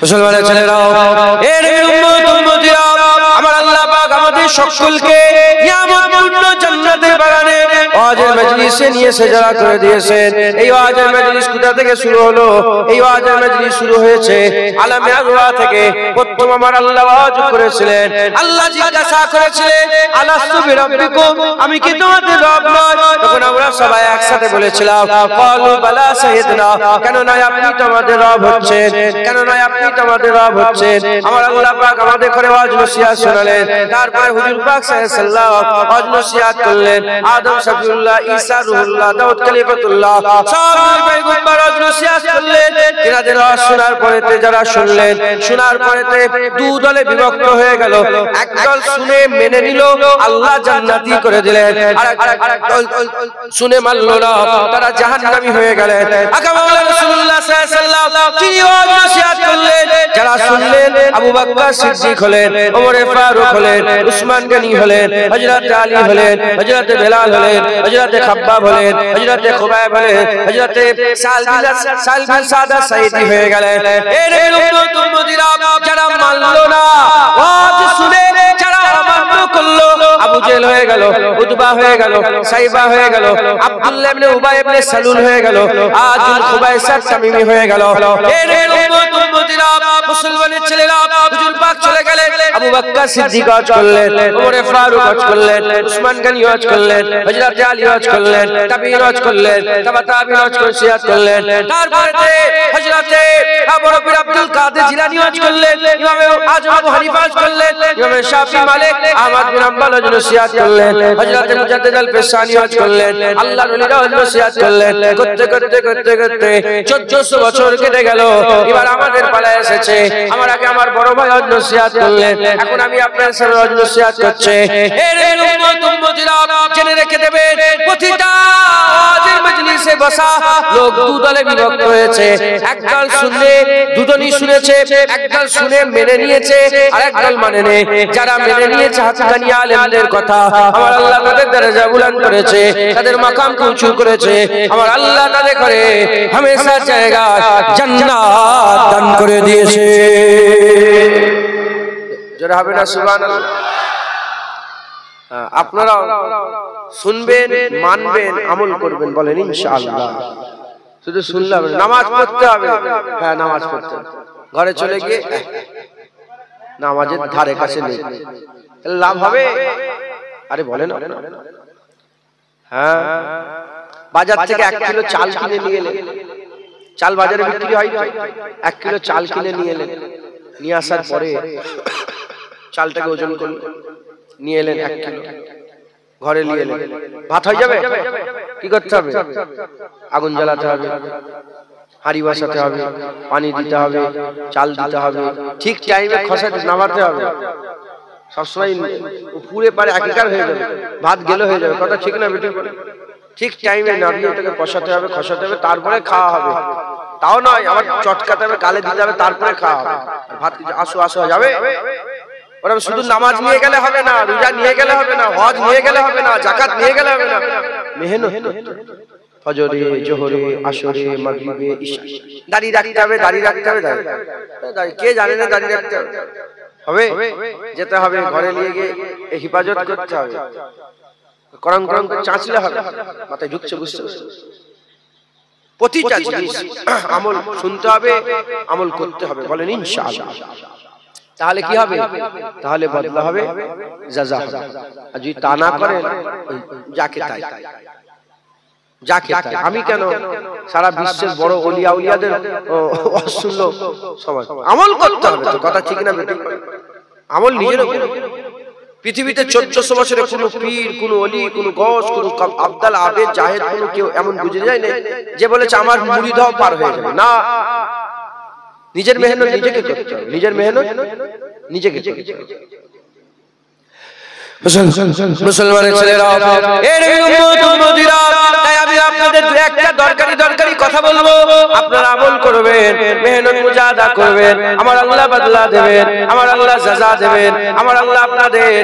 মুসলমানের ছেলেরাও, এর উম্মতিরা, আমার আল্লাহ পাক আমাদের সকলকে নিয়ামতপূর্ণ জান্নাতের বাগানে ওয়াজের মজলিসে নিয়ে সেজদা করে দিয়েছেন। এই ওয়াজের মজলিস কোথা থেকে শুরু হলো? এই ওয়াজের মজলিস শুরু হয়েছে আলামে আরওয়াহ থেকে। প্রথম আমার আল্লাহ ওয়াজ করেছিলেন, আল্লাহ জিজ্ঞাসা করেছিলেন, আলাস্তু বিরাব্বিকুম, আমি কি তোমাদের রব নয়? তখন আমরা সবাই একসাথে বলেছিলাম, ক্বালু বালা শাহিদনা, কেন নয় আপনি তো আমাদের রব হচ্ছেন, কেন নয় আপনি তো আমাদের রব হচ্ছেন। আমার আল্লাহ পাক আমাদের করে ওয়াজ নসিহত শোনালেন। তারপরে হুজুর পাক সাল্লাল্লাহু আলাইহি ওয়াসাল্লাম ওয়াজ নসিহত করলেন। আদম শফিউল্লাহ, ঈসা রুহুল্লাহ, দাউদ খলিফাতুল্লাহ সব পয়গম্বর ওয়াজ নসিহত করলেন। তিনাদের ওয়াজ শোনার পরেতে যারা শুনলেন, শোনার পরেতে দু দলে বিভক্ত হয়ে গেল। একদল শুনে মেনে নিল, আল্লাহ জান্নাতি করে দিলেন। আরেকদল শুনে মানল না, তারা জাহান্নামী হয়ে গেলেন। আকা মাওলানা রাসূলুল্লাহ সাল্লাল্লাহু আলাইহি ওয়াসাল্লাম তিনি ওয়াজ নসিহত করলেন। যারা শুনলেন, আবু বকর সিদ্দিক হলেন, ওমর ফারুক হলেন, উসমান গনি হলেন, হযরত আলী হলেন, হযরত বেলাল হলেন, হযরত খাব্বাব হলেন, হযরত খুবাইব হলেন, হযরত সাল বিন সাদা সাইদি হয়ে গেলেন। এর উম্মতিরা যারা মানলো না, ওয়াজ শুনে যারা অমান্য করলো, আবু জেহেল হয়ে গেল, উতবা হয়ে গেল, সাইবা হয়ে গেল, আব্দুল্লাহ ইবনে উবাই ইবনে সালুল হয়ে গেল, আজুল খুবাইসা তামিমি হয়ে গেল। এর উম্মতিরা, মুসলমানের ছেলেরা, হুজুর পাক চলে গেলেন, আবু বকর সিদ্দিক ওয়াজ করলেন, ওমর ফারুক ওয়াজ করলেন, উসমান গনি ওয়াজ করলেন, হযরত আলী ওয়াজ করলেন, তাবিঈন ওয়াজ করলেন, তাবিঈন ওয়াজ করলেন। তারপরে হযরত আবু বকর আব্দুল কাদের জিলানী ওয়াজ করলেন, ইমাম আজম আবু হানিফা ওয়াজ করলেন, ইমাম শাফি, মালিক, আহমদ বিন হাম্বল ওয়াজ নসিহত করলেন, হযরত মুজাদ্দিদ আল ফিসানি ওয়াজ করলেন, আল্লাহর ওলিরা ওয়াজ নসিহত করলেন। করতে করতে করতে করতে 1400 বছর কেটে গেল। এবার আমাদের পালা এসেছে। আমার আগে আমার বড় ভাই ওয়াজ নসিহত করলেন, এখন আমি আপনাদের সামনে ওয়াজ নসিহত করছি। এর উম্মতিরা জেনে রেখে দেবেন, প্রতিটা ওয়াজের মজলিসে বসা লোক দু দলে বিভক্ত হয়েছে। একদল শুনলে, দুজনই শুনেছে, একদল শুনে মেনে নিয়েছে, আর একদল মানে নেই। যারা মেনে নিয়েছে হাক্কানি আলেমদের কথা, আমার আল্লাহ তাদের দরজা বুলন্দ করেছে, তাদের মাকামকে উঁচু করেছে। আমার আল্লাহ তাদের করে হামেশা জায়গা জান্নাত দান করে দিয়েছে। যারা হবে না সুবহানাল্লাহ। আপনারা শুনবেন, মানবেন, আমল করবেন, বলেন ইনশাআল্লাহ। শুধু শুনলাম, নামাজ পড়তে হবে। হ্যাঁ, নামাজ পড়তে হবে। ঘরে চলে গিয়ে নামাজের ধারে কাছে নেই, লাভ হবে? আরে বলেন। হ্যাঁ, বাজার থেকে 1 কিলো চাল কিনে নিয়ে এলেন। চাল বাজারে বিক্রি হয়, 1 কিলো চাল কিনে নিয়ে এলেন। নিয়ে আসার পরে চালটাকে ওজন করলেন, নিয়ে এলেন 1 কিলো, ঘরে নিয়ে এলেন। ভাত হয়ে যাবে? কি করতে হবে? আগুন জ্বালাতে হবে, হাঁড়ি বসাতে হবে, পানি দিতে হবে, চাল দিতে হবে, ঠিক টাইমে খসাতে নামাতে হবে। সবসময় পুরে পারে একাকার হয়ে যাবে, ভাত গেলে হয়ে যাবে। কথা ঠিক না বেটে? ঠিক টাইমে নামিয়ে ওটাকে কষাতে হবে, খসাতে হবে, তারপরে খাওয়া হবে। তাও নয় আবার চটকাতে হবে, গালে দিতে হবে, তারপরে খাওয়া হবে। ভাত আসো আসো যাবে? ওরা শুধু নামাজ নিয়ে গেলে হবে না, রোজা নিয়ে গেলে হবে না, হজ নিয়ে গেলে হবে না, যাকাত নিয়ে গেলে হবে না। মেহনত, ফজরে, জোহরে, আসরে, মাগরিবে, ইশা, দাড়ি রাখতে হবে, দাড়ি রাখতে হবে। দাড়ি কে জানে না দাড়ি রাখতে হবে? হবে, যেতে হবে, ঘরে নিয়ে গিয়ে হিফাজত করতে হবে। করং করং চাঁচলে হবে, মাথায় ঢুকছে, বুঝতে বুঝতে। প্রতিটা জিনিস আমল শুনতে হবে, আমল করতে হবে, বলেন ইনশাআল্লাহ। তাহলে কি হবে? তাহলে বদলা হবে, জাযা হবে। আর যদি তা না করেন, যাকে তাই। আমি কেন সারা বিশ্বের বড় ওলিয়া উলিয়াদের অশুনল সবাই আমল করতে হবে তো, কথা ঠিক না বেটি? আমল নিজের উপর। পৃথিবীতে 1400 বছরে কোন পীর, কোন ওলি, কোন গস, কোন আব্দাল আবেদ জাহেদ, কোন কেউ এমন বুঝে যায় না যে বলেছে আমার মুরিদ হও পার হয়ে যাবে। না, নিজের মেহনত নিজেকে করতে হবে, নিজের মেহনত নিজেকে করতে হবে। মুসলমানের ছেলেরা, এর উম্মত উম্মতিরা, তাই আমি আপনাদের একটা দরকারি কথা বলবো, আপনারা আমল করবেন, মেহনত মুজাহাদা করবেন, আমার আল্লাহ বদলা দেবেন, আমার আল্লাহ সাজা দেবেন, আমার আল্লাহ আপনাদের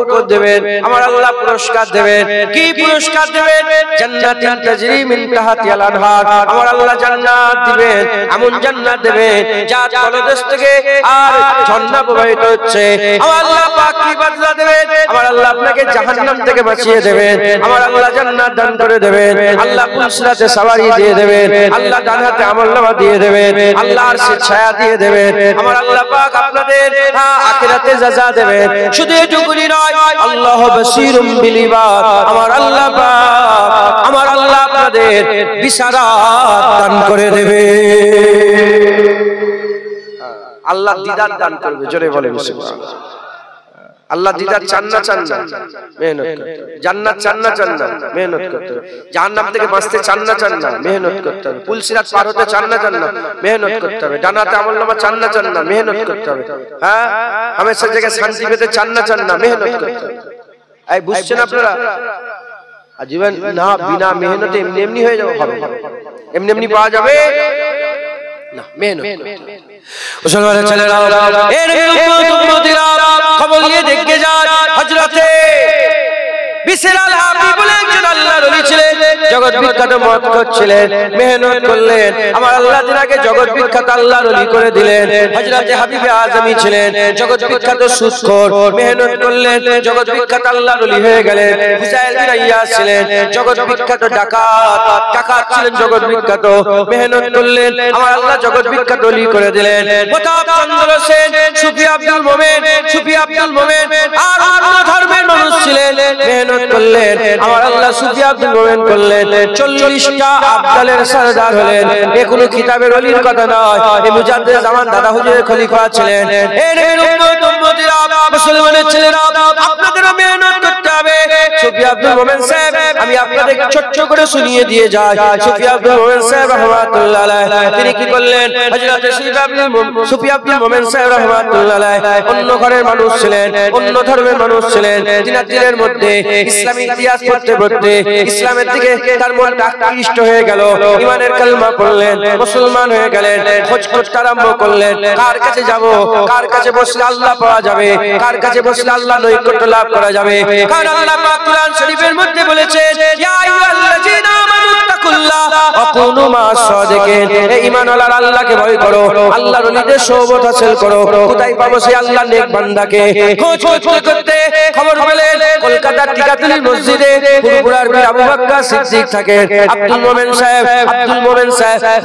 উপর দেবেন, আমার আল্লাহ পুরস্কার দেবেন। কি পুরস্কার দেবেন? জান্নাতুন তাজরি মিন তাহতিহাল আনহার, আমার আল্লাহ জান্নাত দিবেন, এমন জান্নাত দেবেন যা তলদেশ থেকে আর ঝর্ণা প্রবাহিত হচ্ছে। আমার আল্লাহ পাক কি বদলা দেবেন? আমার আল্লাহ আপনাকে জাহান্নাম থেকে বাঁচিয়ে দেবেন, আমার আল্লাহ জান্নাত দান করে দেবেন, আল্লাহ পুলসিরাতে সওয়ারি দিয়ে দেবেন, আল্লাহ ডান হাতে আমলনামা দিয়ে দেবেন, আল্লাহ আরশের ছায়া দিয়ে দেবেন, আমার আল্লাহ পাক আপনাদের আখিরাতে জাযা দেবেন। শুধু এটুকুই নয়, আল্লাহু বাসীরুম বিল ইবাদ, আমার আল্লাহ পাক, আমার আল্লাহ আপনাদের বিশারাত দান করে দেবে। আল্লাহ দিদার দান করবে, জোরে বলেন সুবহানাল্লাহ। আল্লাহ দিদার চান না মেহনত করতে হবে, জান্নাত চান না মেহনত করতে হবে, জাহান্নাম থেকে বাঁচতে চান না মেহনত করতে হবে, পুলসিরাত পার হতে চান না মেহনত করতে হবে, ডানাতে আমলনামা চান না মেহনত করতে হবে, হ্যাঁ হামেশা জায়গায় শান্তি পেতে চান না মেহনত করতে হবে। এই বুঝছেন আপনারা? জীবন না বিনা মেহনতে এমনি হয়ে যাবে, হবে এমনি পাওয়া যাবে না, মেহনত করতে হবে। মুসলমানের ছেলেরা, এর উম্মত উম্মতিরা, খবর নিয়ে দেখে যান, হযরতে বিশর আল হাফি বলে একজন আল্লাহর ওলি ছিলেন, জগৎ বিখ্যাত মুহাদ্দিস ছিলেন, মেহনত করলেন, আমার আল্লাহ তিনাকে জগৎ বিখ্যাত আল্লাহর ওলি করে দিলেন। হযরতে হাবিবে আজমি ছিলেন, জগৎ বিখ্যাত সুদখোর, মেহনত করলেন, জগৎ বিখ্যাত আল্লাহর ওলি হয়ে গেলেন। হুসাইন বিন আইয়াস ছিলেন, জগৎ বিখ্যাত ডাকাত ছিলেন, জগৎ বিখ্যাত, মেহনত করলেন, আমার আল্লাহ জগৎ বিখ্যাত ওলি করে দিলেন। প্রতাপ চন্দ্র সেন, সুফি আব্দুল মোমেন আর অন্য ধর্মের মানুষ ছিলেন, মেহনত করলেন, আমার আল্লাহ সুফি আব্দুল মোমেন করলেন, 40টা আব্দালের সরদার হলেন। এ কোনো কিতাবের ওলির কথা নয়, এই মুজাদ্দিদ জামান দাদা হুজুরের খলিফা ছিলেন। এর উম্মত উম্মতিরা, মুসলমানের ছেলেরা, আপনাদেরও মেহনত করতে হবে। সুফি আব্দুল মোমেন সাহেব, আমি আপনাদের ছোট্ট করে শুনিয়ে দিয়ে যাই। সুফি আব্দুল মোমেন সাহেব রাহমাতুল্লাহ আলাইহি, তিনি কি করলেন? হযরত সুফি আব্দুল মোমেন সাহেব রাহমাতুল্লাহ আলাইহি অন্য ঘরের মানুষ ছিলেন, অন্য ধর্মের মানুষ ছিলেন। তিনি দিনের মধ্যে ইসলামী ইতিহাস পড়তে ইসলামের দিকে তার মনটা আকৃষ্ট হয়ে গেল, ঈমানের কালেমা পড়লেন, মুসলমান হয়ে গেলেন। খোঁজ করতে আরম্ভ করলেন, কার কাছে যাব, কার কাছে বসলে আল্লাহ পাওয়া যাবে, কার কাছে বসলে আল্লাহ নৈকট্য লাভ করা যাবে। কারণ আল্লাহ পাক কুরআন শরীফের মধ্যে বলেছেন, ইয়া আইয়ুহাল্লাযীনা আমানু তাকুল্লাহ ওয়া কুনু মা'আস সাদিকিন, হে ঈমানওয়ালারা আল্লাহকে ভয় করো, আল্লাহর ওলিদের সোহবত হাসিল করো। কোথায় পাবো সেই আল্লাহর নেক বান্দাকে? খোঁজ করতে খবর পেলেন কলকাতার টিকাতলি মসজিদে ফুরফুরার পীর আবু বকর সিদ্দিক থাকেন। আব্দুল মোমেন সাহেব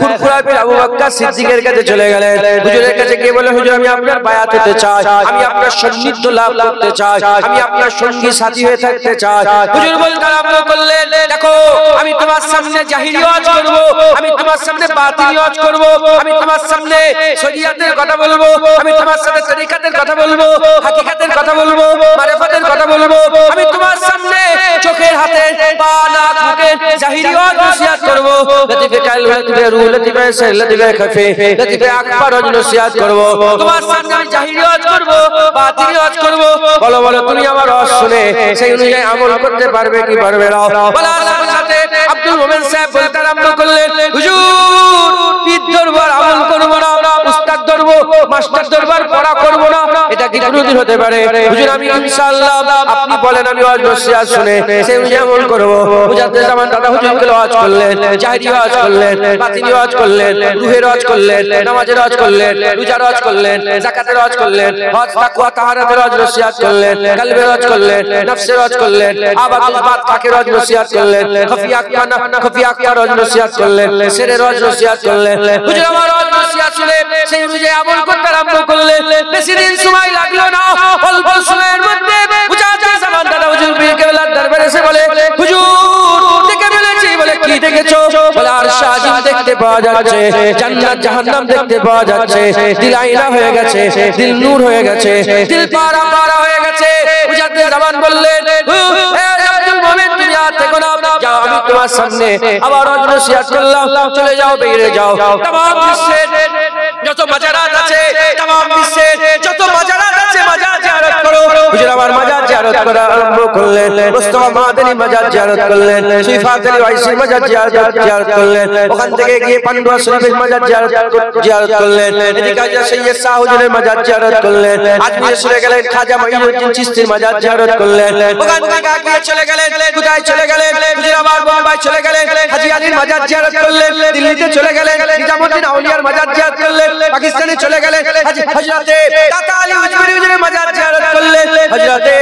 ফুরফুরার পীর আবু বকর সিদ্দিকের কাছে চলে গেলেন। হুজুরের কাছে গিয়ে বলে, হুজুর আমি আপনার বায়াত হতে চাই, আমি আপনার সান্নিধ্য লাভ করতে চাই, আমি আপনার সঙ্গী সাথী হয়ে থাকতে চাই। হুজুর বলতে আরম্ভ করলেন, দেখো আমি তোমার সামনে জাহিরি ওয়াজ করব, আমি তোমার সামনে বাতিনি ওয়াজ করব, আমি তোমার সামনে শরীয়তের কথা বলবো, আমি তোমার সাথে তরিকাতের কথা বলবো, হাকিকাতের কথা বলবো, মারিফাতের কথা বলবো, আমি তোমার সামনে চোখের হাতে পা নাক মুখের জাহিরি ওয়াজ নসিহত করব, লতিফে কালব, লতিফে রূহ, লতিফে সির, লতিফে খফি, লতিফে আকবার ওয়াজ নসিহত করব। তোমার সামনে আমি জাহিরি ওয়াজ করব, বাতিনি ওয়াজ করব। বলো তুমি আমার ওয়াজ শুনে সেই অনুযায়ী আমল করতে পারবে কি পারবে না? বলার সাথে আব্দুল মোমেন সাহেব বলতে আরম্ভ করলেন, হুজুর পীর দরবার আমল করব না, উস্তাদ দরবার মাস্টার দরবার পড়া করব না, এটা কি কোনোদিন হতে পারে? হুজুর আমি ইনশাআল্লাহ, আপনি বলেন আমি ওয়াজ নসিহত শুনে সেই অনুযায়ী আমল করব। মুজাদ্দিদ জামান দাদা হুজুরকে ওয়াজ করলেন, জাহিরি ওয়াজ করলেন, বাতিনি ওয়াজ করলেন, রূহের ওয়াজ করলেন, নামাজের ওয়াজ করলেন, রোজার ওয়াজ করলেন, যাকাতের ওয়াজ করলেন, হজ তাকওয়া তাহারাতের ওয়াজ নসিহত করলেন, কলবের ওয়াজ করলেন, নফসের ওয়াজ করলেন, আবাদুল বাত পাকের ওয়াজ নসিহত করলেন, খফিয়া আকবার ওয়াজ নসিহত করলেন, সিরের ওয়াজ নসিহত করলেন। হুজুর আমার ওয়াজ নসিহত শুনে সেই অনুযায়ী আমল করতে আরম্ভ করলেন। বেশি দিন সময় লাগলো না, অল্প সময়ের মধ্যে মুজাদ্দিদ জামান দাদা হুজুর পীর কেবলার দরবারে এসে বলে, হুজুর দেখে ফেলেছি। বলে কি দেখেছো? বলে আরশ আজিম দেখতে পাওয়া যাচ্ছে, জান্নাত জাহান্নাম দেখতে পাওয়া যাচ্ছে, দিল আয়না হয়ে গেছে, দিল নূর হয়ে গেছে, দিল পারা হয়ে গেছে। মুজাদ্দিদ জামান বললেন, হে আব্দুল মোমেন তুমি আর দেখো না, যাও আমি তোমার সামনে আবার ওয়াজ নসিহত করলাম, চলে যাও, বেরিয়ে যাও। तमाम বিশ্বের যত মাজারাত আছে, तमाम বিশ্বের যত মাজারাত আছে, মাজার জিয়ারত করো। হুজুর আমার মাজার জিয়ারত জিয়ারত করা আরম্ভ করলেন, মুস্তাফা মাদানী মাজার জিয়ারত করলেন, সিফাত আলী ওয়াইসির মাজার জিয়ারত করলেন, ওখান থেকে গিয়ে পান্ডুয়া শরীফের মাজার জিয়ারত করলেন, এদিকে হাজরা সৈয়দ শাহ হুজুরের মাজার জিয়ারত করলেন, আজমিরে চলে গেলেন, খাজা মঈনুদ্দিন চিশতির মাজার জিয়ারত করলেন, ওখান থেকে গিয়ে চলে গেলেন, কোথায় চলে গেলেন, হুজুরাবাদ বোম্বাই চলে গেলেন, হাজী আলীর মাজার জিয়ারত করলেন, দিল্লিতে চলে গেলেন, নিজামুদ্দিন আউলিয়ার মাজার জিয়ারত করলেন, পাকিস্তানে চলে গেলেন, হযরতে দাতা আলী উজবেরি হুজুরের মাজার জিয়ারত করলেন, হযরতে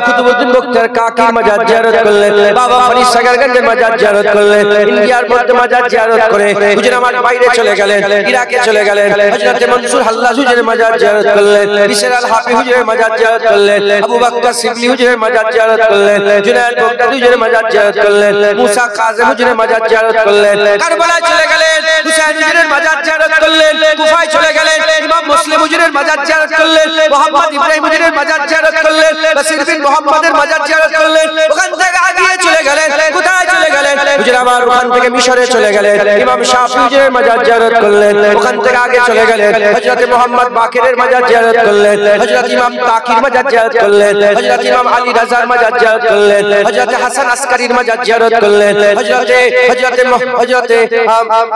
কুতুবউদ্দিন বখতিয়ার কাকির মাজার জিয়ারত করলেন, বাবা ফরিদ সাগরগঞ্জের মাজার জিয়ারত করলেন, ইন্ডিয়ার মধ্যে মাজার জিয়ারত করে হুজুর আমার বাইরে চলে গেলেন, ইরাকে চলে গেলেন, হযরতে মনসুর হাল্লাজ হুজুরের মাজার জিয়ারত করলেন, বিশর আল হাফি হুজুরের মাজার জিয়ারত করলেন, আবু বকর সিবলি হুজুরের মাজার জিয়ারত করলেন, জুনায়েদ বগদাদি হুজুরের মাজার জিয়ারত করলেন, মুসা কাযিম হুজুরের মাজার জিয়ারত করলেন, কারবালায় চলে গেলেন, হুসাইন হুজুরের মাজার জিয়ারত করলেন, কুফায় চলে গেলেন, ইমাম মুসলিম হুজুরের মাজার জিয়ারত করলেন, মুহাম্মদ ইব্রাহিম হুজুরের মাজার জিয়ারত করলেন, বাসির বিন মুহাম্মদের মাজার জিয়ারত করলেন, ওখান থেকে আগিয়ে চলে গেলেন, কোথায় চলে গেলেন, হুজুর আবার ওখান থেকে মিশরে চলে গেলেন, ইমাম শাফি হুজুরের মাজার জিয়ারত করলেন, ওখান থেকে আগে চলে গেলেন, হযরত মুহাম্মদ বাকিরের মাজার জিয়ারত করলেন, হযরত ইমাম তাকির মাজার জিয়ারত করলেন, হযরত ইমাম আলী রাজার মাজার জিয়ারত করলেন, হযরত হাসান আসকারীর মাজার জিয়ারত করলেন,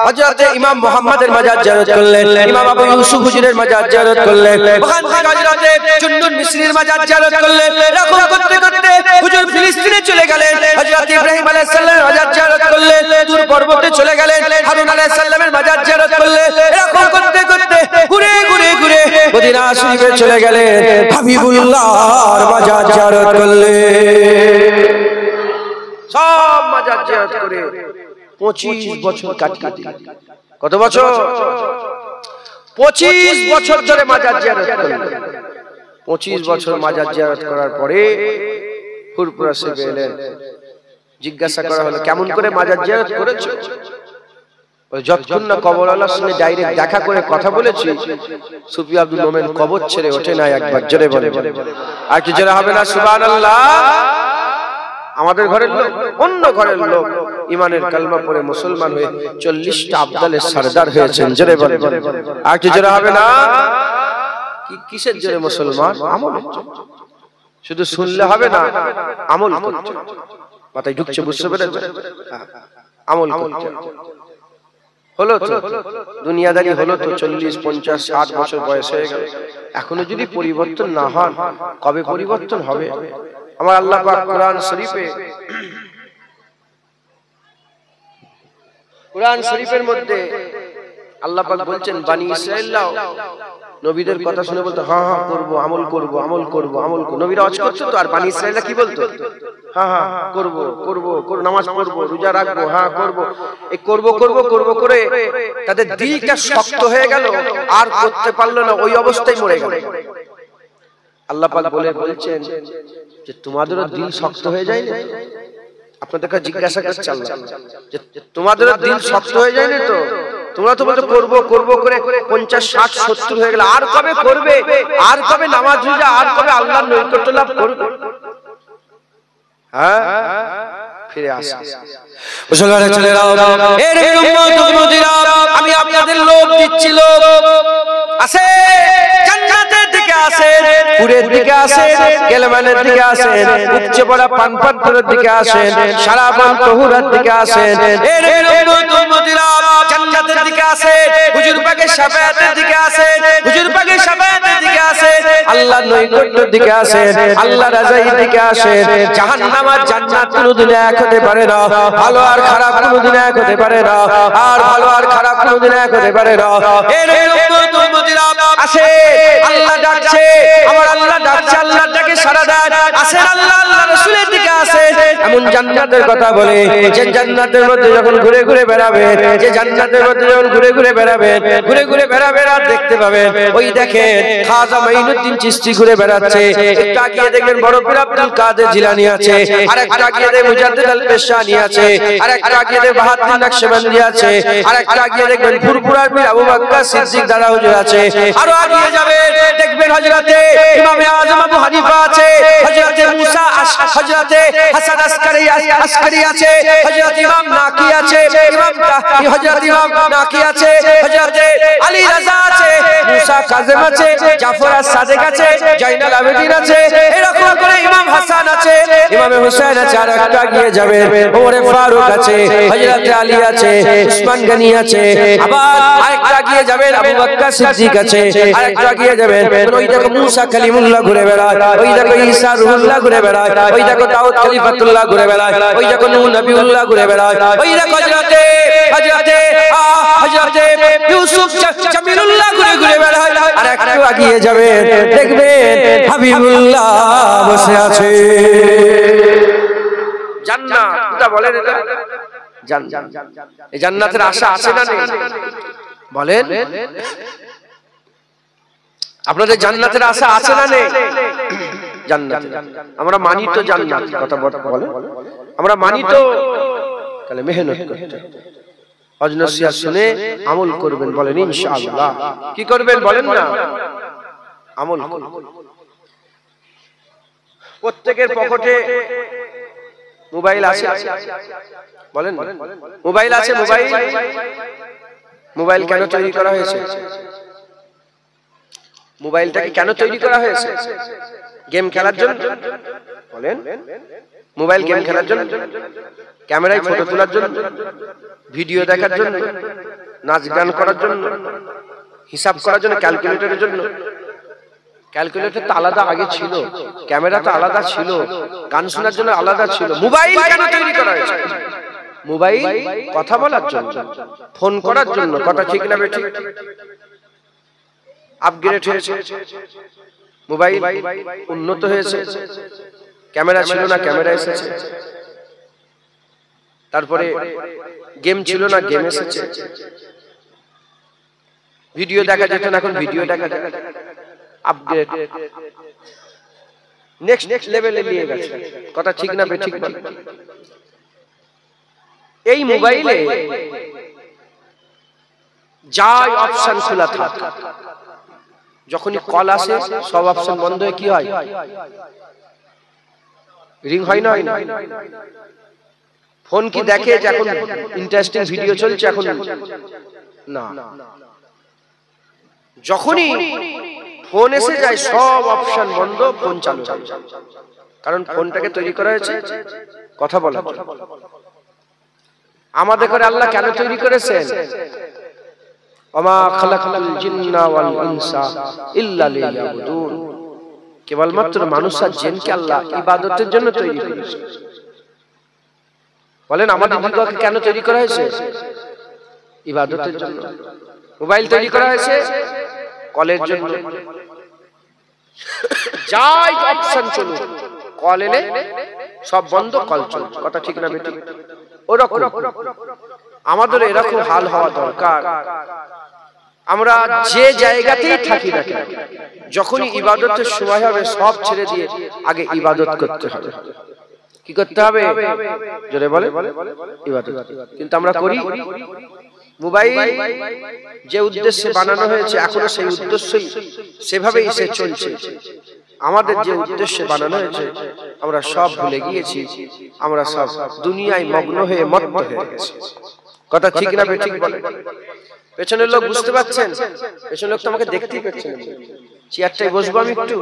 হযরত ইমাম মুহাম্মদের মাজার জিয়ারত করলেন, ইমাম আবু ইউসুফ হুজুরের মাজার জিয়ারত করলেন, ওখান থেকে হযরত জুন্নুন মিসরির মাজার জিয়ারত করলেন, এরকম করতে করতে হুজুর ফিলিস্তিনে চলে গেলেন, হযরত ইব্রাহিম আলাইহিস সালামের মাজার জিয়ারত করলেন, দূর পর্বতে চলে গেলেন, হারুন আলাইহিস সালামের মাজার জিয়ারত করলেন, এরকম করতে করতে ঘুরে ঘুরে ঘুরে মদিনা শরীফে চলে গেলেন, হাবিবুল্লাহর মাজার জিয়ারত করলেন। সব মাজার জিয়ারত করে 25 বছর কাটিয়ে দিলেন। কত বছর? 25 বছর ধরে মাজার জিয়ারত করলেন। 25 বছর মাজার জিয়ারত করার পরে ফুরফুরা শরীফে এলেন, জিজ্ঞাসা করা হলো কেমন করে মাজার জিয়ারত করেছো? যতক্ষণ না কবরওয়ালার সঙ্গে ডাইরেক্ট দেখা করে কথা বলেছি, সুফি আব্দুল মোমেন কবর ছেড়ে ওঠে না। একবার জোরে বলে, আর কি জোরে হবে না সুবহানাল্লাহ? আমাদের ঘরের লোক, অন্য ঘরের লোক ইমানের কালমা পড়ে মুসলমান হয়ে 40টা আব্দালের সরদার হয়েছেন। জোরে বলে, আর কি জোরে হবে না? কিসের জোরে মুসলমান? আমল। শুধু শুনলে হবে না, আমল করতে মাথায় ঢুকছে, বুঝতে পেরেছেন? আমল করতে হলো তো, দুনিয়াদারি হলো তো, 40, 50, 60 বছর বয়স হয়ে গেল, এখনো যদি পরিবর্তন না হয় কবে পরিবর্তন হবে? আমার আল্লাহ পাক কোরআন শরীফের মধ্যে আল্লাহ পাক বলছেন, বানি ইসরাঈলরাও নবীদের কথা শুনে বলতো হ্যাঁ হ্যাঁ করব, আমল করব, আমল করব, আমল করব। নবীরা ওয়াজ করতো তো, আর বানি ইসরাঈলরা কি বলতো? হ্যাঁ হ্যাঁ করব, করব, নামাজ পড়ব, রোজা রাখবো, হ্যাঁ করব। এই করব করব করব করে তাদের দিলটা শক্ত হয়ে গেল, আর করতে পারলো না, ওই অবস্থায় মরে গেল। আল্লাহ পাক বলছেন যে তোমাদেরও দিল শক্ত হয়ে যায় না? আপনাদেরকে জিজ্ঞাসা করছে আল্লাহ যে তোমাদেরও দিল শক্ত হয়ে যায় না? তো তোমরা তো বলছো করব করব করে 50, 60, 70 হয়ে গেল, আর কবে করবে? আর কবে নামাজ রোজা, আর কবে আল্লাহর নৈকট্য লাভ করবে? হ্যাঁ, ফিরে আসো মুসলমানের ছেলেরা, এর উম্মত উম্মতিরা, আমি আপনাদের লোক দিচ্ছি, লোক আছে জান্নাতের দিকে আসেন, পুরের দিকে আসেন, গেলমানের দিকে আসেন, উপচে পড়া পানপাত্রের দিকে আসেন, সারাবান তহুরার দিকে আসেন, এর উম্মত উম্মতিরা জান্নাতের দিকে আসেন, হুজুর পাকের শাফায়াতের দিকে আসেন, হুজুর পাকের শাফায়াতের দিকে আসেন, আল্লাহর নৈকট্যের দিকে আসেন, আল্লাহর রাজার দিকে আসেন। জাহান্নাম আর জান্নাত কোনোদিন এক হতে পারে না, ভালো আর খারাপ কোনোদিন এক হতে পারে না, আর ভালো আর খারাপ কোনোদিন এক হতে পারে না। এর উম্মত উম্মতিরা আসে, আল্লাহ ডাকছে, আমার আল্লাহ ডাকছে, আল্লাহর ডাকে সাড়া দেন, আসেন আল্লাহ আল্লাহর রাসূলের দিকে আসেন। এমন জান্নাতের কথা বলে যে জান্নাতের মধ্যে যখন ঘুরে ঘুরে বেড়াবেন, যে জান্নাতের মধ্যে যখন ঘুরে ঘুরে বেড়াবেন, ঘুরে ঘুরে বেড়াবেন আর দেখতে পাবেন, ওই দেখেন খাজা মঈনুদ্দিন চিশতি ঘুরে বেড়াচ্ছে, একটা গিয়ে দেখবেন বড় পীর আব্দুল কাদের জিলানী আছে, আর একটা গিয়ে দেখবেন মুজাদ্দিদ আল পেশানি আছে, আর একটা গিয়ে দেখবেন বাহাউদ্দিন নকশবন্দি আছে, আর একটা গিয়ে দেখবেন ফুরফুরার পীর আবু বকর সিদ্দিক দাদা হুজুর আছে, আরো আগিয়ে যাবেন দেখবেন হযরতে ইমামে আযম আবু হানিফা আছে, হযরতে মুসা হযরতে হাসান আসকারী আছে, হযরত ইমাম নাকি আছে, হযরত ইমাম নাকি আছে, হযরতে আলী রাজা আছে, মুসা কাযেম আছে, জাফর আস-সাদিক আছে, জাইনাল আবেদিন আছে, এরকম করে ইমাম হাসান আছে, ইমাম হুসাইন আছে, আর একটা গিয়ে যাবে ওমর ফারুক আছে, হযরত আলী আছে, উসমান গনি আছে, আবার আরেকটা গিয়ে যাবে আবু বকর সিদ্দিক আছে, আরেকটা গিয়ে যাবে ওই দেখো মুসা কালিমুল্লাহ ঘুরে বেড়ায়, ওই দেখো ঈসা রুহুল্লাহ ঘুরে বেড়ায়, ওই দেখো দাউদ খলিফাতুল্লাহ ঘুরে বেড়ায়, ওই দেখো নূহ নবিউল্লাহ ঘুরে বেড়ায়, ওই দেখো হযরতে ইউসুফ জামিলুল্লাহ ঘুরে বেড়ায়, আর একটু এগিয়ে যাবে দেখবেন হাবিবুল্লাহ বসে আছে। জান্নাত এটা বলেন, এটা জান্নাত, এই জান্নাতের আশা আছে না নেই বলেন? আপনাদের জান্নাতের আশা আছে না নেই? জান্নাত আমরা মানি তো, জান্নাত কথা বলেন আমরা মানি তো, তাহলে মেহনত করতে হজ নসিহত শুনে আমল করবেন, বলেন ইনশাআল্লাহ। কি করবেন বলেন না? আমল করবেন। প্রত্যেকের পকেটে মোবাইল আছে, বলেন মোবাইল আছে। মোবাইল কেন তৈরি করা হয়েছে? মোবাইলটাকে কেন তৈরি করা হয়েছে? গেম খেলার জন্য? বলেন মোবাইল গেম খেলার জন্য, ক্যামেরায় ফটো তোলার জন্য, ভিডিও দেখার জন্য, নাচ গান করার জন্য, হিসাব করার জন্য, ক্যালকুলেটরের জন্য। ক্যালকুলেটর তো আলাদা আগে ছিল, ক্যামেরা তো আলাদা ছিল, গান শোনার জন্য আলাদা ছিল। মোবাইল কেন তৈরি করা হয়েছে? মোবাইল কথা বলার জন্য, ফোন করার জন্য। কথা ঠিক না বেঠিক? আপগ্রেড হয়েছে মোবাইল, উন্নত হয়েছে। ক্যামেরা ছিল না, ক্যামেরা এসেছে। তারপরে গেম ছিল না, গেম এসেছে। ভিডিও দেখা যেত না, এখন ভিডিও দেখা যায়। আপগ্রেড, নেক্সট লেভেলে নিয়ে গেছে। কথা ঠিক না বেঠিক? এই মোবাইলে যাই অপশন খোলা থাকে, যখনই কল আসে সব অপশন বন্ধ হয়ে কি হয়? রিং হয় না? ফোন কি দেখে যে এখন ইন্টারেস্টিং ভিডিও চলছে? এখন না। যখনই ফোন এসে যায় সব অপশন বন্ধ, ফোন চালু হয়। কারণ ফোনটাকে তৈরি করা হয়েছে কথা বলার জন্য। আমাদের করে আল্লাহ কেন তৈরি করেছেন? ওমা খালাকাতুল জিন্না ওয়াল ইনসা ইল্লা লিয়াবুদুন। কেবলমাত্র মানুষ আর জিনকে আল্লাহ ইবাদতের জন্য তৈরি করেছেন। বলেন আমাদের দিগকে কেন তৈরি করা হয়েছে? ইবাদতের জন্য। মোবাইল তৈরি করা হয়েছে কলের জন্য। যাই অপশন চলুক, কল এলে সব বন্ধ, কল চলছে। কথা ঠিক না বেঠিক? ওরকম আমাদের এরকম হাল হওয়া দরকার। আমরা যে জায়গাতেই থাকি না কেন, যখনই ইবাদতের সময় হবে সব ছেড়ে দিয়ে আগে ইবাদত করতে হবে। কি করতে হবে? জোরে বলে ইবাদত। কিন্তু আমরা করি? মোবাইল যে উদ্দেশ্যে বানানো হয়েছে এখনো সেই উদ্দেশ্যই সেভাবেই সে চলছে। আমাদের যে উদ্দেশ্যে বানানো হয়েছে আমরা সব ভুলে গিয়েছি। আমরা সব দুনিয়ায় মগ্ন হয়ে মত্ত হয়ে গেছি। কথা ঠিক না বেঠিক বলে? পেছনের লোক বুঝতে পারছেন? পেছনের লোক তো আমাকে দেখতেই পাচ্ছেন। চেয়ারটায় বসবো আমি একটু,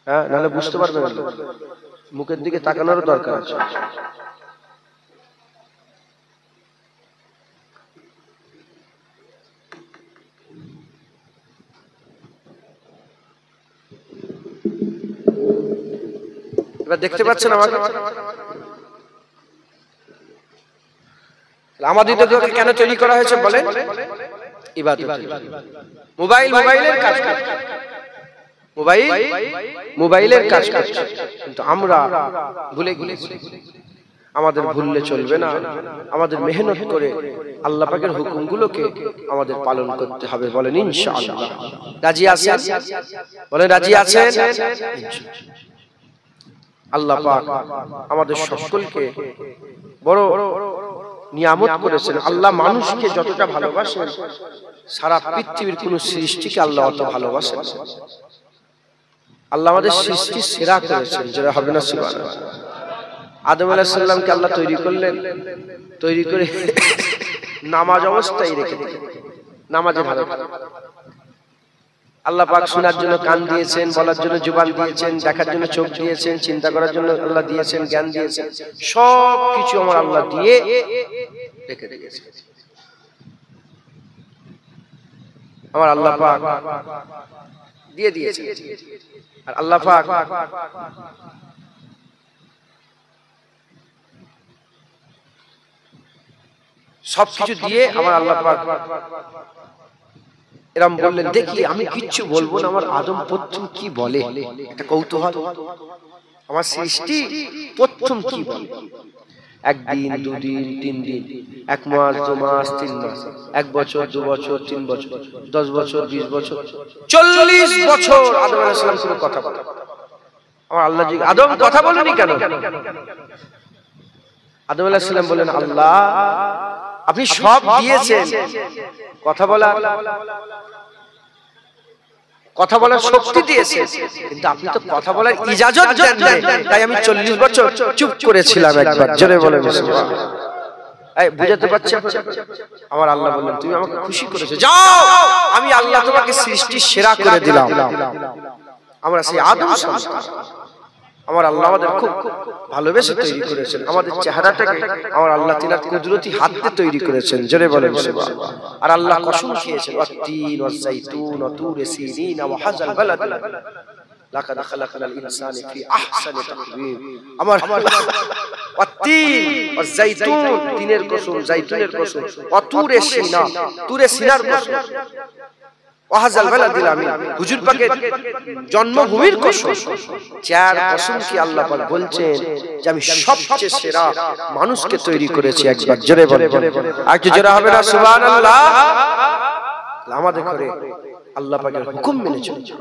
হ্যাঁ, নাহলে বুঝতে পারবেন না। মুখের দিকে তাকানোর দরকার আছে। এবার দেখতে পাচ্ছেন আমাকে? আমাদের দিগকে কেন তৈরি করা হয়েছে বলেন? ইবাদত। মোবাইল মোবাইলের কাজ করছে, মোবাইলের কাজ করছে, কিন্তু আমরা ভুলে গিয়েছি। আমাদের ভুললে চলবে না। আমাদের মেহনত করে আল্লাহ পাকের হুকুমগুলোকে আমাদের পালন করতে হবে। বলেন ইনশাআল্লাহ। রাজি আছেন? বলেন রাজি আছেন? আল্লাহ পাক আমাদের সকলকে বড় নিয়ামত করেছেন। আল্লাহ মানুষকে যতটা ভালোবাসেন সারা পৃথিবীর কোন সৃষ্টিকে আল্লাহ অত ভালোবাসেন। আল্লাহ আমাদের সৃষ্টি সেরা করেছেন, যেটা হবে না সুবহানাল্লাহ। আদম আলাইহিস সালামকে আল্লাহ তৈরি করলেন, তৈরি করে নামাজ অবস্থায় রেখে দিলেন, নামাজে ভালো। আল্লাহ পাক শোনার জন্য কান দিয়েছেন, বলার জন্য জবান দিয়েছেন, দেখার জন্য চোখ দিয়েছেন, চিন্তা করার জন্য আল্লাহ দিয়েছেন, জ্ঞান দিয়েছেন, সব কিছু আমার আল্লাহ দিয়ে রেখে দিয়েছেন। আমার আল্লাহ পাক দিয়ে দিয়েছেন। আর আল্লাহ পাক সবকিছু দিয়ে আমার আল্লাহ পাক এরকম বললেন, দেখি আমি কিচ্ছু বলবো না, আমার আদম প্রথম কি বলে, একটা কৌতূহল, আমার সৃষ্টি প্রথম কি বলে। একদিন, দুদিন, 3 দিন, 1 মাস, 2 মাস, 3 মাস, 1 বছর, 2 বছর, 3 বছর, 10 বছর, 20 বছর, 40 বছর আদম আলাইহিস সালাম কোনো কথা বলে। আমার আল্লাহ জি, আদম কথা বলেনি কেন? আদম আলাইহিস সালাম বলেন, আল্লাহ আপনি সব দিয়েছেন, কথা বলার শক্তি দিয়েছেন, কিন্তু আপনি তো কথা বলার ইজাজত দেন নাই, তাই আমি 40 বছর চুপ করেছিলাম। একবার জোরে বলেন সুবহানাল্লাহ। এই বুঝাতে পারছি? আমার আল্লাহ বললেন, তুমি আমাকে খুশি করেছো, যাও আমি আল্লাহ তোমাকে সৃষ্টির সেরা করে দিলাম। আমরা সেই আদম সন্তান। আমার আল্লাহ আমাদের খুব ভালোবেসে তৈরি করেছেন, আমাদের চেহারাটাকে আমার আল্লাহ তিনার কুদরতি হাতে তৈরি করেছেন। জোরে বলেন সুবহানাল্লাহ। আর আল্লাহ কসম খেয়েছেন, ওয়াত-তিন ওয়াজ-যাইতুন ওয়া তুর সিনিন ওয়া হাযাল বালাদ লাকাদ খালাকনাল ইনসানা ফি আহসানি তাকওয়িম। আমার ওয়াত-তিন ওয়াজ-যাইতুন, তিনের কসম, জাইতুনের কসম, ওয়া তুর সিনা, তুর সিনার কসম, ওয়াহাজাল বালাদিল আমিন, হুজুর পাকের জন্মভূমির কসম। চার কসম কি আল্লাহ পাক বলছেন যে আমি সবচেয়ে সেরা মানুষকে তৈরি করেছি। একবার জোরে বলেন, আর কি জোরে হবে না সুবহানাল্লাহ? আমাদের করে আল্লাহ পাকের হুকুম মেনে চলছে,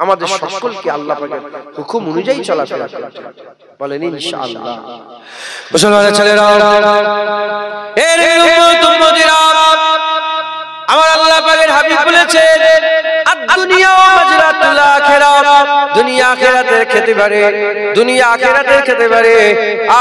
আমাদের সকলকে আল্লাহ পাকের হুকুম অনুযায়ী চলাফেরা করতে বলেন ইনশাআল্লাহ। মুসলমানের ছেলেরা, এর উম্মত উম্মতিরা, আমার আল্লাহ পাকের হাবিব বলেছেন, দুনিয়া মাজরাতুল আখিরাত, দুনিয়া আখিরাতের খেতে পারে, দুনিয়া আখিরাতের খেতে পারে,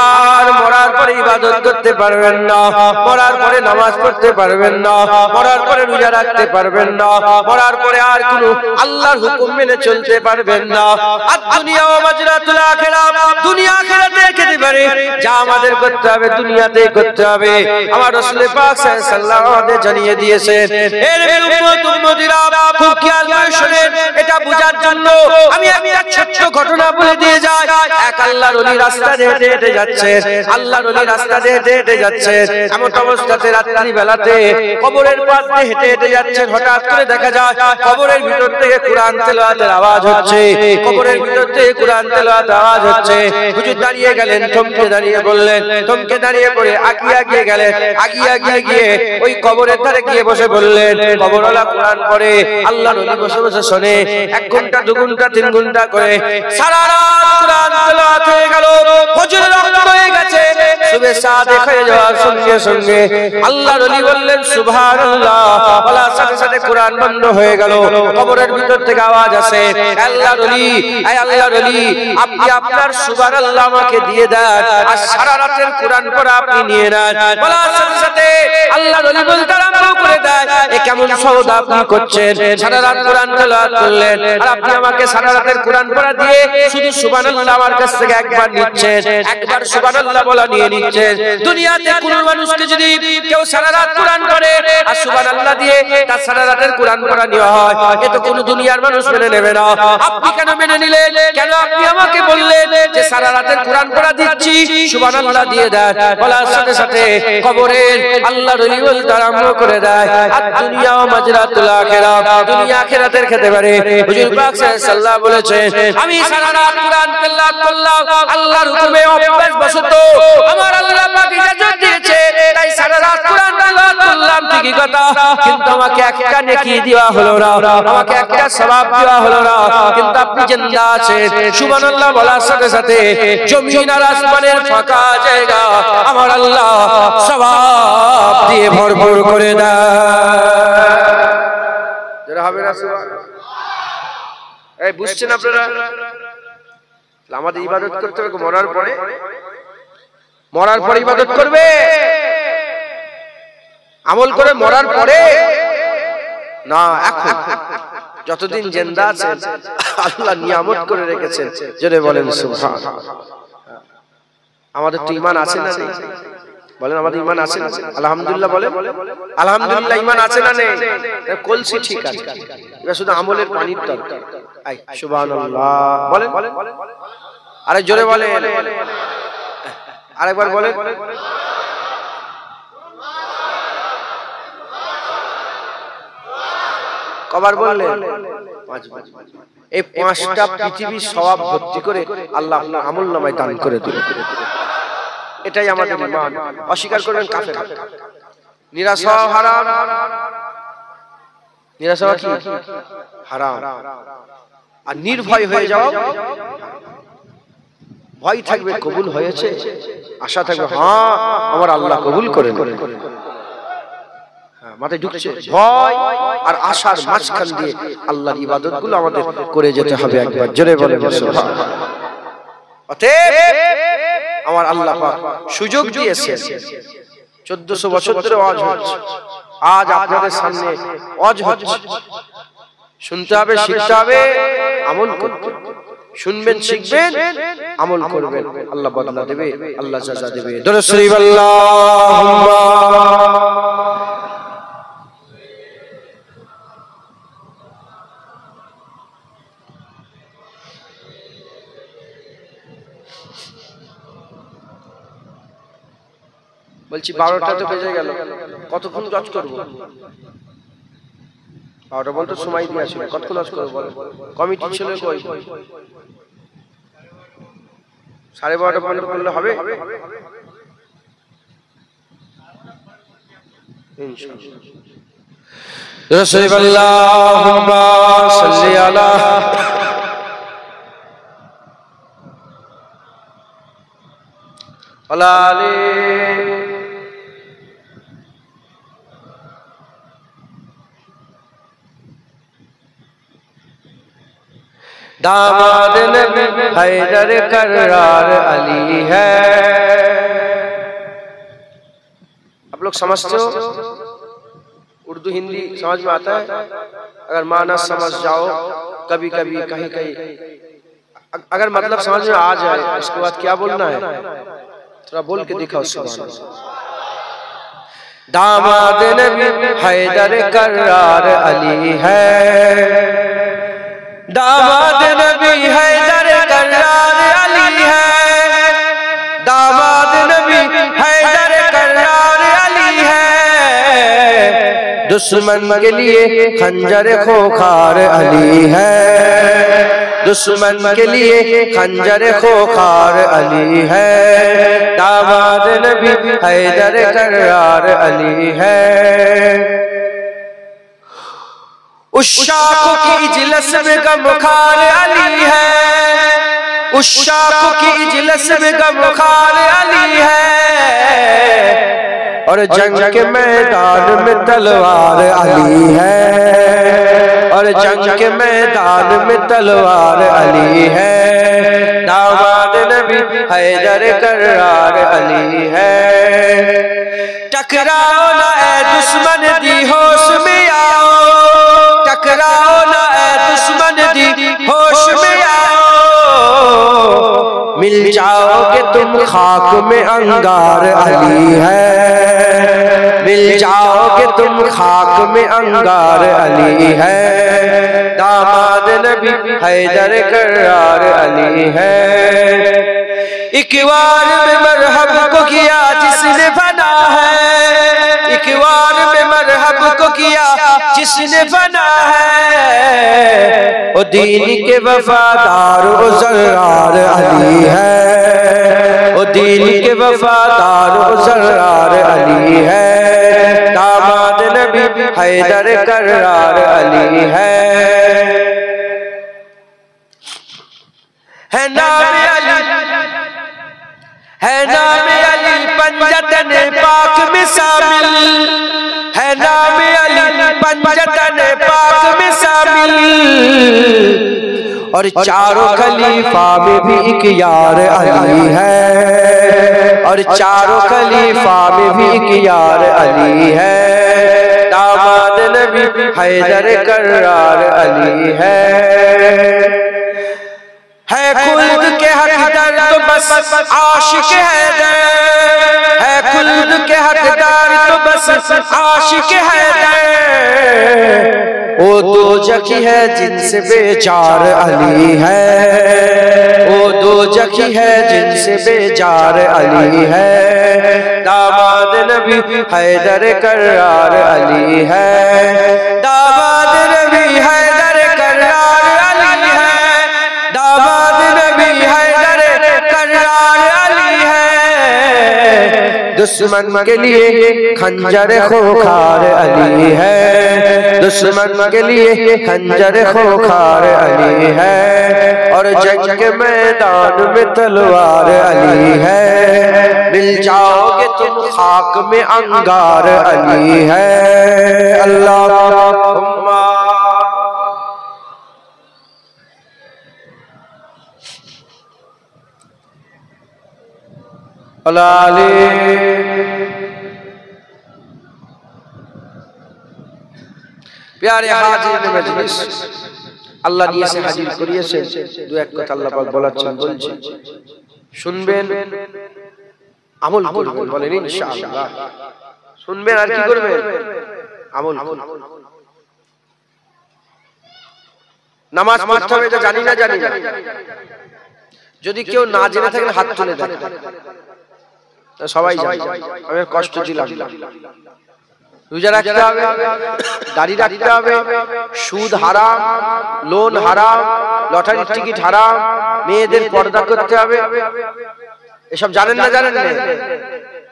আর মরার পরে ইবাদত করতে পারবেন না, মরার পরে নামাজ পড়তে পারবেন না, মরার পরে রোজা রাখতে পারবেন না, মরার পরে আর কোনো আল্লাহর হুকুম মেনে চলতে পারবেন না। আর দুনিয়া মাজরাতুল আখিরাত, দুনিয়া আখিরাতের খেতে পারে, যা আমাদের করতে হবে দুনিয়াতেই করতে হবে। আমার রাসূল পাক সাল্লাল্লাহু আলাইহি ওয়াসাল্লাম জানিয়ে দিয়েছেন। এর উম্মত উম্মতিরা, খুব খেয়াল করে শুনেন, এটা বোঝার জন্য আমি একটা ছোট্ট ঘটনা বলে দিয়ে যাই। এক আল্লাহর ওলি রাস্তা দিয়ে হেঁটে হেঁটে যাচ্ছে, আল্লাহর ওলি রাস্তা দিয়ে হেঁটে হেঁটে যাচ্ছে, এমন অবস্থাতে রাত্রি বেলাতে কবরের পাশ দিয়ে হেঁটে হেঁটে যাচ্ছেন। হঠাৎ করে দেখা যায় কবরের ভিতর থেকে কুরআন তেলাওয়াতের আওয়াজ হচ্ছে, কবরের ভিতর থেকে কুরআন তেলাওয়াতের আওয়াজ হচ্ছে। হুজুর দাঁড়িয়ে গেলেন, থমকে দাঁড়িয়ে বললেন, থমকে দাঁড়িয়ে পড়ে আগিয়ে গেলেন, আগিয়ে গিয়ে ওই কবরের ধারে গিয়ে বসে বললেন, কবরওয়ালা কুরআন পড়ে, আল্লাহর ওলি বসে বসে শোনে, 1 ঘন্টা 2 ঘন্টা 3 ঘন্টা করে সারা রাত কুরআন তেলাওয়াত হয়ে গেল, ফজরের ওয়াক্ত হয়ে গেছে, সুবহে সাদেক হয়ে যাওয়ার সঙ্গে সঙ্গে আল্লাহর ওলি বললেন সুবহানাল্লাহ, বলার সাথে সাথে কুরআন বন্ধ হয়ে গেল। কবরের ভিতর থেকে আওয়াজ আসে, আল্লাহর ওলি, এই আল্লাহর ওলি, আপনি আপনার সুবহানাল্লাহ আমাকে দিয়ে দেন, আর সারা রাতের কুরআন পড়া আপনি নিয়ে নেন। বলার সাথে সাথে আল্লাহর ওলি বলতে আরম্ভ করে দেয়, এ কেমন সওদা আপনি করছেন, সারা রাত কুরআন তেলাওয়াত করলেন, আর আপনি আমাকে সারা রাতের কুরআন পড়া দিয়ে শুধু সুবহানাল্লাহ আমার কাছ থেকে একবার নিচ্ছেন, একবার সুবহানাল্লাহ বলা নিয়ে নিচ্ছেন। দুনিয়াতে কোন মানুষকে যদি কেউ সারা রাত কুরআন পড়ে আর সুবহানাল্লাহ দিয়ে তার সারা রাতের কুরআন পড়া নেওয়া হয়, এ তো কোন দুনিয়ার মানুষ মেনে নেবে না। আপনি কেন মেনে নিলেন? কেন আপনি আমাকে বললেন যে সারা রাতের কুরআন পড়া দিচ্ছি, সুবহানাল্লাহ দিয়ে দেন? বলার সাথে সাথে কবরের আল্লাহর ওলি বলতে আরম্ভ করে দেয়, আর দুনিয়া মাজরাতুল আখিরাত, দুনিয়া আখিরাতের খেতে পারে। হুজুর পাক সাল্লাল্লাহু বলেছেন, আমি সারা রাত কুরআন তেলাওয়াত করলাম, আল্লাহর হুকুমে অভ্যাস বশত আমার আল্লাহ পাক ইজাজত দিয়েছে, তাই সারা রাত কুরআন তেলাওয়াত করলাম, ঠিকই কথা, কিন্তু আমাকে একটা নেকি দেওয়া হলো না, আমাকে একটা সওয়াব দেওয়া হলো না। কিন্তু আপনি জিন্দা আছেন, সুবহানাল্লাহ বলার সাথে সাথে জমিন আর আসমানের ফাঁকা জায়গা আমার আল্লাহ সওয়াব দিয়ে ভরপুর করে দেয়। যারা হবে না সুবহানাল্লাহ, এই বুঝছেন আপনারা? আমাদের ইবাদত করতে হবে মরার পরে, মরার পরে ইবাদত করবে, আমল করে মরার পরে না, এখন যতদিন জিন্দা আছেন আল্লাহ নিয়ামত করে রেখেছেন, জোরে বলেন সুবহানাল্লাহ। আমাদের তো ঈমান আছে না নেই? বলেন আমাদের ঈমান আছে না? আলহামদুলিল্লাহ বলেন, আলহামদুলিল্লাহ ঈমান আছে না নেই? কলসি ঠিক আছে, এটা শুধু আমলের পানির দরকার। আই সুবহানাল্লাহ বলেন, আরে জোরে বলেন, আরেকবার বলেন। কবার বললেন? পাঁচবার। এই পাঁচটা পৃথিবীর সওয়াব ভর্তি করে আল্লাহ আপনার আমলনামায় দান করে দিবেন। এটাই আমাদের ঈমান। অস্বীকার করবেন কাফের। নিরাশ হওয়া হারাম, নিরাশ হওয়া কি হারাম। আর নির্ভয় হয়ে যাও, ভয় থাকবে কবুল হয়েছে, আশা থাকবে হ্যাঁ আমার আল্লাহ কবুল করে নেবেন। মাথায় ঢুকছে ভয় আর আশার মাঝখান দিয়ে আল্লাহর ইবাদতগুলো আমাদের করে যেতে হবে। একবার জোরে বলেন সুবহানাল্লাহ। অতএব আমার আল্লাহ পাক সুযোগ দিয়েছেন, 1400 বছর ধরে ওয়াজ হচ্ছে, আজ আপনাদের সামনে ওয়াজ হচ্ছে। শুনতে হবে, শিখতে হবে, আমল করতে হবে। শুনবেন, শিখবেন, আমল করবেন, আল্লাহ বদলা দেবে, আল্লাহ সাজা দেবে। দরুদ শরীফ আল্লাহুম্মা বলছি 12টা তো বেজে গেল, কতক্ষণ কাজ করব? 12টা বলতে সময় দিয়ে আসলে কতক্ষণ কাজ করব? কমিটি ছিল কই? 12:30 পর্যন্ত করলে হবে ইনশাআল্লাহ। রাসূল আল্লাহুম্মা সাল্লি আলা আলী दामाद नबी हैदर करार अली है। आप लोग समझते हो? उर्दू हिंदी समझ में आता है? अगर माना समझ जाओ, कभी कभी कहीं कहीं अगर मतलब समझ में आ जाए, उसके बाद क्या बोलना है थोड़ा बोल के दिखाओ। सुभान दामाद नबी हैदर करार अली है, दामाद नबी हैदर करार अली है, दामाद नबी हैदर करार अली है। दुश्मन के लिए खंजर खोखार अली है, दुश्मन के लिए खंजर खोखार अली है। दामाद नबी हैदर करार अली है। उस शाख की इजलस में गमखार अली है, उस शाख की इजलस में गमखार अली है। और जंग के मैदान में तलवार अली है, और जंग के मैदान में तलवार अली है। दामाद नबी हैदर करार अली है। टकराओ ना ए दुश्मन दी होश में आओ, टकराओ ना ए दुश्मन दी होश में आओ। मिल जाओगे तुम खाक में अंगार अली है, मिल जाओगे तुम खाक में अंगार अली है। दामाद नबी हैदर करार अली है। एक बार में मरहब को किया जिसने फना है, एक बार में मरहब को किया जिसने फना है। ओ दीन के वफादार ओ ज़र्रार अली है, ओ दीन के वफादार ओ ज़र्रार अली है। दामाद नबी हैदर करार अली है। नाम अली है, नाम अली पंजतन पाक में शामिल है, नाम अली पंजतन पाक में शामिल। और चारों खलीफा में भी एक यार अली है, और चारों खलीफा में भी एक यार अली है। दामाद नबी हैदर कर्रार अली है खुल्द के हकदार तो बस आशिक हैदर है खुल्द के हकदार तो बस आशिक हैदर वो दो जखी है जिनसे बेचार अली है वो दो जखी है जिनसे बेचार अली है दामाद नबी हैदर कर्रार अली है दामाद नबी हैदर कर्रार अली है दामाद नबी हैदर कर्रार अली है दुश्मन के लिए खंजर खोखार अली है दुश्मन के लिए खंजर खोखार अली है और जंग के मैदान में तलवार अली है मिल जाओगे तुम खाक में अंगार अली है अल्लाहुम्मा अलाले प्यारे हाजिर मजलिस আল্লাহ নিয়ে এসে হাজির করিয়েছেন দু এক কথা আল্লাহ পাক বলাচ্ছেন বলছি শুনবেন আমল করবেন বলেন ইনশাআল্লাহ শুনবেন আর কি করবেন আমল করবেন নামাজ পড়তে হবে এটা জানি না যদি কেউ না জেনে থাকেন হাত তুলে দেন সবাই জানে আমি কষ্ট দিলাম রোজা রাখতে হবে দাড়ি রাখতে হবে সুদ হারাম লোন হারাম লটারির টিকিট হারাম মেয়েদের পর্দা করতে হবে এসব জানেন না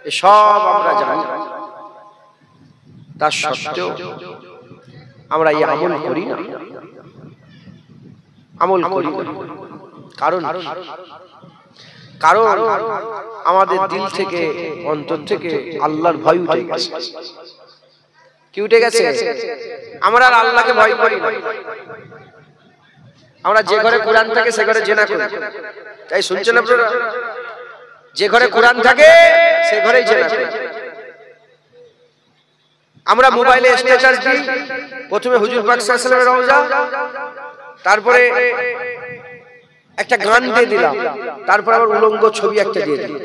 এসব আমরা জানি তার সত্ত্বেও আমরা এই আমল করি না কারণ আমাদের দিল থেকে অন্তর থেকে আল্লাহর ভয় উঠে গেছে কি উঠে গেছে আমরা আর আল্লাহকে ভয় করি না আমরা যে ঘরে কোরআন থাকে সে ঘরে জিনা করি তাই শুনছেন আপনারা যে ঘরে কোরআন থাকে সে ঘরেই জিনা করি আমরা মোবাইলে স্ট্যাটাস দিই প্রথমে হুজুর পাক সাল্লাল্লাহু আলাইহি ওয়াসাল্লামের রওজা তারপরে একটা গান দিয়ে দিলাম তারপর আবার উলঙ্গ ছবি একটা দিয়ে দিই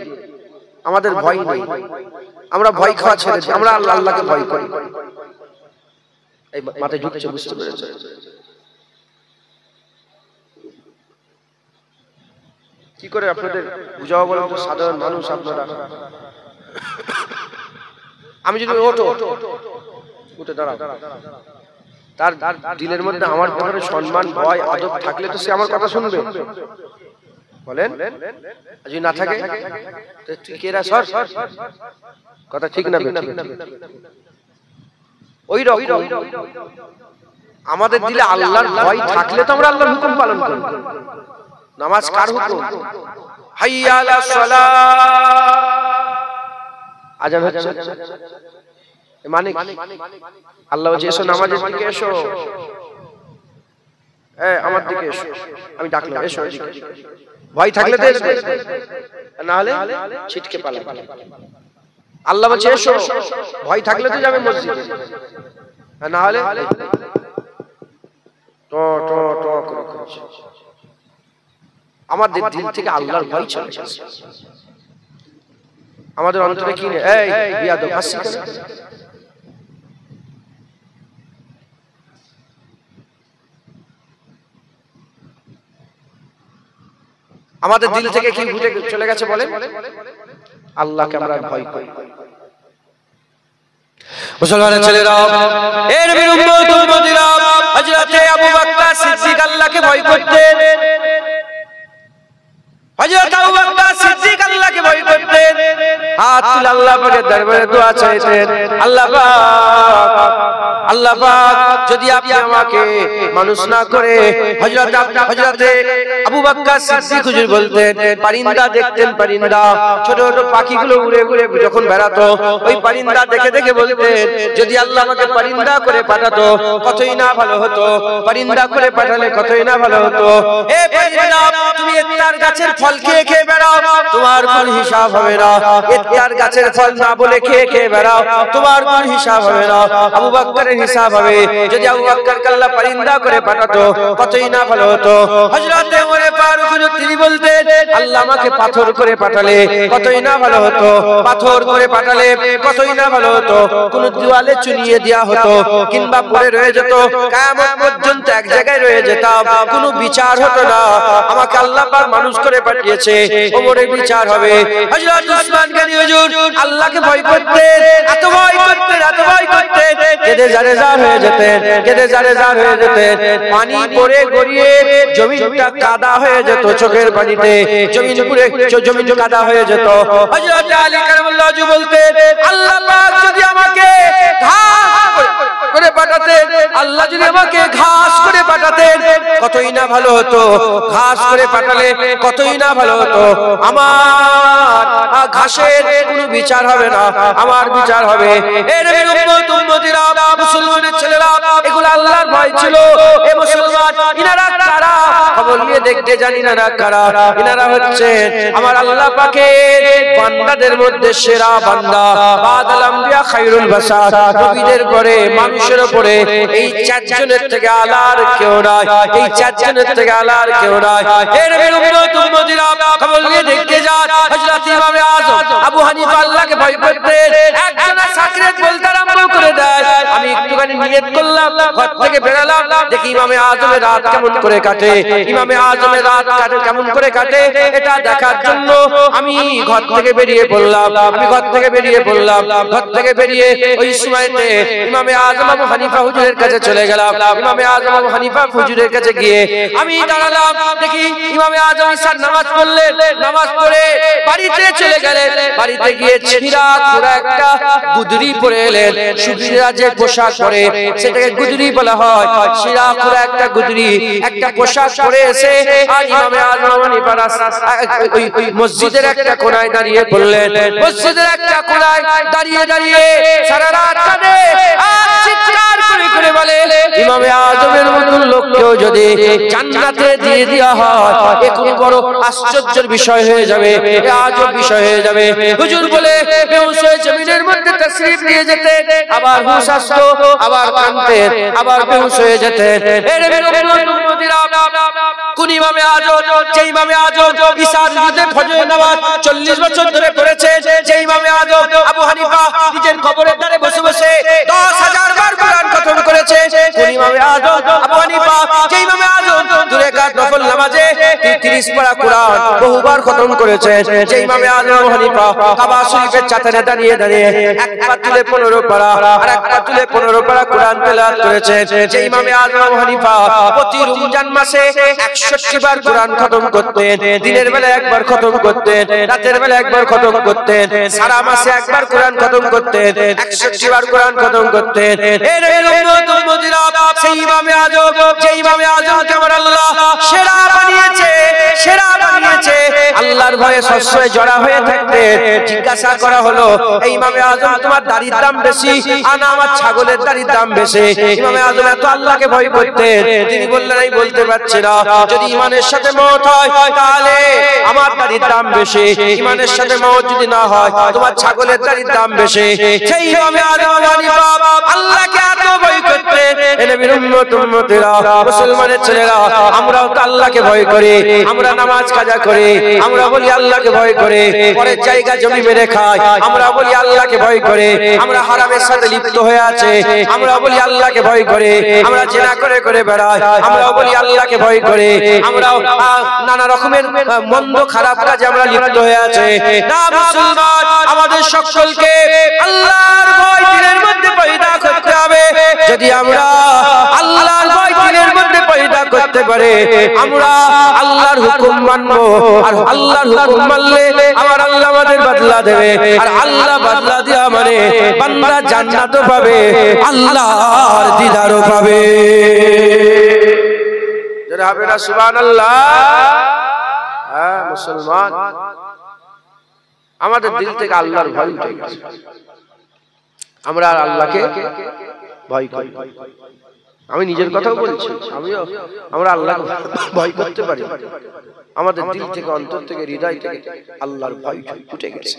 আমাদের ভয় নেই আমরা ভয় খাওয়া ছেড়ে দিই আমরা আল্লাহকে ভয় করি এই মাথায় ঢুকছে বুঝতে পেরেছো কি করে আপনাদের বুঝাবো বলেন তো সাধারণ মানুষ আপনারা আমি যদি উঠে দাঁড়াও তার দিলের মধ্যে আমার ব্যাপারে সম্মান ভয় আদব থাকলে তো সে আমার কথা শুনবে বলেন যদি না থাকে তুই কেরা সর কথা ঠিক না ওই রকম আমাদের দিলে আল্লাহর ভয় থাকলে তো আমরা আল্লাহর হুকুম পালন করব নামাজ কার হুকুম হাইয়া আলাস সালাহ আযান হচ্ছে মানে আল্লাহ বলছে এসো নামাজের দিকে এসো আমার দিকে এসো আমি ডাকলাম এসো ভয় থাকলে তো এসো না হলে ছিটকে পালাবে আল্লাহ বলছে এসো ভয় থাকলে তো যাবে মসজিদে না হলে টো টো টো করে আমাদের দিল থেকে আল্লাহর ভয় চলে যাচ্ছে আমাদের অন্তরে কি নেই এই বিয়াদব হাসি কেন আমাদের দিল থেকে কি উঠে চলে গেছে বলে আল্লাহকে আমরা ভয় করি মুসলমানের ছেলেরা এর নবীর উম্মত উম্মতিরা হযরত আবু বকর সিদ্দিক আল্লাহকে ভয় করতেন হযরত আবু বকর সিদ্দিক আল্লাহকে ভয় করতেন হাত তুলে আল্লাহ পাকের দরবারে দোয়া চাইতেন আল্লাহ পাক যদি আপনি আমাকে মানুষ না করে হযরত আবু বকর সিদ্দিক হুজুর বলতেন পরিন্দা দেখতেন পরিন্দা ছোট ছোট পাখিগুলো উড়ে উড়ে যখন বেড়াতো ওই পরিন্দা দেখে দেখে বলতেন যদি আল্লাহ আমাকে পরিন্দা করে পাঠাতো কতই না ভালো হতো পরিন্দা করে পাঠালে কতই না ভালো হতো এ পরিন্দা তুমি এত্তার গাছের ফল খেয়ে খেয়ে বেড়াও তোমার কোনো হিসাব হবে না ইয়ার গাছের ফল না বলে খেয়ে খেয়ে বেড়াও, তোমার কোনো হিসাব হবে না। আবু বকরের হিসাব হবে। যদি আবু বকরকে আল্লাহ পরিন্দা করে পাঠাতো কতই না ভালো হতো। হযরত ওমর ফারুক তিনি বলতেন, আল্লাহ আমাকে পাথর করে পাঠালে কতই না ভালো হতো, পাথর করে পাঠালে কতই না ভালো হতো। কোন দেওয়ালে চুনিয়ে দেয়া হতো কিংবা পড়ে রয়ে যেত, কিয়ামত পর্যন্ত এক জায়গায় রয়ে যেতাম, কোনো বিচার হতো না। আমাকে আল্লাহ পাক মানুষ করে পাঠিয়েছে, ওমরের বিচার হবে। হযরত উসমান গনি হুজুর আল্লাহকে ভয় করতেন, এত ভয় করতেন, এত ভয় করতেন, কেঁদে জারেজার হয়ে যেতেন, কেঁদে জারেজার হয়ে যেতেন। পানি পড়ে গড়িয়ে জমিনটা কাদা হয়ে যেত, চোখের পানিতে জমিন পুরো জমিন কাদা হয়ে যেত। হযরত আলী কারামাল্লাহু ওয়াজহু বলতেন, আল্লাহ পাক যদি আমাকে ঘাস করে পাঠাতেন, আল্লাহ যদি আমাকে ঘাস করে পাঠাতেন কতই না ভালো হতো, ঘাস করে পাঠালে কতই না ভালো হতো। আমার ঘাসের কোনো বিচার হবে না, আমার বিচার হবে। এর উম্মত উম্মতিরা, মুসলমানের ছেলেরা, এগুলো আল্লাহর ভয় ছিল। এ মুসলমান, ইনারা কারা? খবর নিয়ে দেখতে জানি না কারা। ইনারা হচ্ছেন আমার আল্লাহ পাকের বান্দাদের মধ্যে সেরা বান্দা। বাদাল আম্বিয়া খায়রুল বাশার, নবীদের পরে মানুষের উপরে এই চারজনের থেকে আলার কেউ নাই, এই চারজনের থেকে আলার কেউ নাই। এর উম্মত উম্মতিরা, খবর নিয়ে দেখতে যান, হযরত ইমামে আযম আবু হানিফা আল্লাহকে ভয় করতেন। একজনা সাকরাত বলতে আরম্ভ করে দেয়, আমি একটুখানি নিয়ত করলাম, ঘর থেকে বেরালাম, দেখি ইমামে আযমের রাত কেমন করে কাটে, ইমামে আযমের রাত কেমন করে কাটে, এটা দেখার জন্য আমি ঘর থেকে বেরিয়ে পড়লাম। আমি ঘর থেকে বেরিয়ে পড়লাম, ঘর থেকে বেরিয়ে ওই সময়তে ইমামে আযম আবু হানিফা হুজুরের কাছে চলে গেলাম। ইমামে আযম আবু হানিফা হুজুরের কাছে গিয়ে আমি দাঁড়ালাম, দেখি ইমামে আযম ইশার নামাজ পড়লেন, নামাজ পড়ে বাড়িতে চলে গেলেন। বাড়িতে গিয়ে ছিঁড়া খোড়া একটা গুদরি পরে এলেন। সুফিরা যে পোশাক পরে সেটাকে গুদরি বলা হয়। ছিঁড়া খোড়া একটা গুদরি, একটা পোশাক পরে এসে আর ইমামে আযম আবু হানিফা ওই মসজিদের একটা কোণায় দাঁড়িয়ে পড়লেন। মসজিদের একটা কোণায় দাঁড়িয়ে দাঁড়িয়ে সারা রাত কাঁদে আর চিৎকার করে করে বলে, ইমামে আযমের মতন লোককেও যদি জান্নাতে দিয়ে দেওয়া হয় এ কোন বড় আশ্চর্যের বিষয় হয়ে যাবে, আজব বিষয় হয়ে যাবে। হুজুর বলে বেহুশ হয়ে জমিনের মধ্যে তাশরীফ নিয়ে যেতেন, আবার হুঁশ আসতো, আবার কাঁদতেন, আবার বেহুশ হয়ে যেতেন। এর উম্মতিরা, কোন ইমামে আযম, যে ইমামে আযম ঈশার সাথে ফজরের নামাজ 40 বছর ধরে পড়েছে, যে ইমামে আযম আবু হানিফা নিজের কবরের ধারে বসে বসে 10,000 বার কোরআন খতম করেছে, কোন ইমামে আযম আবু হানিফা, যে ইমামে আযম দুই রাকাত নফল নামাজে 30 পারা কোরআন বহুবার খতম করেছে, যে ইমামে আযম আবু হানিফা কাবা শরীফের চাতালে দাঁড়িয়ে দাঁড়িয়ে এক পা তুলে 15 পারা আর এক পা তুলে 15 পারা কোরআন তেলাওয়াত করেছে, যে ইমামে আযম আবু হানিফা প্রতি রমজান মাসে 61 বার কোরআন খতম করতেন। দিনের বেলা একবার খতম করতেন, রাতের বেলা একবার খতম করতেন, সারা মাসে একবার কোরআন খতম করতেন, 61 বার কোরআন খতম করতেন। এর উম্মত উম্মতিরা, সেই ইমামে আযম, যে ইমামে আযমকে আমার আল্লাহ সেরা বানিয়েছে, সেরা বানিয়েছে, আল্লাহর ভয়ে সবসময় জড়া হয়ে থাকতেন। জিজ্ঞাসা করা হলো, এই ইমামে আযম তোমার দাড়ির দাম বেশি আর আমার ছাগলের দাড়ির দাম বেশি? ইমামে আযম এত আল্লাহকে ভয় করতেন, তিনি বললেন আমি বলতে পারছি না। যদি ইমানের সাথে মওত হয় তাহলে আমার দাড়ির দাম বেশি, ইমানের সাথে মওত যদি না হয় তোমার ছাগলের দাড়ির দাম বেশি। সেই ইমামে আযম আবু হানিফা আল্লাহকে এত ভয় করতেন। এ নবীর উম্মত উম্মতিরা, মুসলমানের ছেলেরা, আমরাও তো আল্লাহকে ভয় করি, আমরা নামাজ কাজা করি, আমরা বলি আল্লাহকে ভয় করে, পরের জায়গা জমি মেরে খাই, আমরা বলি আল্লাহকে ভয় করে, আমরা হারামের সাথে লিপ্ত হয়ে আছে, আমরা বলি আল্লাহকে ভয় করে, আমরা জিনা করে করে বেড়াই, আমরা বলি আল্লাহকে ভয় করে, আমরা নানা রকমের মন্দ খারাপ কাজে আমরা লিপ্ত হয়ে আছে। না মুসলমান, আমাদের সকলকে আল্লাহর ভয় দিলের মধ্যে পয়দা করতে হবে। যদি আমরা আল্লাহর ভয় দিলের মধ্যে পয়দা করতে পারে, আমরা আল্লাহর হুকুম মানবো, আর আল্লাহর হুকুম মানলে আমার আল্লাহ আমাদের বদলা দেবে, আর আল্লাহ বদলা দেওয়া মানে বান্দা জান্নাতও পাবে, আল্লাহর দিদারও পাবে। যারা হবে না সুবহানাল্লাহ। হ্যাঁ মুসলমান, আমাদের দিল থেকে আল্লাহর ভয় উঠে গেছে, আমরা আর আল্লাহকে ভয় করি। আমি নিজের কথাও বলছি, আমরা আল্লাহকে ভয় করতে পারি, আমাদের দিল থেকে, অন্তর থেকে, হৃদয় থেকে আল্লাহর ভয় উঠে গেছে।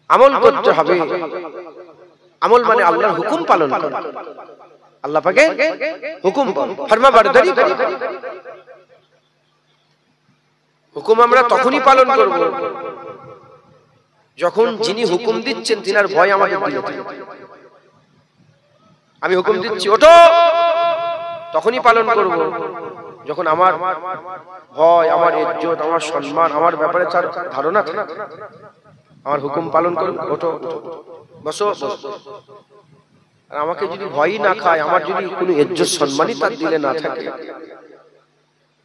আমল করতে হবে। আমল মানে আল্লাহর হুকুম পালন করা, আল্লাহ পাকের হুকুম ফরমাবরদারি করা। হুকুম আমরা তখনই পালন করব যখন যিনি হুকুম দিচ্ছেন তিনার ভয় আমাদের দিলে। আমি হুকুম দিচ্ছি ওঠো, তখনই পালন করব যখন আমার ভয়, আমার ইজ্জত, আমার সম্মান, আমার ব্যাপারে তার ধারণা থাকে। আমার হুকুম পালন করব, ওঠো বসো। আর আমাকে যদি ভয়ই না খায়, আমার যদি কোনো ইজ্জত সম্মানই তার দিলে না থাকে,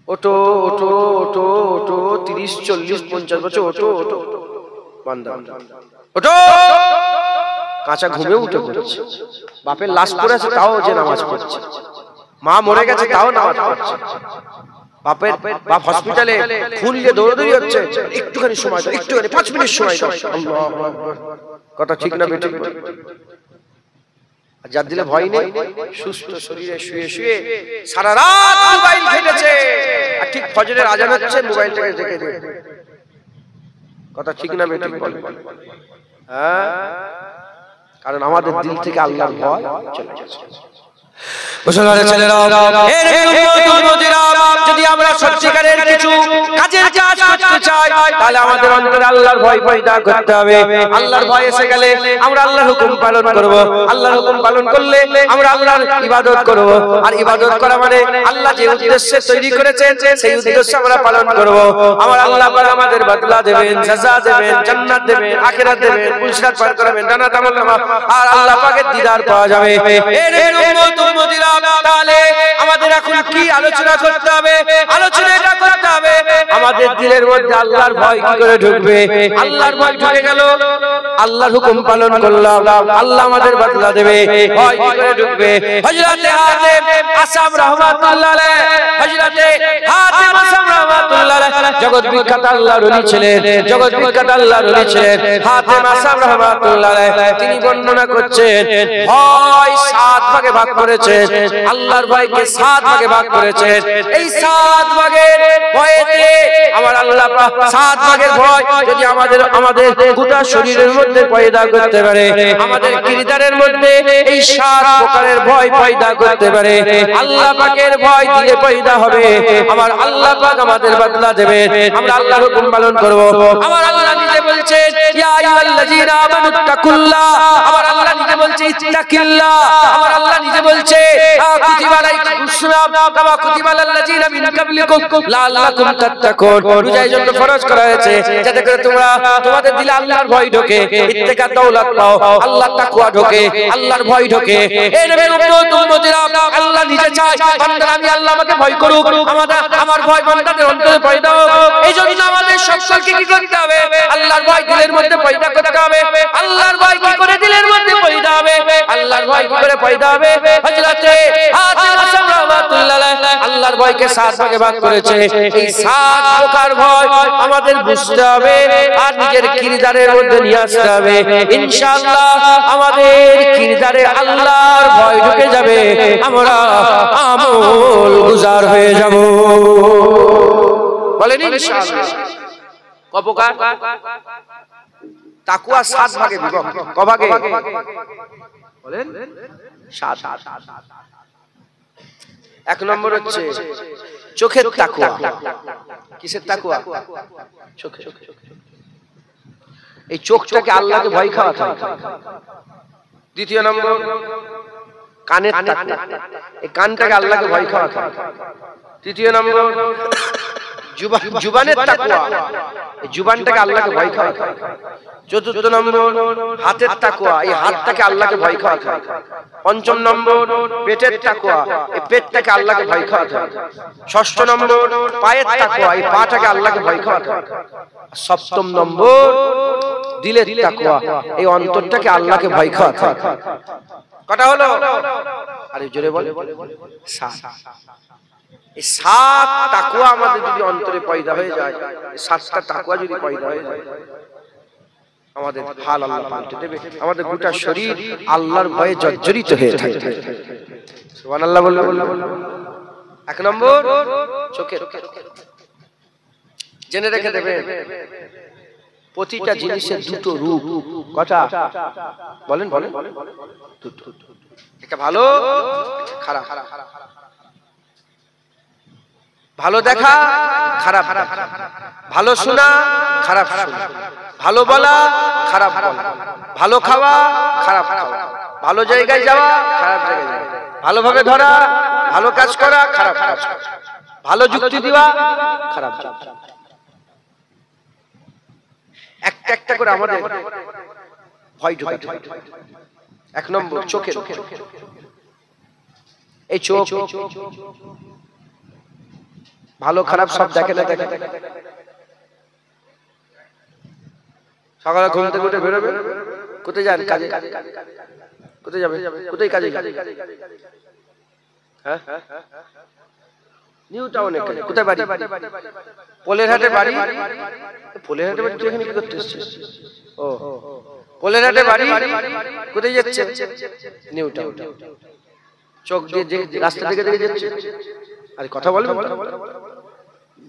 ওঠো ওঠো ওঠো ওঠো, 30, 40, 50 বছর ওঠো ওঠো বান্দা ওঠো। কাঁচা ঘুমে উঠে পড়ছে, বাপের লাশ পড়ে আছে তাও যে নামাজ পড়ছে, মা মরে গেছে তাও নামাজ পড়ছে, বাপ হসপিটালে খুন নিয়ে দৌড়াদৌড়ি হচ্ছে, একটুখানি সময় দাও, একটুখানি 5 মিনিট সময় দাও। আল্লাহু আকবার, কথা ঠিক না বেঠিক? যার দিলে ভয় নেই, সুস্থ শরীরে শুয়ে শুয়ে সারা রাত মোবাইল ঘেটেছে, আর ঠিক ফজরের আজান হচ্ছে মোবাইলটাকে রেখে দিয়ে। কথা ঠিক না বেঠিক বলেন? হ্যাঁ, কারণ আমাদের দিল থেকে আল্লাহর ভয় চলে যাচ্ছে। মুসলমানের ছেলেরা, যদি আমরা সত্যিকারের কিছু কাজের কাজ করতে চাই, তাহলে আমাদের অন্তরে আল্লাহর ভয় পয়দা করতে হবে। আল্লাহর ভয় এসে গেলে আমরা আল্লাহর হুকুম পালন করব, আল্লাহর হুকুম পালন করলে আমরা আল্লাহর ইবাদত করব। আর ইবাদত করা মানে আল্লাহ যে উদ্দেশ্যে তৈরি করেছেন সেই উদ্দেশ্যে আমরা পালন করব। আমার আল্লাহ পাক আমাদের বদলা দেবেন, সাজা দেবেন, জান্নাত দেবেন, আখিরাত দেবেন, পুরস্কার পান করাবেন, জান্নাত আমলনামা, আর আল্লাহ পাকের দিদার পাওয়া যাবে। এর উম্মত উম্মতিরা, তাহলে আমাদের এখন কি আলোচনা করতে হবে? আলোচনা এটা করতে হবে আমাদের দিলের মধ্যে আল্লাহর ভয় কি করে ঢুকবে। আল্লাহর ভয় ঢুকে গেল, আল্লাহর হুকুম পালন করলাম, আল্লাহ আমাদের বদলা দেবে। ভয় কি করে ঢুকবে? হযরতে হাতিম আসাম রাহমাতুল্লাহ আলাইহি, হযরতে হাতিম আসাম রাহমাতুল্লাহ আলাইহি জগৎ বিখ্যাত আল্লাহর ওলি ছিলেন, জগৎ বিখ্যাত আল্লাহর ওলি ছিলেন হাতিম আসাম রাহমাতুল্লাহ আলাইহি। তিনি বর্ণনা করছেন ভয় 7 ভাগে ভাগ করেছেন, আল্লাহর ভয়কে 7 ভাগে ভাগ করেছেন। এই 7 ভাগের ভয়েতে আমার আল্লাহ পাক 7 ভাগের ভয় যদি আমাদের গোটা শরীরের মধ্যে পয়দা করতে পারে, আমাদের কিরদারের মধ্যে এই 7 প্রকারের ভয় পয়দা করতে পারে, আল্লাহ পাকের ভয় দিলে পয়দা হবে। আমার আল্লাহ পাক আমাদের বদলা দেবেন, আমরা আল্লাহর হুকুম পালন করব। আমার আল্লাহ নিজে বলছেন ইয়া আইয়ুহাল্লাযীনা আমানুত্তাকুল্লাহ, আমার আল্লাহ নিজে বলছে ইত্তাকিল্লাহ, আমার আল্লাহ নিজে বলছে কুতিবা আলাইকুমুস সিয়াম কামা কুতিবা আলাল্লাযীনা মিন ক্বাবলিকুম লাআল্লাকুম তাত্তাকুন। রোজার জন্য ফরজ করা হয়েছে যাতে করে তোমাদের দিলে আল্লাহর ভয় ঢোকে, ইত্তেকা দৌলত পাও, আল্লাহর তাকওয়া ঢোকে, আল্লাহর ভয় ঢোকে। এই নবীর উম্মত উম্মতিরা, আল্লাহ নিজে চায় বান্দারা আমি আল্লাহ আমাকে ভয় করুক, আমার ভয় বান্দাদের অন্তরে পয়দা হোক। এইজন্য আমাদের সকলকে কি করতে হবে? আল্লাহর ভয় দিলের মধ্যে পয়দা করতে হবে। আল্লাহর ভয় কি করে দিলের মধ্যে পয়দা হবে? আল্লাহর ভয় কি করে পয়দা হবে? হযরতে হাতিম আসাম রাহমাতুল্লাহ আলাইহি আল্লাহর ভয়কে 7 ভাগে ভাগ করেছে। এই 7 প্রকার ভয় আমাদের বুঝতে হবে আর নিজের কিরদারের মধ্যে নিয়ে আসতে হবে। ইনশাআল্লাহ আমাদের কিরদারে আল্লাহর ভয় ঢুকে যাবে, আমরা আমল গুজার হয়ে যাব। বলেন ইনশাআল্লাহ। কপকার তাকওয়া 7 ভাগে বিভক্ত। ক ভাগে? বলেন 7। 1 নম্বর হচ্ছে চোখের তাকওয়া। কিসের তাকওয়া? চোখের। এই চোখটাকে আল্লাহকে ভয় খাওয়াতে হবে। 2 নম্বর কানের তাকওয়া, এই কানটাকে আল্লাহকে ভয় খাওয়াতে হবে। 3 নম্বর জুবানের তাকওয়া, এই জুবানটাকে আল্লাহকে ভয় খাওয়াতে হবে। 4 নম্বর হাতের তাকওয়া, এই হাতটাকে আল্লাহকে ভয় খাওয়াতে হবে। 5 নম্বর পেটের তাকওয়া, এই পেটটাকে আল্লাহকে ভয় খাওয়াতে হবে। 6 নম্বর পায়ের তাকওয়া, এই পাটাকে আল্লাহকে ভয় খাওয়াতে হবে। 7 নম্বর দিলের তাকওয়া, এই অন্তরটাকে আল্লাহকে ভয় খাওয়াতে হবে। কটা হলো? আরে জোরে বল। 7। এই 7 তাকওয়া আমাদের যদি অন্তরে পয়দা হয়ে যায়, এই 7টা তাকওয়া যদি পয়দা হয়ে যায়, আমাদের হাল আল্লাহ পাল্টে দেবে। আমাদের গোটা শরীর আল্লাহর ভয়ে জর্জরিত হয়ে থাকবে। সুবহানাল্লাহ বললে। 1 নম্বর চোখের। জেনে রেখে দেবেন প্রতিটা জিনিসের দুটো রূপ। কথা বলেন বলেন। একটা ভালো, খারাপ। ভালো দেখা, খারাপ ভালো শোনা, খারাপ শোনা, ভালো বলা, খারাপ বলা, ভালো খাওয়া, খারাপ খাওয়া, ভালো জায়গায় যাওয়া, খারাপ জায়গায় যাওয়া, ভালোভাবে ধরা, ভালো কাজ করা, খারাপ কাজ করা, ভালো যুক্তি দেওয়া, খারাপ। একটা একটা করে আমাদের ভয় ঢোকাতে। এক নম্বর চোখের। এই চোখ ভালো খারাপ সব দেখে না দেখে। সকালে ঘুম থেকে উঠে বেরোবে, কোথায় যান? কাজে। কোথায় যাবে? কোথায় কাজে? হ্যাঁ, নিউ টাউনে। কোথায় বাড়ি? পোলের হাটে বাড়ি। পোলের হাটে বাড়ি? তুই এখানে কি করতে এসেছিস? ও, পোলের হাটে বাড়ি। কোথায় যাচ্ছে? New town. চোখ দিয়ে রাস্তা দিকে দিকে যাচ্ছে। আরে কথা বলবেন?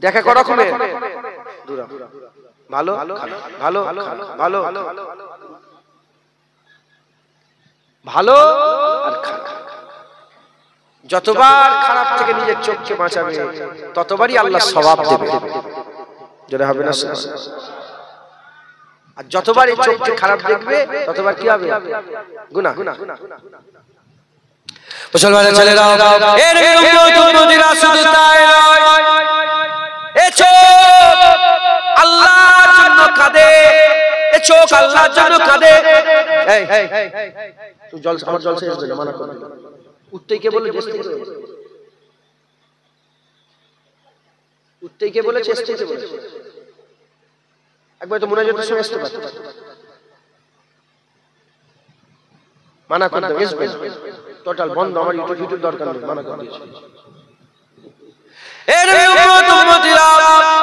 দেখা করা রকমের ভালো ভালো ভালো ভালো আর খারাপ। যতবার খারাপ থেকে নিজের চোখকে বাঁচাবে ততবারই আল্লাহ সওয়াব দেবে। যেটা হবে না, আর যতবার এই চোখকে খারাপ দেখবে ততবার কি হবে? গুনাহ। মুসলমানের ছেলেরা, এর উম্মতিরা শুধু তাই নয়, এই চোখ আল্লাহর জন্য কাঁদে। এই চোখ আল্লাহর জন্য কাঁদে। এই তুই জল, আমার জল শেষ হয়ে মানা করবি। উঠতেই কে বলে? উঠতেই কে বলেছে? একবার তো মনে যেত সময় আসতে পারত। মানা করতে টোটাল বন্ধ। আমার ইউটিউব দরকার নেই, মানা করে দিয়েছি।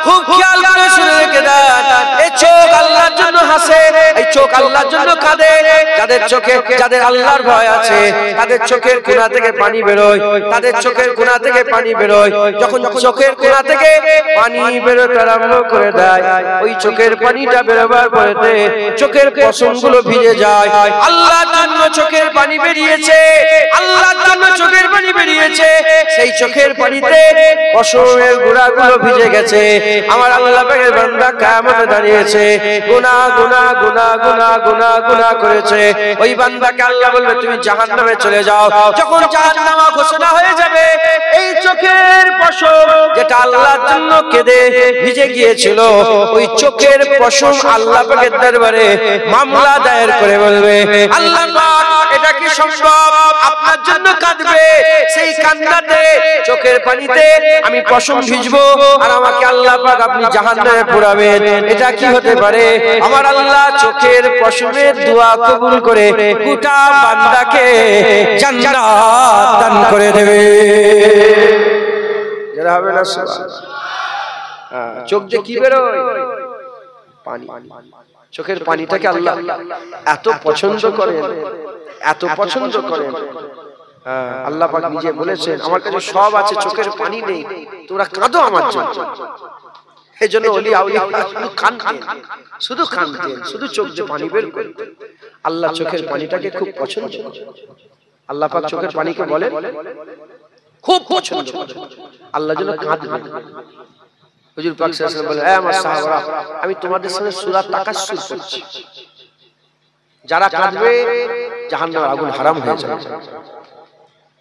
খুব খেয়াল করে শুনে রেখে দেন, এই চোখ আল্লাহর জন্য হাসে, এই চোখ আল্লাহর জন্য কাঁদে। যাদের চোখে, যাদের আল্লাহর ভয় আছে, তাদের চোখের কোণা থেকে পানি বেরোয়, তাদের চোখের কোণা থেকে পানি বেরোয়। যখন চোখের কোণা থেকে পানি বেরোতে আরম্ভ করে দেয়, ওই চোখের পানিটা বেরোবার পরেতে চোখের পশমগুলো ভিজে যায়। আল্লাহর জন্য চোখের পানি বেরিয়েছে, আল্লাহর জন্য চোখের পানি বেরিয়েছে। সেই চোখের পানিতে পশমের গুড়াগুলো ভিজে গেছে। আমার আল্লাহ পাকের বান্দা কিয়ামতে দাঁড়িয়েছে, গুনাহ গুনাহ গুনাহ গুনাহ গুনাহ গুনাহ করেছে। ওই বান্দাকে আল্লাহ বলবে তুমি জাহান্নামে চলে যাও। যখন জাহান্নাম ঘোষণা হয়ে যাবে, এই চোখের পশম যেটা আল্লাহর জন্য কেঁদে ভিজে গিয়েছিল, ওই চোখের পশম আল্লাহ পাকের দরবারে মামলা দায়ের করে বলবে, আল্লাহ পাক এটা কি সম্ভব? আপনার জন্য কাঁদবে, সেই কান্নাতে চোখের পানিতে আমি পশম ভিজবো আর আমাকে আল্লাহ পাক আপনি জাহান্নামে পোড়াবেন। এটা কি হতে পারে? আমার আল্লাহ চোখের পশমের দোয়া কবুল করে গোটা বান্দাকে জান্নাত দান করে দেবে। যারা হবে না চোখ দিয়ে কি বেরোয়? পানি। চোখের পানিটাকে আল্লাহ এত পছন্দ করেন, এত পছন্দ করেন। আল্লাহ পাক নিজে বলেছেন, আমার কাছে সব আছে, চোখের পানি নেই, তোমরা কাঁদো আমার জন্য। এই জন্য ওলি আউলিয়া শুধু কাঁদতেন, শুধু কাঁদতেন, শুধু চোখ দিয়ে পানি বের করতেন। আল্লাহ চোখের পানিটাকে খুব পছন্দ করেন। আল্লাহ পাক চোখের পানিকে বলেন খুব পছন্দ করেন। আল্লাহর জন্য কাঁদবেন। হুজুর পাক সাল্লাল্লাহু আলাইহি ওয়াসাল্লাম বলেন, এই আমার সাহাবারা, আমি তোমাদের সামনে সূরা তাকাসসুর পড়ছি, যারা কাঁদবে জাহান্নামের আগুন হারাম হয়ে যাবে।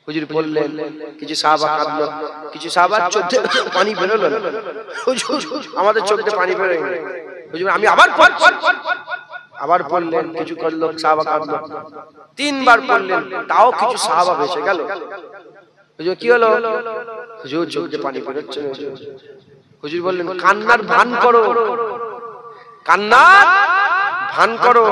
হুজুর বললেন, কিছু সাহাবা কাঁদলো, কিছু সাহাবার চোখ থেকে পানি বেরোলো না। হুজুর আমাদের চোখ থেকে পানি বেরোয় না। হুজুর আমি আবার পড়লেন, কিছু করলো সাহাবা কাঁদলো। তিনবার পড়লেন, তাও কিছু সাহাবা বেঁচে গেল। হুজুর কি হলো? হুজুর চোখ থেকে পানি বেরোচ্ছে না। হুজুর বললেন, কান্নার ভান করো, কান্নার ভান করো।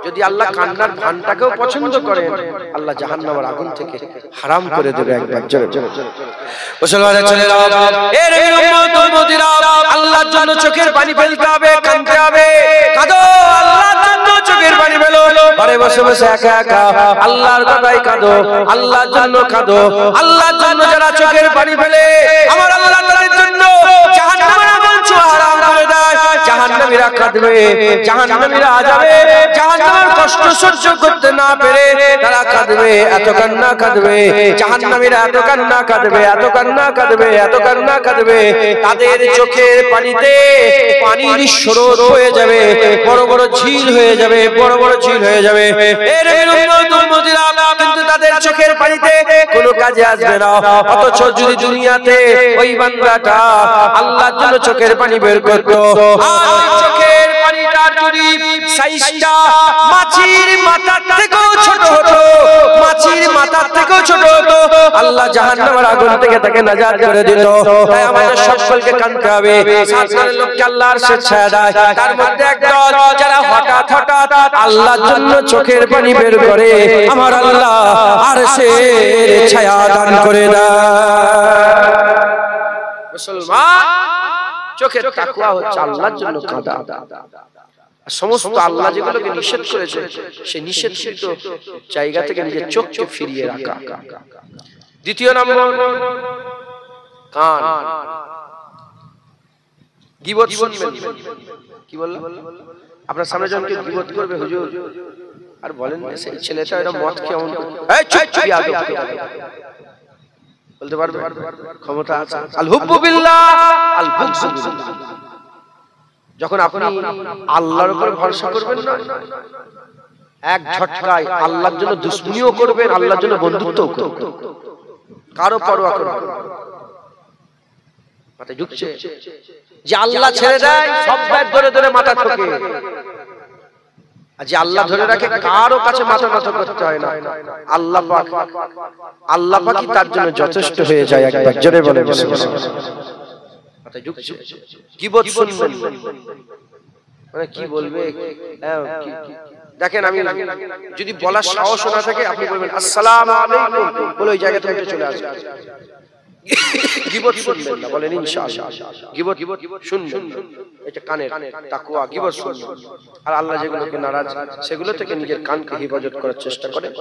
যদি আল্লাহ কান্নার ভানটাকেও পছন্দ করেন, আল্লাহ জাহান্নামের আগুন থেকে হারাম করে দেবে একবার। জোরে জোরে মুসলমানের ছেলেরা, এর উম্মত উম্মতিরা, আল্লাহর জন্য চোখের পানি ফেলতে হবে, কাঁদতে হবে। কাঁদো, আল্লাহর জন্য চোখের পানি ফেলো। ঘরে বসে বসে একা একা আল্লাহর কথাই কাঁদো, আল্লাহর জন্য কাঁদো। আল্লাহর জন্য যারা চোখের পানি ফেলে, আমার আল্লাহ তাদের জন্য জাহান্নামের আগুন ছোঁয়া হারাম করে দেয়। জাহান্নামীরা কাঁদবে, জাহান্নামীরা যাবে, জাহান্নামের কষ্ট সহ্য করতে না পেরে তারা কাঁদবে, এত কান্না কাঁদবে, জাহান্নামীরা এত কান্না কাঁদবে, এত কান্না কাঁদবে, এত কান্না কাঁদবে, তাদের চোখের পানিতে পানির স্রোত হয়ে যাবে, বড় বড় ঝিল হয়ে যাবে, বড় বড় ঝিল হয়ে যাবে। এর উম্মতিরা কিন্তু তাদের চোখের পানিতে কোনো কাজে আসবে না। অথচ যদি দুনিয়াতে ওই বান্দাটা আল্লাহর জন্য চোখের পানি বের করতো, আর চোখের পানিটার যদি সাইজটা মাছির মাথার থেকেও ছোট হতো, মাছির মাথার থেকেও ছোট হতো, আল্লাহ জাহান্নামের আগুন থেকে তাকে নাজাত করে দিত। তাই আমাদের সকলকে কাঁদতে হবে। সাত শ্রেণীর লোককে আল্লাহর ছায়া দেয়, তার মধ্যে একদল যারা হঠাৎ হঠাৎ আল্লাহর জন্য চোখের পানি বের করে, আমার আল্লাহ আরশের ছায়া দান করে দেয়। মুসলমান চোখের তাকওয়া হচ্ছে আল্লাহর জন্য কাঁদা। সমস্ত আল্লাহ যেগুলোকে নিষেধ করেছে সেই নিষেধকৃত জায়গা থেকে নিজের চোখকে ফিরিয়ে রাখা। দ্বিতীয় নম্বর কান। গীবত শুনবেন। কি বললাম? আপনার সামনে জনকে গীবত করবে হুজুর, আর বলেন সেই ছেলেটা এটা মদ খেয়ে এমন এই চুপ চুপ বলতে পারবে? ক্ষমতা আছে। আল হুব্বু বিল্লাহ আল বুগযু বিল্লাহ। যখন আপনি আল্লাহর উপর ভরসা করবেন না, এক ঝটকায় আল্লাহর জন্য দুশমনিও করবেন, আল্লাহর জন্য বন্ধুত্বও করবেন, কারো পরোয়া করবেন না। মাথায় ঢুকছে যে আল্লাহ ছেড়ে দেয় সব ব্যাগ ধরে ধরে মাথা ঠোকে, আর যে আল্লাহ ধরে রাখে কারো কাছে মাথা নত করতে হয় না। আল্লাহ পাক, আল্লাহ পাকই তার জন্য যথেষ্ট হয়ে যায়। একবার জোরে বলেন মাথায় ঢুকছে। গীবত শুনবেন মানে কি বলবে? দেখেন, আমি যদি বলার সাহস না থাকে আপনি বলবেন আসসালামু আলাইকুম বলে ওই জায়গা থেকে চলে আসবেন। গীবত শুনবেন না, বলেন ইনশাআল্লাহ। গীবত শুনবেন, এটা কানের তাকওয়া। গীবত শুনবেন, আর আল্লাহ যেগুলোকে নারাজ সেগুলো থেকে নিজের কানকে হেফাজত করার চেষ্টা করেন,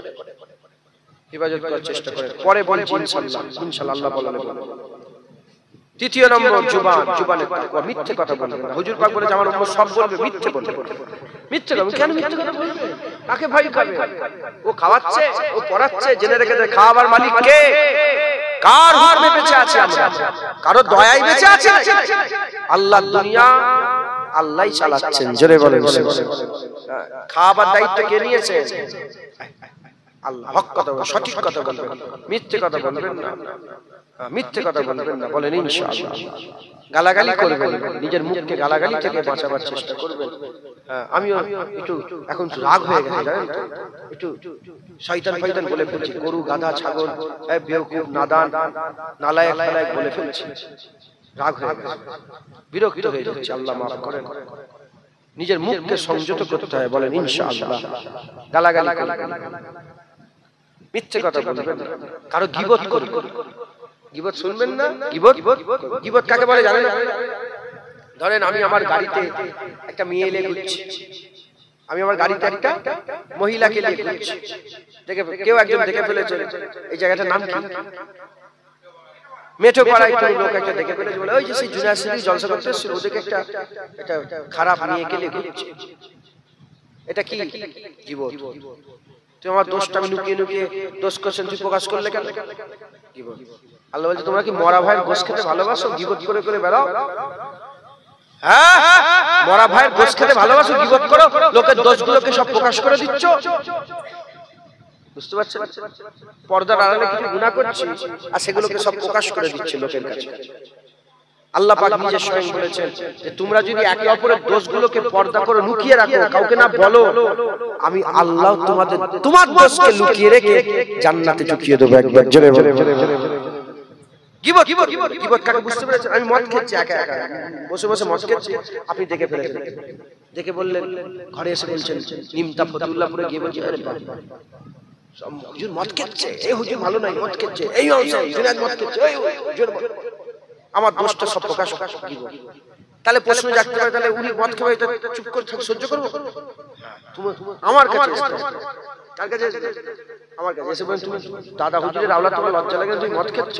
হেফাজত করার চেষ্টা করেন। পরে বলেন ইনশাআল্লাহ, ইনশাআল্লাহ আল্লাহ বলেন। তৃতীয় নম্বর জুবান, জুবানের তাকওয়া। মিথ্যে কথা বলবেন না। হুজুর পাক বলেছে আমার উম্মত সব বলবে, মিথ্যে বলবে। মিথ্যে কথা কেন? মিথ্যে কথা বলবে? কাকে ভয় খাবে? ও খাওয়াচ্ছে, ও পড়াচ্ছে, জেনে রেখে দেয় খাওয়াবার মালিক কে? কার হুকুমে বেঁচে আছে আমরা? কারো দয়ায় বেঁচে আছে? আল্লাহ দুনিয়া আল্লাহই চালাচ্ছেন। জোরে বলেন খাওয়াবার দায়িত্ব কে নিয়েছে? আল্লাহ। হক কথা বলবেন, সঠিক কথা বলবেন, মিথ্যে কথা বলবেন না, মিথ্যে কথা বলবেন না, বলেন ইনশাআল্লাহ। গালাগালি করবেন, নিজের মুখকে গালাগালি থেকে বাঁচাবার চেষ্টা করবেন। আমিও একটু এখন রাগ হয়ে গেছে, জানেন তো, একটু শয়তান ফয়তান বলে ফেলছি, গরু গাধা ছাগল বেওকুফ নাদান নালায়েক ফালায়েক বলে ফেলছি, রাগ হয়ে গেছে, বিরক্ত হয়ে যাচ্ছে। আল্লাহ মাফ করেন। নিজের মুখকে সংযত করতে হয়, বলেন ইনশাআল্লাহ। গালাগালি করবেন, মিথ্যে কথা বলবেন না, কারো গীবত করবেন। গীবত শুনবেন না। গীবত, গীবত কাকে বলে জানেন? ধরেন আমি আমার গাড়িতে একটা মেয়ে এলে ঘুরছি, আমি আমার গাড়িতে একটা মহিলাকে নিয়ে ঘুরছি, দেখে কেউ একজন দেখে ফেলেছে এই জায়গাটার নাম কি? মেঠো পাড়ায় কোন লোক একটা দেখে ফেলেছে, বলে ওই যে সেই জুনাসিরি জলসা করতে এসেছিল, ওদেরকে একটা খারাপ মেয়েকে নিয়ে ঘুরছে। এটা কি? গীবত। তুই আমার দোষটা আমি লুকিয়ে লুকিয়ে দোষ করছেন, তুই প্রকাশ করলে কেন? গীবত। আল্লাহ বলছে তোমরা কি মরা ভাইয়ের গোশত খেতে ভালোবাসো, গীবত করে করে বেড়াও? হ্যাঁ, মরা ভাইয়ের গোশত খেতে ভালোবাসো, গীবত করো, লোকের দোষগুলোকে সব প্রকাশ করে দিচ্ছ। বুঝতে পারছেন? পর্দার আড়ালে কিছু গুনাহ করছি আর সেগুলোকে সব প্রকাশ করে দিচ্ছে লোকের কাছে। আল্লাহ পাক নিজে স্বয়ং বলেছেন যে তোমরা যদি একে অপরের দোষগুলোকে পর্দা করে লুকিয়ে রাখো, কাউকে না বলো, আমি আল্লাহ তোমার দোষকে লুকিয়ে রেখে জান্নাতে ঢুকিয়ে দেব। একবার জোরে বলে গীবত। গীবত কাকে বুঝতে পেরেছেন? আমি মদ খেয়েছি, একা একা বসে বসে মদ খেয়েছি, আপনি দেখে ফেলেছেন, দেখে বললেন, ঘরে এসে বলছেন নিমতা ফতুল্লাহপুরে গিয়ে বলছেন আরে বাবা হুজুর মদ খেচ্ছে, এই হুজুর ভালো নাই, মদ খেচ্ছে, এই অংশ জিনাত মদ খেচ্ছে, এই হুজুর আমার দোষটা সব প্রকাশ গীবত। তাহলে প্রশ্ন জাগতে পারে, তাহলে উনি মদ খাবে চুপ করে সহ্য করবো? তুমি আমার কাছে, তার কাছে, আমার কাছে এসে বলেন তুমি দাদা হুজুরের আওলাদ, তোমার লজ্জা লাগে তুমি মদ খাচ্ছ?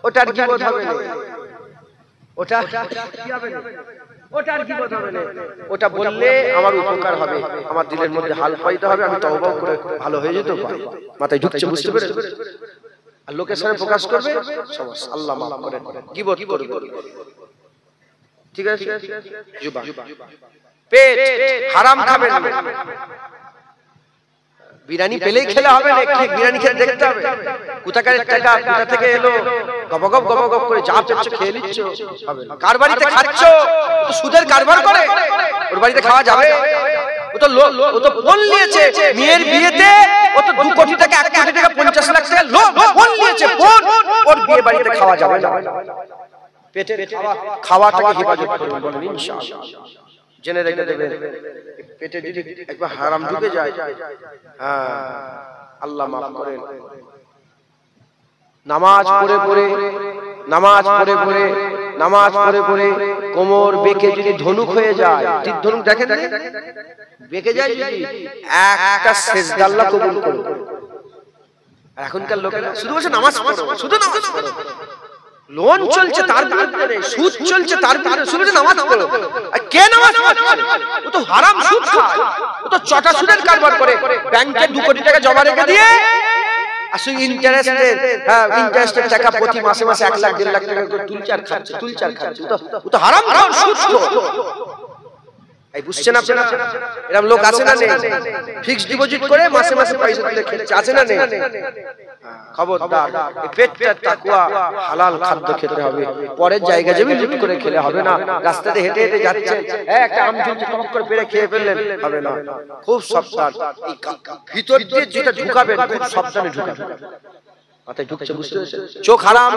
ওটা আর গীবত হবে না, ওটা কি হবে না, ওটার কি কথা হবে না, ওটা বললে আমার উপকার হবে, আমার দিলের মধ্যে হাল পাইতে হবে, আমি তওবা করে ভালো হয়ে যেতে পারি। মাথায় ঢুকছে, বুঝতে পেরেছেন? আর লোকের সামনে প্রকাশ করবে সমস্যা, আল্লাহ মাফ করেন, গীবত করবে, ঠিক আছে? জুবা পেট হারাম খাবে না, বিরিয়ানি পেলেই খেলে হবে না, বিরিয়ানি খেলে দেখতে হবে কোথাকার টাকা কোথা থেকে এলো, গবগব গবগব করে যা পেচ্ছ খেয়ে নিচ্ছ, হবে না। কার বাড়িতে খাচ্ছ, তো সুদের কারবার করে, ওর বাড়িতে খাওয়া যাবে? ও তো লোন নিয়েছে মেয়ের বিয়েতে, ও তো 2 কোটি টাকা 1 কোটি টাকা 50 লাখ টাকা লোন নিয়েছে, ওর বিয়ে বাড়িতে খাওয়া যাবে না। পেটের খাওয়াটাকে হেফাজত করুন, বলেন ইনশাআল্লাহ। জেনে রেখে দেবেন, পেটে যদি একবার হারাম ঢুকে যায়, হ্যাঁ আল্লাহ মাফ করেন। নামাজ পড়ে পড়ে কোমর বেঁকে যদি ধনুক হয়ে যায়, তীর ধনুক দেখেন বেঁকে যায়, যদি একটা সেজদা আল্লাহ কবুল করবে। এখনকার লোকেরা শুধু বলছে নামাজ পড়ো, শুধু নামাজ পড়ো, লোন চলছে তার বিরুদ্ধে, সুদ চলছে তার বিরুদ্ধে, শুধু নামাজ পড়ো। আর কে নামাজ পড়ছে? ও তো হারাম সুদ খায়, ও তো চটা সুদের কারবার করে, ব্যাংকে 2 কোটি টাকা জমা রেখে দিয়ে আসলে ইন্টারেস্টের টাকা প্রতি মাসে 1 লাখ 1.5 লাখ টাকা করে তুলচার খাচ্ছে। ও তো হারাম সুদ খায়। এই বুঝছেন আপনারা? এরকম লোক আছে না নেই? ফিক্সড ডিপোজিট করে মাসে পয়সা তুলে খেলছে, আছে না নেই? খবরদার, এই পেটটা তাকওয়া হালাল খাদ্য খেতে হবে, পরের জায়গা যাবে লুট করে খেলে হবে না। রাস্তাতে হেঁটে হেঁটে যাচ্ছে, একটা আম ঝুলছে, টক করে পেড়ে খেয়ে ফেললেন, হবে না। খুব সাবধান, এই ভিতর দিয়ে যেটা ঢুকাবেন খুব সাবধানে ঢুকাবেন। মাথায় ঢুকছে, বুঝতে পেরেছেন? চোখ হারাম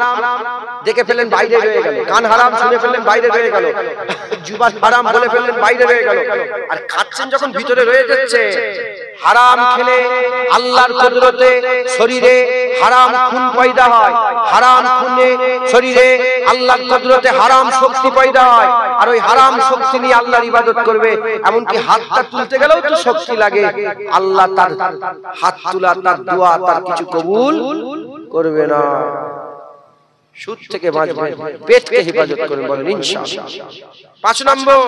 দেখে ফেললেন, বাইরে রয়ে গেল। কান হারাম শুনে ফেললেন, বাইরে রয়ে গেল। জিহ্বা হারাম বলে ফেললেন, বাইরে রয়ে গেল। আর খাচ্ছেন যখন ভিতরে রয়ে যাচ্ছে। হারাম খেলে আল্লাহর কুদরতে শরীরে হারাম খুন পয়দা হয়, হারাম খুনে শরীরে আল্লাহর কুদরতে হারাম শক্তি পয়দা হয়। আর ওই হারাম শক্তি নিয়ে আল্লাহর ইবাদত করবে, এমনকি হাতটা তুলতে গেলেও তো শক্তি লাগে। আল্লাহ তার হাত তোলা, তার দোয়া, তার কিছু কবুল করবে না। সুদ থেকে বাঁচবেন, পেটকে হেফাজত করবেন, বলেন ইনশাআল্লাহ। 5 নম্বর,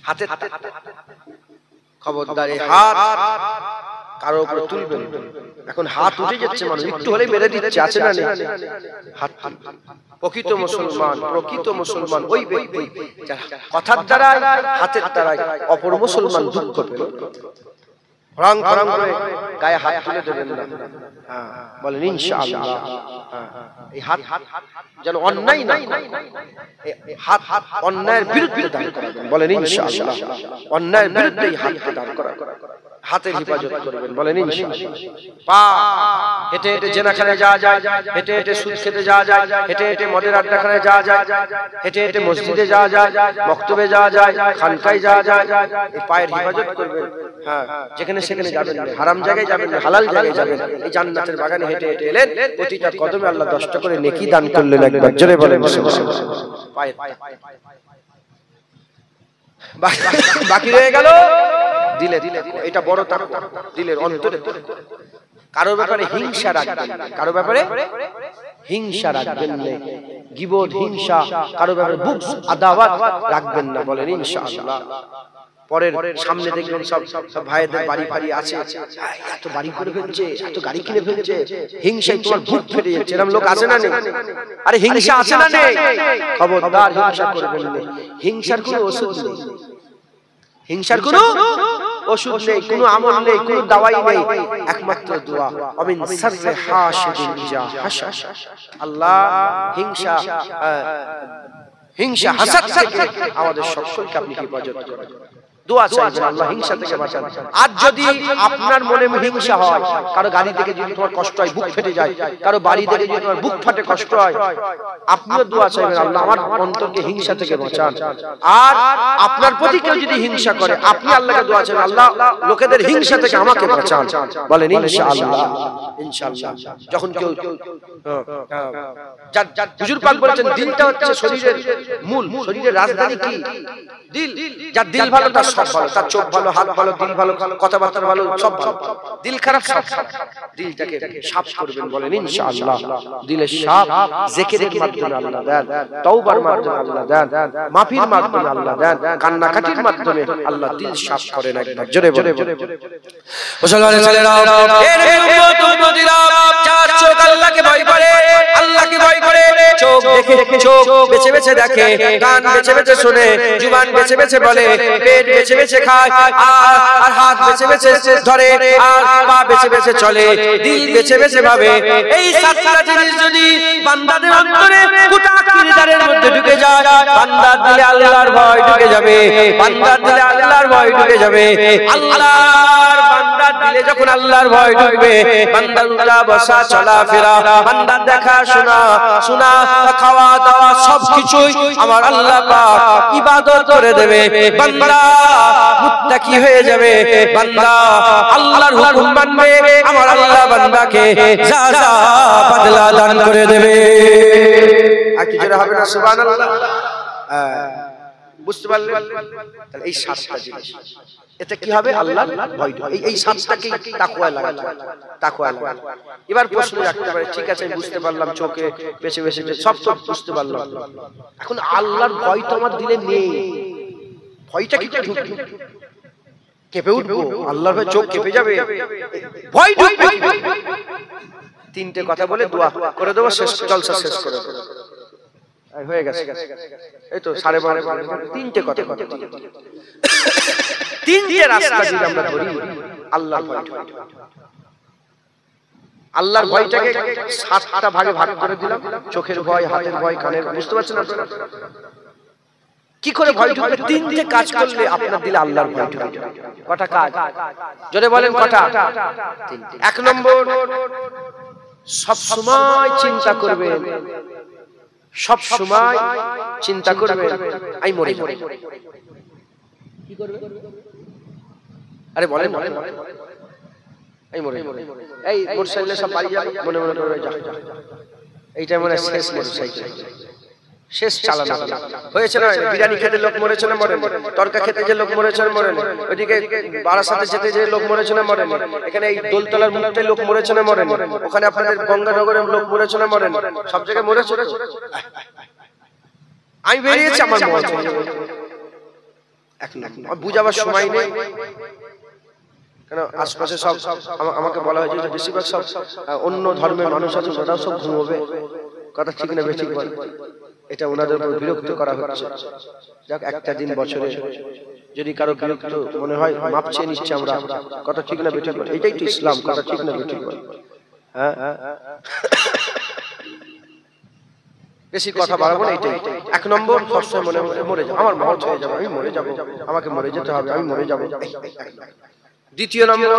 হাতে খবরদার, হাত কারো উপর তুলবেন। এখন হাত উঠে যাচ্ছে, মানুষ একটু হলেই মেরে দিচ্ছে, আছে না নেই? হাত প্রকৃত মুসলমান ওই ব্যক্তি যারা কথার দ্বারা, হাতের দ্বারা অপর মুসলমান দুঃখ পেল। রং করে গায়ে হাত তুলে দেবেন না, বলেন ইনশাআল্লাহ। এই হাত যেন অন্যায় না, হাত অন্যায়ের বিরুদ্ধে দাঁড় করাবেন, বলেন ইনশাআল্লাহ। অন্যায়ের বিরুদ্ধে হাতকে দাঁড় করা, হাতের হেফাজত করবেন, বলেন ইনশাআল্লাহ। পা হেঁটে হেঁটে জেনাখানে যাওয়া যায়, হেঁটে হেঁটে সুদ খেতে যাওয়া যায়, হেঁটে হেঁটে মদের আড্ডাখানে যাওয়া যায়, হেঁটে হেঁটে মসজিদে যাওয়া যায়, মক্তবে যাওয়া যায়, খানকায় যাওয়া যায়। এই পায়ের হেফাজত করবেন। হ্যাঁ, যেখানে সেখানে যাবেন না, হারাম জায়গায় যাবেন না, হালাল জায়গায় যাবেন। এই জান্নাতের বাগানে হেঁটে হেঁটে এলেন, প্রতিটা কদমে আল্লাহ 10টা করে নেকি দান করলেন। একবার জোরে বলেন পায়ের। বাকি রয়ে গেল দিলে, এটা বড় তাকওয়া, দিলের অন্তরে। কারো ব্যাপারে হিংসা রাখবেন না, কারো ব্যাপারে হিংসা রাখবেন না, গীবত, হিংসা, কারো ব্যাপারে বুগজ, আদাওয়াত রাখবেন না, বলেন ইনশাআল্লাহ। পরের সামনে দেখবেন সব ভাইদের বাড়ি ফাড়ি আছে, এত বাড়ি করে ফেলছে, এত গাড়ি কিনে ফেলছে, হিংসায় তোমার বুক ফেটে যাচ্ছে। এরকম লোক আছে না নেই? আরে হিংসা আছে না নেই? খবরদার, হিংসা করবেন না। হিংসার কোনো ওষুধ নেই, হিংসার কোনো ওষুধ নেই, কোনো আমল নেই, কোনো দাওয়াই নেই, একমাত্র দোয়া। আমিন সাররে হাসিদিন ইজা হাসাস। আল্লাহ হিংসা হাসাদ থেকে আমাদের সকলকে আপনি হেফাজত করুন। দোয়া চাইবেন, আল্লাহ হিংসা থেকে বাঁচান। আর যদি আপনার মনে হিংসা হয়, কারো গাড়ি থেকে যদি তোমার কষ্ট হয়, বুক ফেটে যায়, কারো বাড়ি থেকে যদি তোমার বুক ফাটে, কষ্ট হয়, আপনিও দোয়া চাইবেন, আল্লাহ আমার অন্তরকে হিংসা থেকে বাঁচান। আর আপনার প্রতি কেউ যদি হিংসা করে, আপনি আল্লাহকে দোয়া চাইবেন, আল্লাহ লোকেদের হিংসা থেকে আমাকে বাঁচান, বলেন ইনশাআল্লাহ। ইনশাআল্লাহ। যখন কেউ হুজুর পাক বলেছেন, দিলটা হচ্ছে শরীরের মূল, শরীরের রাজধানী কি? দিল। যার দিল ভালো তার সব ভালো, তার চোখ ভালো, হাত ভালো, দিল ভালো, কথাবার্তা ভালো, সব ভালো। দিল খারাপ, সব খারাপ। দিলটাকে সাফ করবেন বলেন ইনশাআল্লাহ। দিলের সাফ জিকিরের মাধ্যমে আল্লাহ দেন, তওবার মাধ্যমে আল্লাহ দেন, মাফির মাধ্যমে আল্লাহ দেন, কান্নাকাটির মাধ্যমে আল্লাহ দিল সাফ করেন। একবার জোরে জোরে মুসলমানের ছেলেরা, এর উম্মত উম্মতিরা, যার চোখ আল্লাহকে ভয় করে, আল্লাহকে ভয় করে, চোখ দেখে চোখ বেছে বেছে দেখে, কান বেছে বেছে শুনে, জুবান বেছে বেছে বলে, পেট বেছে বেছে খায়, আর হাত বেছে বেছে ধরে, আর পা বেছে বেছে চলে, দিল বেছে বেছে ভাবে। এই সাতটা জিনিস যদি বান্দাদের অন্তরে গোটা কিরদারের মধ্যে ঢুকে যায়, বান্দার দিলে আল্লাহর ভয় ঢুকে যাবে, বান্দার দিলে আল্লাহর ভয় ঢুকে যাবে। আল্লাহর বান্দার দিলে যখন আল্লাহর ভয় ঢুকবে, বান্দার উঠা বসা চলা ফেরা, বান্দার দেখা শোনা শোনা, খাওয়া দাওয়া সবকিছুই আমার আল্লাহ পাক ইবাদত করে দেবে। বান্দা মুত্তাকি হয়ে যাবে, বান্দা আল্লাহর হুকুম মানবে, আমার আল্লাহ বান্দাকে যা যা বদলা দান করে দেবে। আর কি জোরে হবে না সুবহানাল্লাহ? বুঝতে পারলেন? তাহলে এই সাতটা জিনিস, এতে কি হবে? আল্লাহর ভয়। এই সাতটাকে তাকওয়ায় লাগাতে হবে, তাকওয়ায় লাগাতে হবে। এবার প্রশ্ন রাখতে পারে, ঠিক আছে আমি বুঝতে পারলাম, চোখে বেশি বেশি সব সব বুঝতে পারলাম, এখন আল্লাহর ভয় তো আমার দিলে নেই, ভয়টা কি ঢুকবে? কেঁপে উঠবো, আল্লাহর ভয় চোখ কেঁপে যাবে, ভয় ঢুকবে। তিনটে কথা বলে দোয়া করে দেবো, শেষ জলসা শেষ করে দেবো। হয়ে গেছে, এই তো 12:30। তিনটে কথা, তিনটে রাস্তা যদি আমরা ধরি, আল্লাহর ভয়। আল্লাহর ভয়টাকে 7টা ভাগে ভাগ করে দিলাম, চোখের ভয়, হাতের ভয়, কানের, বুঝতে পারছেন আপনারা কি করে ভয় ঢুকবে? তিনটে কাজ করলে আপনার দিলে আল্লাহর ভয় ঢুকবে। কটা কাজ জোরে বলেন, কটা? এক নম্বর, সব সময় চিন্তা করবেন, সব সময় চিন্তা করবেন আমি মরে যাব। কি করবে? আরে বলেন, এই মরে যাব, এই মোটরসাইকেলে সব পালিয়ে যাবে, মনে মনে করে যা, এইটা মনে শেষ মোটরসাইকেল, শেষ চালানো হয়েছে না? বিরিয়ানি খেতে লোক মরেছে না মরে? তরকা খেতে যে লোক মরেছে না মরে? ওইদিকে বারাসাতে যেতে যে লোক মরেছে না মরে? এখানে এই দোলতলার মুখতে লোক মরেছে না মরে? ওখানে আপনাদের গঙ্গানগরের লোক মরেছে না মরে? সব জায়গায় মরেছে। আমি বেরিয়েছি, আমার মরেছে, বুঝাবার সময় নেই। কেন আশপাশে সব আমাকে বলা হয়েছে যে বেশিরভাগ সব অন্য ধর্মের মানুষ আছে, ওরাও সব ঘুমোবে। কথা ঠিক না বেঠিক বল? এটা ওনাদের উপর বিরক্ত করা হচ্ছে। যাক, একটা দিন বছরে যদি কারো বিরক্ত মনে হয়, মাপ চেয়ে নিচ্ছে আমরা। কথা ঠিক না বেঠিক বল? এটাই তো ইসলাম। কথা ঠিক না বেঠিক বল? হ্যাঁ, বেশি কথা বাড়াবো না, এটাই। এক নম্বর, সবসময় মনে মনে মরে যাবো, আমার মত হয়ে যাবে, আমি মরে যাবো, আমাকে মরে যেতে হবে, আমি মরে যাবো। দ্বিতীয় নম্বর,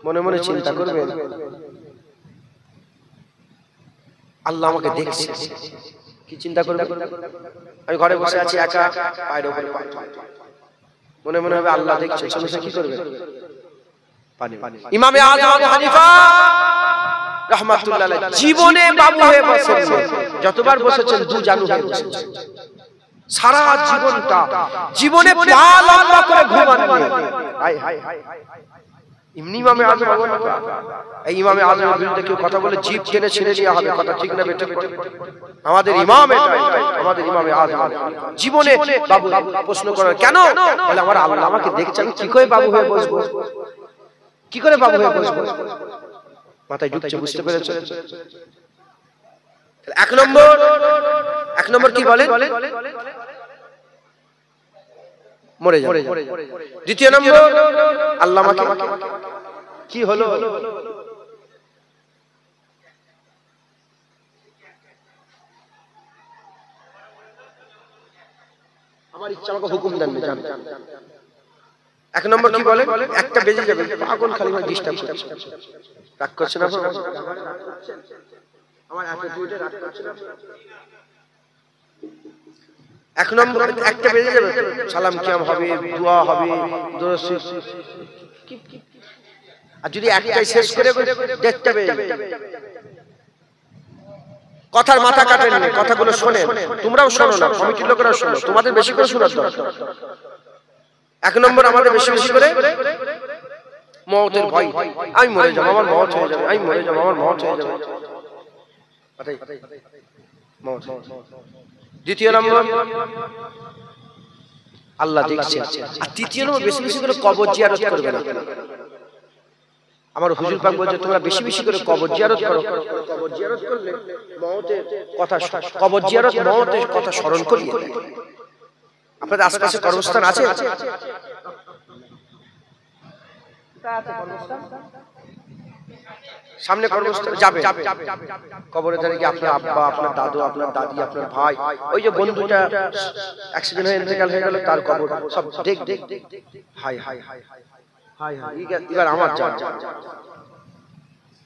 মনে মনে চিন্তা করবেন আল্লাহ আমাকে দেখছে। কি চিন্তা করবে? আমি ঘরে বসে আছি একা, পায়ের উপরে পা, মনে মনে হবে আল্লাহ দেখছে। সমস্যা কি করবে? ইমামে আযম আবু হানিফা রাহমাতুল্লাহ আলাইহি জীবনে বাবু হয়ে বসেছেন, যতবার বসেছেন দু জানু হয়ে বসেছেন। সারা জীবনটা জীবনে পা লম্বা করে ঘুমান ইমামে আযম। এই ইমামে আযমের বিরুদ্ধে কেউ কথা বলে জিভ টেনে ছিঁড়ে দেওয়া হবে। কথা ঠিক না বেঠিক? আমাদের ইমাম এটাই, আমাদের ইমামে আযম জীবনে বাবু। প্রশ্ন করেন কেন? বলে আমার আল্লাহ আমাকে দেখছে, আমি কি করে বাবু হয়ে বসবো? কি করে বাবু হয়ে বসবো? মাথায় ঢুকছে, বুঝতে পেরেছেন? এক নম্বর কি বলেন? মরে যাবে। দ্বিতীয় নম্বর, আল্লাহ আমাকে কি হলো? আমার ইচ্ছা, আমাকে হুকুম দেন। এক নম্বর কি বলে? একটা বেজে যাবে, পাগল খালি ডিস্টার্ব করছে। রাগ করছে না? আমার অ্যাটিটিউডে রাগ করছে না? এক নম্বর, একটা বেজে যাবে, সালাম কিয়াম হবে, দোয়া হবে, আর যদি একটাই শেষ করে দেখতে হবে। কথার মাথা কাটেন, কথাগুলো শোনেন, তোমরাও শোনো না, কমিটির লোকেরাও শোনো, তোমাদের বেশি করে শোনার দরকার। এক নম্বর আমাদের বেশি বেশি করে মওতের ভয়, আমি মরে যাব, আমার মওত হয়ে যাবে, আমি মরে যাব, আমার মওত হয়ে যাবে। দ্বিতীয় নম্বর আল্লাহ দেখছেন। আর তৃতীয় নম্বর বেশি বেশি করে কবর জিয়ারত করবে না। আমার হুজুর পাক বলছে তোমরা বেশি বেশি করে কবর জিয়ারত করো। কবর জিয়ারত করলে মওতের কথা, কবর জিয়ারত মওতের কথা স্মরণ করিয়ে দেয়। আপনাদের আশেপাশে কবরস্থান আছে? সামনে কবরস্থান যাবে, কবরে ধারে গিয়ে আপনার আব্বা, আপনার দাদু, আপনার দাদি, আপনার ভাই, ওই যে বন্ধুটা অ্যাক্সিডেন্ট হয়ে ইন্তেকাল হয়ে গেল, তার কবর সব দেখ দেখ high high high high high, এবার আমার যা।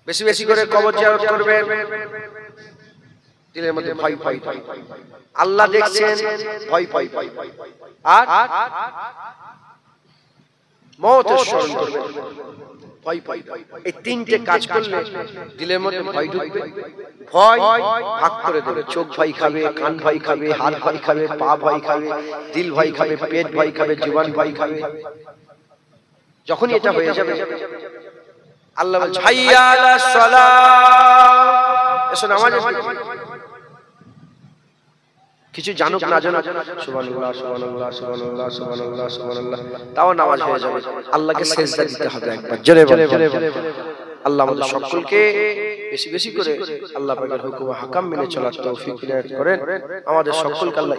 বেশি বেশি করে কবর জিয়ারত করবে, দিলের মধ্যে ভয় ভয় ভয়, আল্লাহ দেখছেন, ভয় ভয় ভয়, আর মওতের স্মরণ করবে, ভয় ভয়। এই তিনটে কাজ করলে দিলের মধ্যে ভয় ঢুকবে, ভয় ভাগ করে দেবে। চোখ ভয় খাবে, কান ভয় খাবে, হাত ভয় খাবে, পা ভয় খাবে, দিল ভয় খাবে, পেট ভয় খাবে, জীবন ভয় খাবে। যখনই এটা হয়ে যাবে আল্লাহ বলছে হাইয়া আলাস সালাহ, এসো নামাজে। কিছু জানুক না জানুক সুবহানাল্লাহ সুবহানাল্লাহ সুবহানাল্লাহ সুবহানাল্লাহ সুবহানাল্লাহ, তাও নামাজ হয়ে যাবে। আল্লাহকে সিজদা দিতে হবে একবার, জোরে বলে। আল্লাহ আমাদের সকলকে বেশি বেশি করে আল্লাহ পাকের হুকুম ও হাকাম মেনে চলার তৌফিক ইনায়াত করেন। আমাদের সকলকে আল্লাহ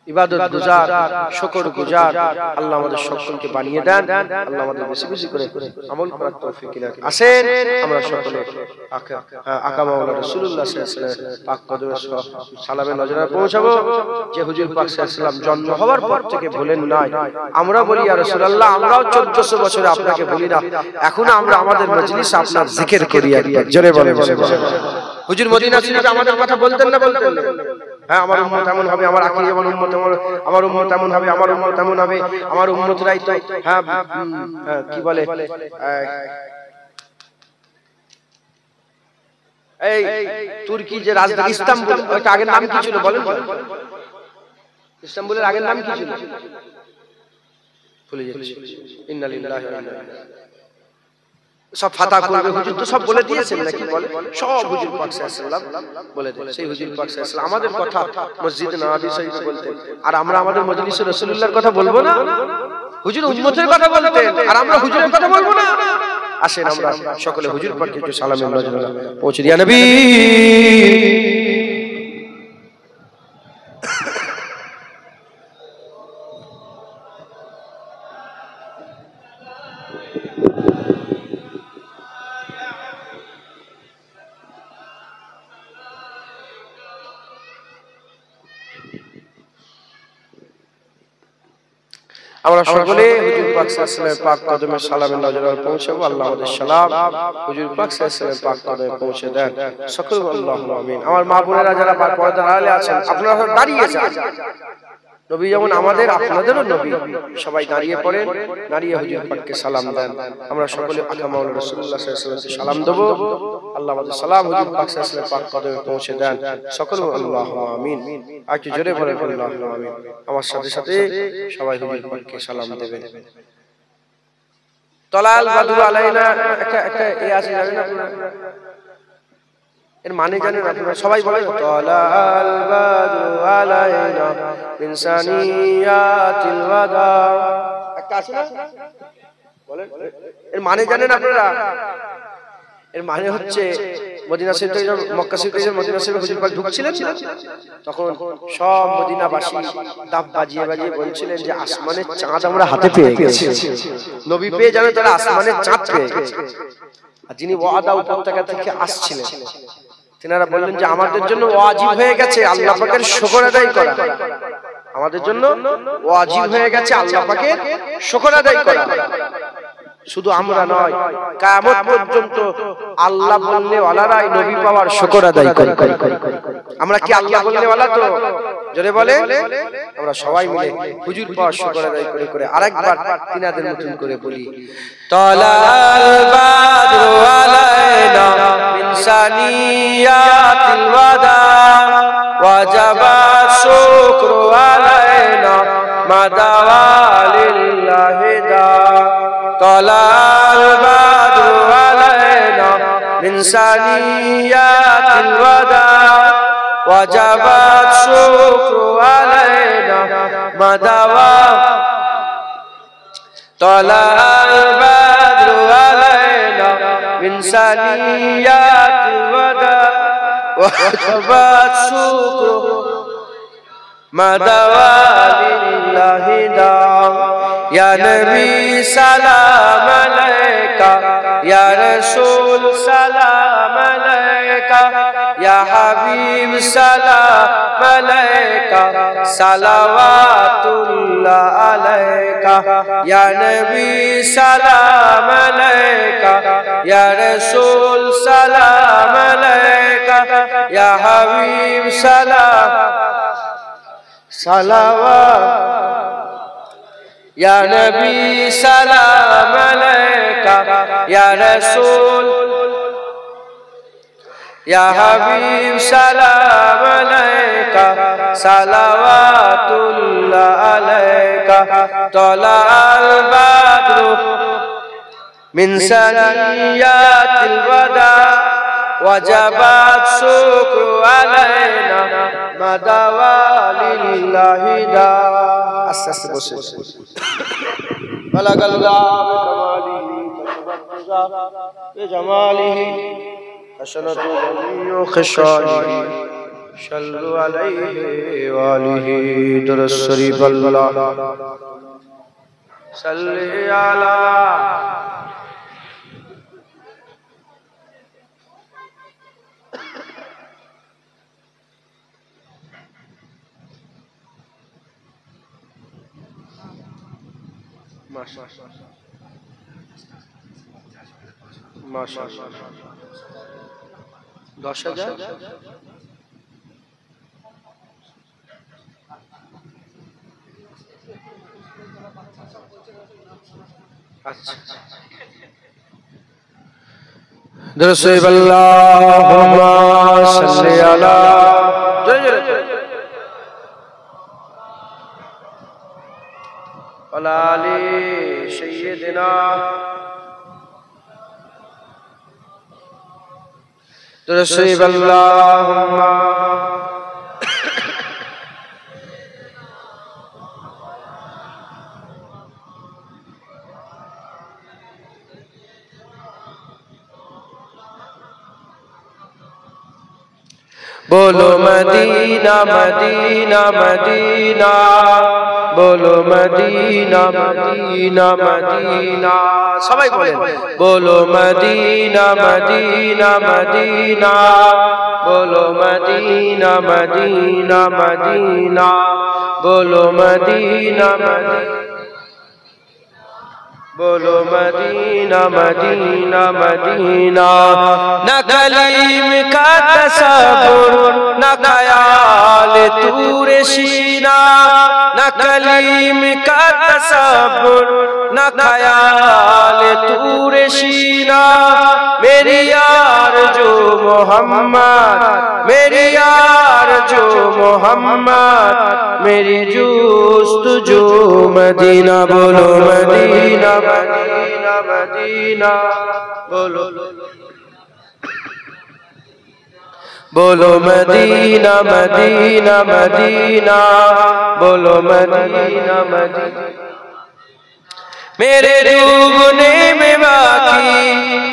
ইবাদত গুজার, শুকর গুজার আল্লাহ আমাদের সকলকে বানিয়ে দেন। আল্লাহ আমাদের বেশি বেশি করে আমল করার তৌফিক ইনায়াত করেন। আসেন আমরা সকলে আকা মাওলানা রাসূলুল্লাহ সাল্লাল্লাহু আলাইহি ওয়াসাল্লাম পাক কদমে সালামে নজরানা পৌঁছাবো। যে হুজুর পাক সাল্লাল্লাহু আলাইহি ওয়াসাল্লাম জন্ম হওয়ার পর থেকে ভুলেন নাই। আমরা বলি ইয়া রাসূলুল্লাহ, আমরাও 1400 বছরে আপনাকে ভুলি না, এখন আমরা আমাদের মজলিসে আপনার জিকির করি একবার, জোরে বলেন। হুজুর মদিনা শরীফে আমাদের কথা বলতেন না, বলতেন না? হ্যাঁ, আমার উম্মত এমন হবে, আমার আখির এমন উম্মত, আমার উম্মত এমন হবে, আমার উম্মত এমন হবে, আমার উম্মতরাই তো হ্যাঁ কি বলে, এই তুর্কি যে রাজধানী ইস্তাম্বুল, ওইটা আগের নাম কি ছিল বলেন? ইস্তাম্বুলের আগের নাম কি ছিল? ভুলে যাচ্ছি। ইন্না লিল্লাহি ওয়া ইন্না ইলাইহি, সব ফাতা করবে হুজুর তো সব বলে দিয়েছেন নাকি, বলে সব হুজুর পাক সাল্লাল্লাহু আলাইহি ওয়াসাল্লাম বলে দেন। সেই হুজুর পাক সাল্লাল্লাহু আলাইহি ওয়াসাল্লাম আমাদের কথা মসজিদে নববী শরীফে বলতেন, আর আমরা আমাদের মজলিসে রাসূলুল্লাহর কথা বলবো না? হুজুর উম্মতের কথা বলতেন, আর আমরা হুজুরের কথা বলবো না? আসেন আমরা সকলে হুজুর পাককে একটু সালামে নজরানা পৌঁছে দিয়া নবী। আমরা সকলে হুজুর পাক সাল্লাল্লাহু আলাইহি ওয়াসাল্লামের পাক কদমে সালামে নজরানা পৌঁছাবো। আল্লাহ আমাদের সালাম হুজুর পাক সাল্লাল্লাহু আলাইহি ওয়াসাল্লামের পাক কদমে পৌঁছে দেন। সকলে আল্লাহুম্মা আমিন। আমার মা বোনেরা যারা পর্দার আড়ালে আছেন, আপনারা দাঁড়িয়ে যান। নবী যেমন আমাদের, আপনাদেরও নবী। সবাই দাঁড়িয়ে পড়েন, দাঁড়িয়ে হুজুর পাককে সালাম দেন। আমরা সকলে আকা মাওলানা রাসূলুল্লাহ সাল্লাল্লাহু আলাইহি ওয়াসাল্লামকে সালাম দেব। আল্লাহ আমাদের সালাম হুজুর পাক সাল্লাল্লাহু আলাইহি ওয়াসাল্লামের পাক কদমে পৌঁছে দেন। সকলে আল্লাহুম্মা আমিন। আর একটু জোরে বলেন আল্লাহুম্মা আমিন। আমার সাথে সাথে সবাই হুজুর পাককে সালাম দেবেন। তলাল বাদু আলাইনা, একটা এ আছে জানেন আপনারা? এর মানে জানেন আপনারা? সবাই বলেন তলাল বাদু আলাইনা ইনসানিয়াতিল ওয়াদা, একটা আছে না? বলেন এর মানে জানেন আপনারা? এর মানে হচ্ছে মদিনা শরীফ থেকে যখন মক্কা শরীফ থেকে মদিনা শরীফে হুজুর পাক ঢুকছিলেন না, তখন সব মদিনাবাসী দাব বাজিয়ে বাজিয়ে বলছিলেন যে আসমানের চাঁদ আমরা হাতে পেয়ে গেছি। নবী পেয়ে জানেন তারা আসমানের চাঁদ পেয়ে গেছে। আর যিনি ওয়াদা উপত্যকা থেকে আসছিলেন, তিনারা বললেন যে আমাদের জন্য ওয়াজিব হয়ে গেছে আল্লাহ পাকের শুকর আদায় করা, আমাদের জন্য ওয়াজিব হয়ে গেছে আল্লাহ পাকের শুকর আদায় করা। শুধু আমরা নয়, কিয়ামত পর্যন্ত আল্লাহ বললে ওয়ালারাই নবী পাওয়ার শুকর আদায় করে। আমরা কি আল্লাহ বললে ওয়ালা তো? জোরে বলে। আমরা সবাই মিলে হুজুর পাওয়ার শুকর আদায় করে করে আরেকবার তিনাদের মতন করে বলি তালাল বাদরু আলাইনা মিন সানিয়াতিল ওয়াদা ওয়াজাবা শুকরু আলাইনা मदवालिल्लाहि दा तलाल बद्रु अलैना मिन सनियातिल वदा वजबत शुक्रु अलैना मदवा तलाल बद्रु अलैना मिन सनियातिल वदा वजबत शुक्रु मदवालिल्लाहि दा या नबी सलाम अलैका या रसूल सलाम अलैका या हबीब सलाम अलैका सलावातुल्लाह अलैका या नबी सलाम अलैका या रसूल सलाम अलैका या हबीब सलाम सलावत या नबी सलाम अलैका या रसूल या हबीब सलाम अलैका सलावातुल्लाह अलैका तलाल बद्रु मिन सनियातिल वदा वजबत शुक्रु अलैना मदवालिल्लाहि दा আস্তে আস্তে বসে বালাগাল্লাহ বিকামালিহি জামালিহি হাসানাতু জামিউ খিসালিহি সাল্লু আলাইহি ওয়া আলিহি দুরূদ শরীফ আল্লাহ সাল্লি আলা माशाअल्लाह 10,000 अच्छा दरसे अल्लाहुम्मा सल्ली अला अलाली सय्यिदिना दरसे अल्लाहुम्मा बोलो मदीना मदीना मदीना बोलो मदीना मदीना मदीना सबाई बोलें बोलो मदीना मदीना मदीना बोलो मदीना मदीना मदीना बोलो मदीना मदीना बोलो मदीना मदीना मदीना न कलीम का तसव्वुर न ख्याल तूरे सीना न कलीम का तसव्वुर न ख्याल तूरे सीना मेरी यार जो मोहम्मद मेरी यार जो मोहम्मद मेरी जुस्तजू मदीना बोलो मदीना मदीना मदीना बोलो बोलो मदीना मदीना मदीना बोलो मदीना मदीना मेरे डूबने में बाकी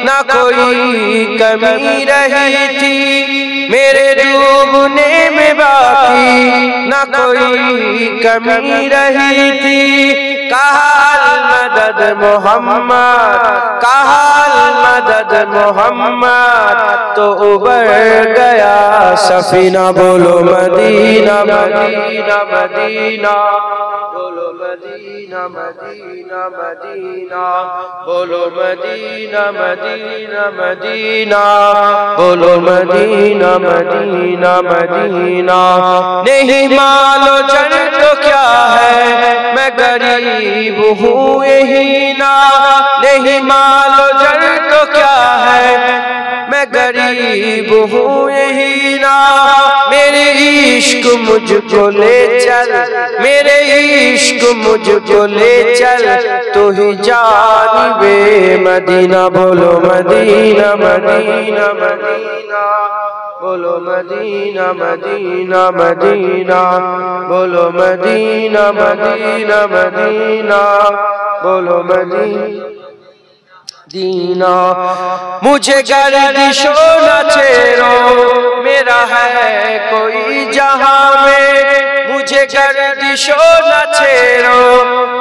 न कोई कमी रही थी मेरे डूबने में बाकी न कोई कमी रही थी कहल मदद मोहम्मद कहल मदद मोहम्मद तो उबर गया सफीना बोलो मदीना मदीना मदीना बोलो मदीना मदीना मदीना बोलो मदीना मदीना मदीना बोलो मदीना मदीना मदीना नहीं मालो जन तो क्या है मैं गरीब हूँ यही ना नहीं मालो जन तो क्या है मैं गरीब हूँ यही ना, मेरे इश्क मुझको ले चल, मेरे इश्क मुझको ले चल, तो ही जानिबे मदीना। बोलो मदीना मदीना मदीना, बोलो मदीना मदीना मदीना, बोलो मदीना मदीना मदीना, बोलो मदीना। मुझे गर्दिशो न छेड़ो, मेरा है कोई जहां में, मुझे गर्दिशो न छेड़ो,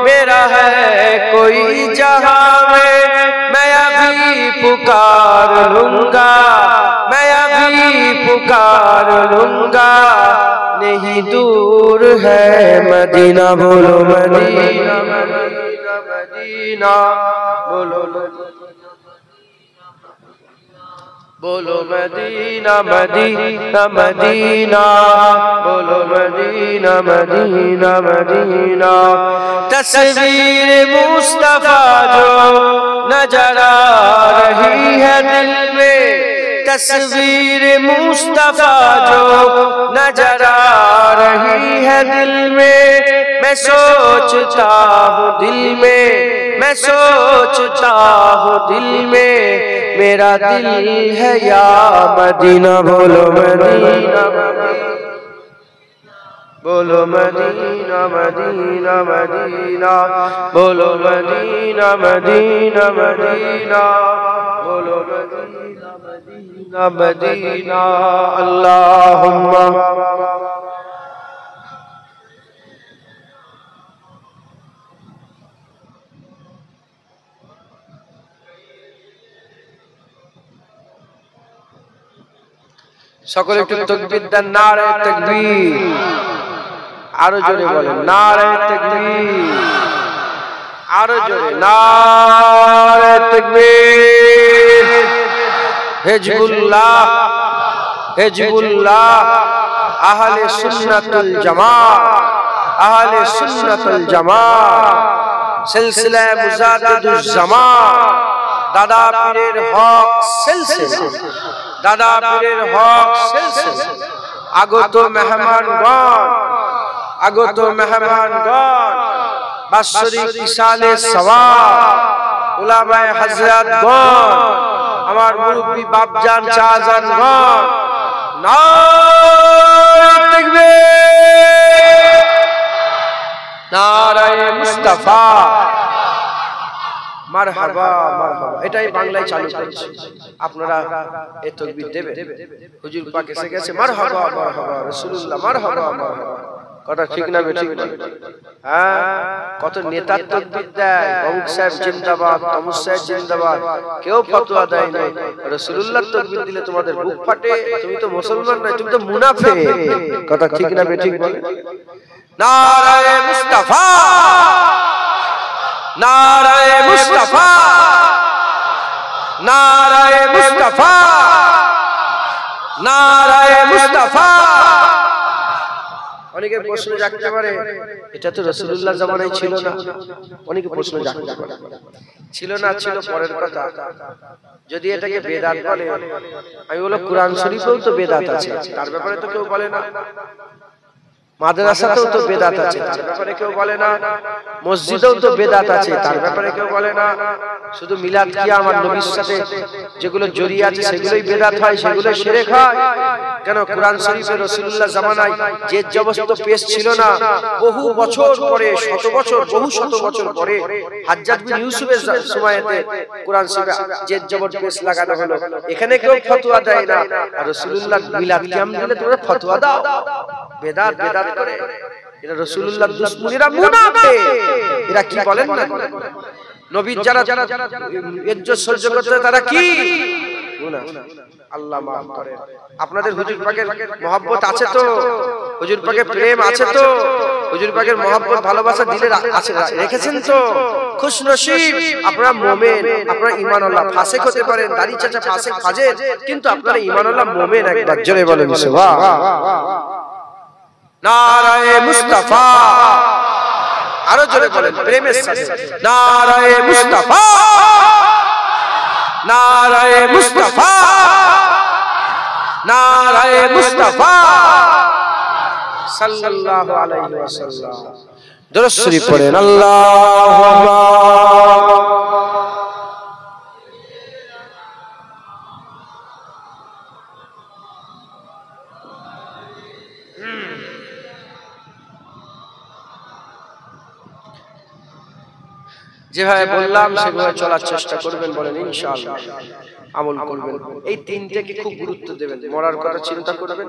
मेरा है कोई जहां में। मैं अभी पुकार लूंगा, मैं अभी पुकार लूंगा, नहीं दूर है मदीना। बोलो मदीना मदीना मदीना, बोलो बोलो मदीना मदीना मदीना, बोलो मदीना मदीना मदीना। तस्वीर मुस्तफा जो नजर आ रही है दिल में, तस्वीर मुस्तफा जो नजर आ रही है दिल में, मैं सोचता हूँ दिल में, मैं सोचता हूँ दिल में, मेरा दिल है या मदीना। बोलो मदीना बोलो मदीना मदीना मदीना, बोलो मदीना मदीना मदीना, बोलो मदीना मदीना मदीना। अल्लाहुम्मा সকলে একটু তাকবীর দেন, নারে তাকবীর। আরো জোরে বলেন নারে তাকবীর, আরো জোরে নারে তাকবীর। হিজবুল্লাহ হিজবুল্লাহ, আহলে সুন্নাতুল জামাত, আহলে সুন্নাতুল জামাত, সিলসিলা মুজাদ্দিদুজ জামান, দাদা পীরের হক সিলসিলা, দাদা পীরের হক সিলসিলা। আগত মেহমানগণ, আগত মেহমানগণ, বাৎসরিক ইসালে সওয়াব, উলামায়ে হযরতগণ, আমার মুরব্বি বাপজান চাচাজানগণ, নারে তাকবীর, নারে মুস্তাফা, মারহাবা মারহাবা। এটাই বাংলায় চালু করেছে, আপনারা এই তাকবীর দেবেন। হুজুর পাক এসে গেছে, মারহাবা মারহাবা রাসূলুল্লাহ, মারহাবা মারহাবা। কথা ঠিক না বেঠিক? হ্যাঁ, কত নেতা তাকবীর দেয়, অমুক সাহেব জিন্দাবাদ, তমুক সাহেব জিন্দাবাদ, কেউ ফতোয়া দেয় না। রাসূলুল্লাহ তাকবীর দিলে তোমাদের বুক ফাটে, তুমি তো মুসলমান নয়, তুমি তো মুনাফিক। কথা ঠিক না বেঠিক বলে? নারে মুস্তাফা, নারে মুস্তাফা, নারে মুস্তাফা, নারে মুস্তাফা। অনেকে প্রশ্ন জাগতে পারে, এটা তো রাসূলুল্লাহ জামানায় ছিল না। অনেকে প্রশ্ন জাগতে পারে, ছিল না ছিল পরের কথা। যদি এটাকে বেদাত বলে, আমি বলবো কোরআন শরীফেও তো বেদাত আছে, তার ব্যাপারে তো কেউ বলে না। মাদ্রাসাতেও তো বেদাত আছে, তার ব্যাপারে কেউ বলে না। মসজিদেও তো বেদাত আছে, তার ব্যাপারে কেউ বলে না। শুধু মিলাদ কি আমার নবীর সাথে যেগুলো জড়িয়ে আছে সেগুলোই বেদাত হয়, সেগুলো শিরক হয়। কেন? কোরআন শরীফে রাসূলুল্লাহ জামানায় যে জবরদস্ত পেশ ছিল না, বহু বছর পরে, শত বছর, বহু শত বছর পরে হাজ্জাজ বিন ইউসুফের সময়তে কোরআন শরীফে যে জবরদস্ত পেশ লাগানো হলো। এখানে কেউ ফতোয়া দেয় না, আর রাসূলুল্লাহ মিলাদ কিয়াম দিলে তোমরা ফতোয়া দাও। বেদাত বেদাত করে, এরা রাসূলুল্লাহর দুশমন, এরা মুনাফিক। এরা কি বলেন না, নবীর যারা ইজ্জত সহ্য করতে তারা কি মুনাফিক। আল্লাহ মাফ করে। আপনাদের হুজুর পাকের মহব্বত আছে তো? হুজুর পাকের প্রেম আছে তো? হুজুর পাকের মহব্বত ভালোবাসা দিলে আছে, রেখেছেন তো? খুশনসিব আপনারা মুমিন, আপনারা ঈমানওয়ালা। ফাসিক হতে পারেন, দাড়ি চাচা ফাসিক ফাজের, কিন্তু আপনারা ঈমানওয়ালা মুমিন। একবার জোরে বলেন সুবহান। নারায়ে মুস্তাফা, আরো জোরে বলেন প্রেমের সাথে, নারায়ে মুস্তাফা, নারায়ে মুস্তাফা। নারায়ে মুস্তাফা সাল্লাল্লাহু আলাইহি ওয়াসাল্লাম। দরুদ শরীফ পড়েন। আল্লাহু আকবার। যেভাবে বললাম সেভাবে চলার চেষ্টা করবেন, বলেন ইনশাআল্লাহ। আমল করবেন। এই তিনটাকে খুব গুরুত্ব দেবেন। মরার কথা চিন্তা করবেন,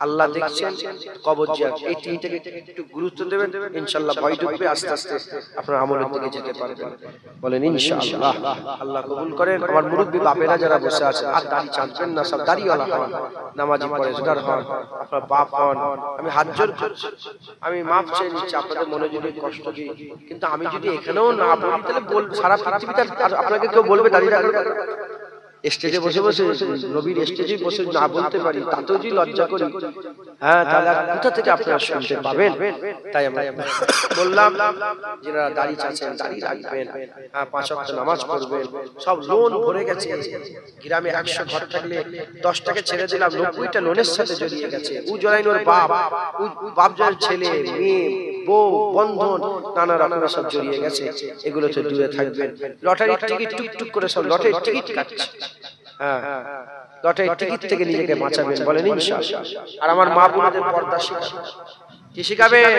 আল্লাহ দেখছেন, কবর জিয়ারত, এই তিনটাকে একটু গুরুত্ব দেবেন, ইনশাআল্লাহ ভয় ঢুকবে, আস্তে আস্তে আপনার আমলের দিকে যেতে পারবেন, বলেন ইনশাআল্লাহ। আল্লাহ কবুল করেন। আমার মুরব্বি বাপেরা যারা বসে আছে আর দাড়ি চাঁদবেন না, সব দাড়িওয়ালা হন, নামাজি পরেজগার হন, আপনার বাপ হন। আমি হাত জোর করছি, আমি মাফ চেয়ে নিচ্ছি আপনাদের মনে যদি কষ্ট দিই, কিন্তু আমি যদি এখানেও না বলি তাহলে সারা পৃথিবীতে আপনাকে কেউ বলবে দাড়ি রাখবে। স্টেজে বসে বসে নবীর স্টেজে বসে না বলতে পারি, তাতেও যদি লজ্জা করি, হ্যাঁ তাহলে কোথা থেকে আপনারা শুনতে পাবেন? তাই আমরা বললাম যারা দাড়ি চাচ্ছেন দাড়ি রাখবেন, হ্যাঁ 5 ওয়াক্ত নামাজ পড়বেন। সব লোন ভরে গেছে গ্রামে, 100 ঘর থাকলে 10টাকে ছেড়ে দিলাম, 90টা লোনের সাথে জড়িয়ে গেছে। ও জড়াইনোর বাপ, বাপ যার ছেলে, মেয়ে, বউ, বন্ধন, নানা রকমের সব জড়িয়ে গেছে। এগুলো তো দূরে থাকবেন। লটারির টিকিট টুকটুক করে সব লটারির টিকিট কাটছে, হ্যাঁ লটারির টিকিট থেকে নিজেকে বাঁচাবেন, বলেন ইনশাআল্লাহ। আর আমার মা বোনদের পর্দা শিখাবেন। কি শিখাবেন?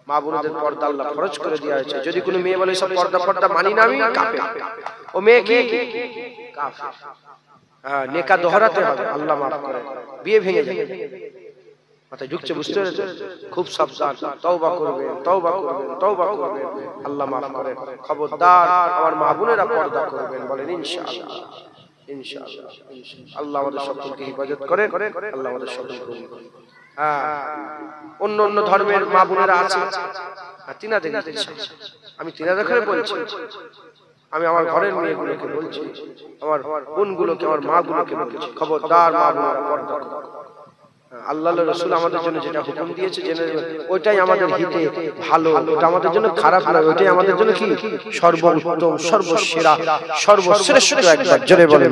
মা বোনদের পর্দা আল্লাহ ফরজ করে দেওয়া হয়েছে। যদি কোনো মেয়ে বলে সব পর্দা মানি না আমি, কাফের, ও মেয়ে কি কাফের। হ্যাঁ নেকা দোহরাতে হবে, আল্লাহ মাফ করে, বিয়ে ভেঙে যাবে। মাথায় ঢুকছে, বুঝতে পেরেছেন? খুব সাবধান, তওবা করবেন, তওবা করবেন, তওবা করবেন, আল্লাহ মাফ করেন। খবরদার আমার মা বোনেরা পর্দা করবেন, বলেন ইনশাআল্লাহ। ইনশাআল্লাহ আল্লাহ আমাদের সকলকে হেফাজত করেন, আল্লাহ আমাদের সকলকে কবুল করেন। হ্যাঁ অন্য অন্য ধর্মের মা বোনেরা আছে, তিনাদের আমি তিনাদের করে বলছি, আমি আমার ঘরের মেয়েগুলোকে বলছি, আমার বোনগুলোকে, আমার মা গুলোকে বলছি, খবরদার মা বোনেরা পর্দা করুন। আল্লাহ রাসূল আমাদের জন্য যেটা হুকুম দিয়েছে জেনে নেবেন, ওইটাই আমাদের হিতে ভালো, ওটা আমাদের জন্য খারাপ নয়, ওইটাই আমাদের জন্য কি সর্বোত্তম, সর্বসেরা, সর্বশ্রেষ্ঠ। একবার জোরে বলেন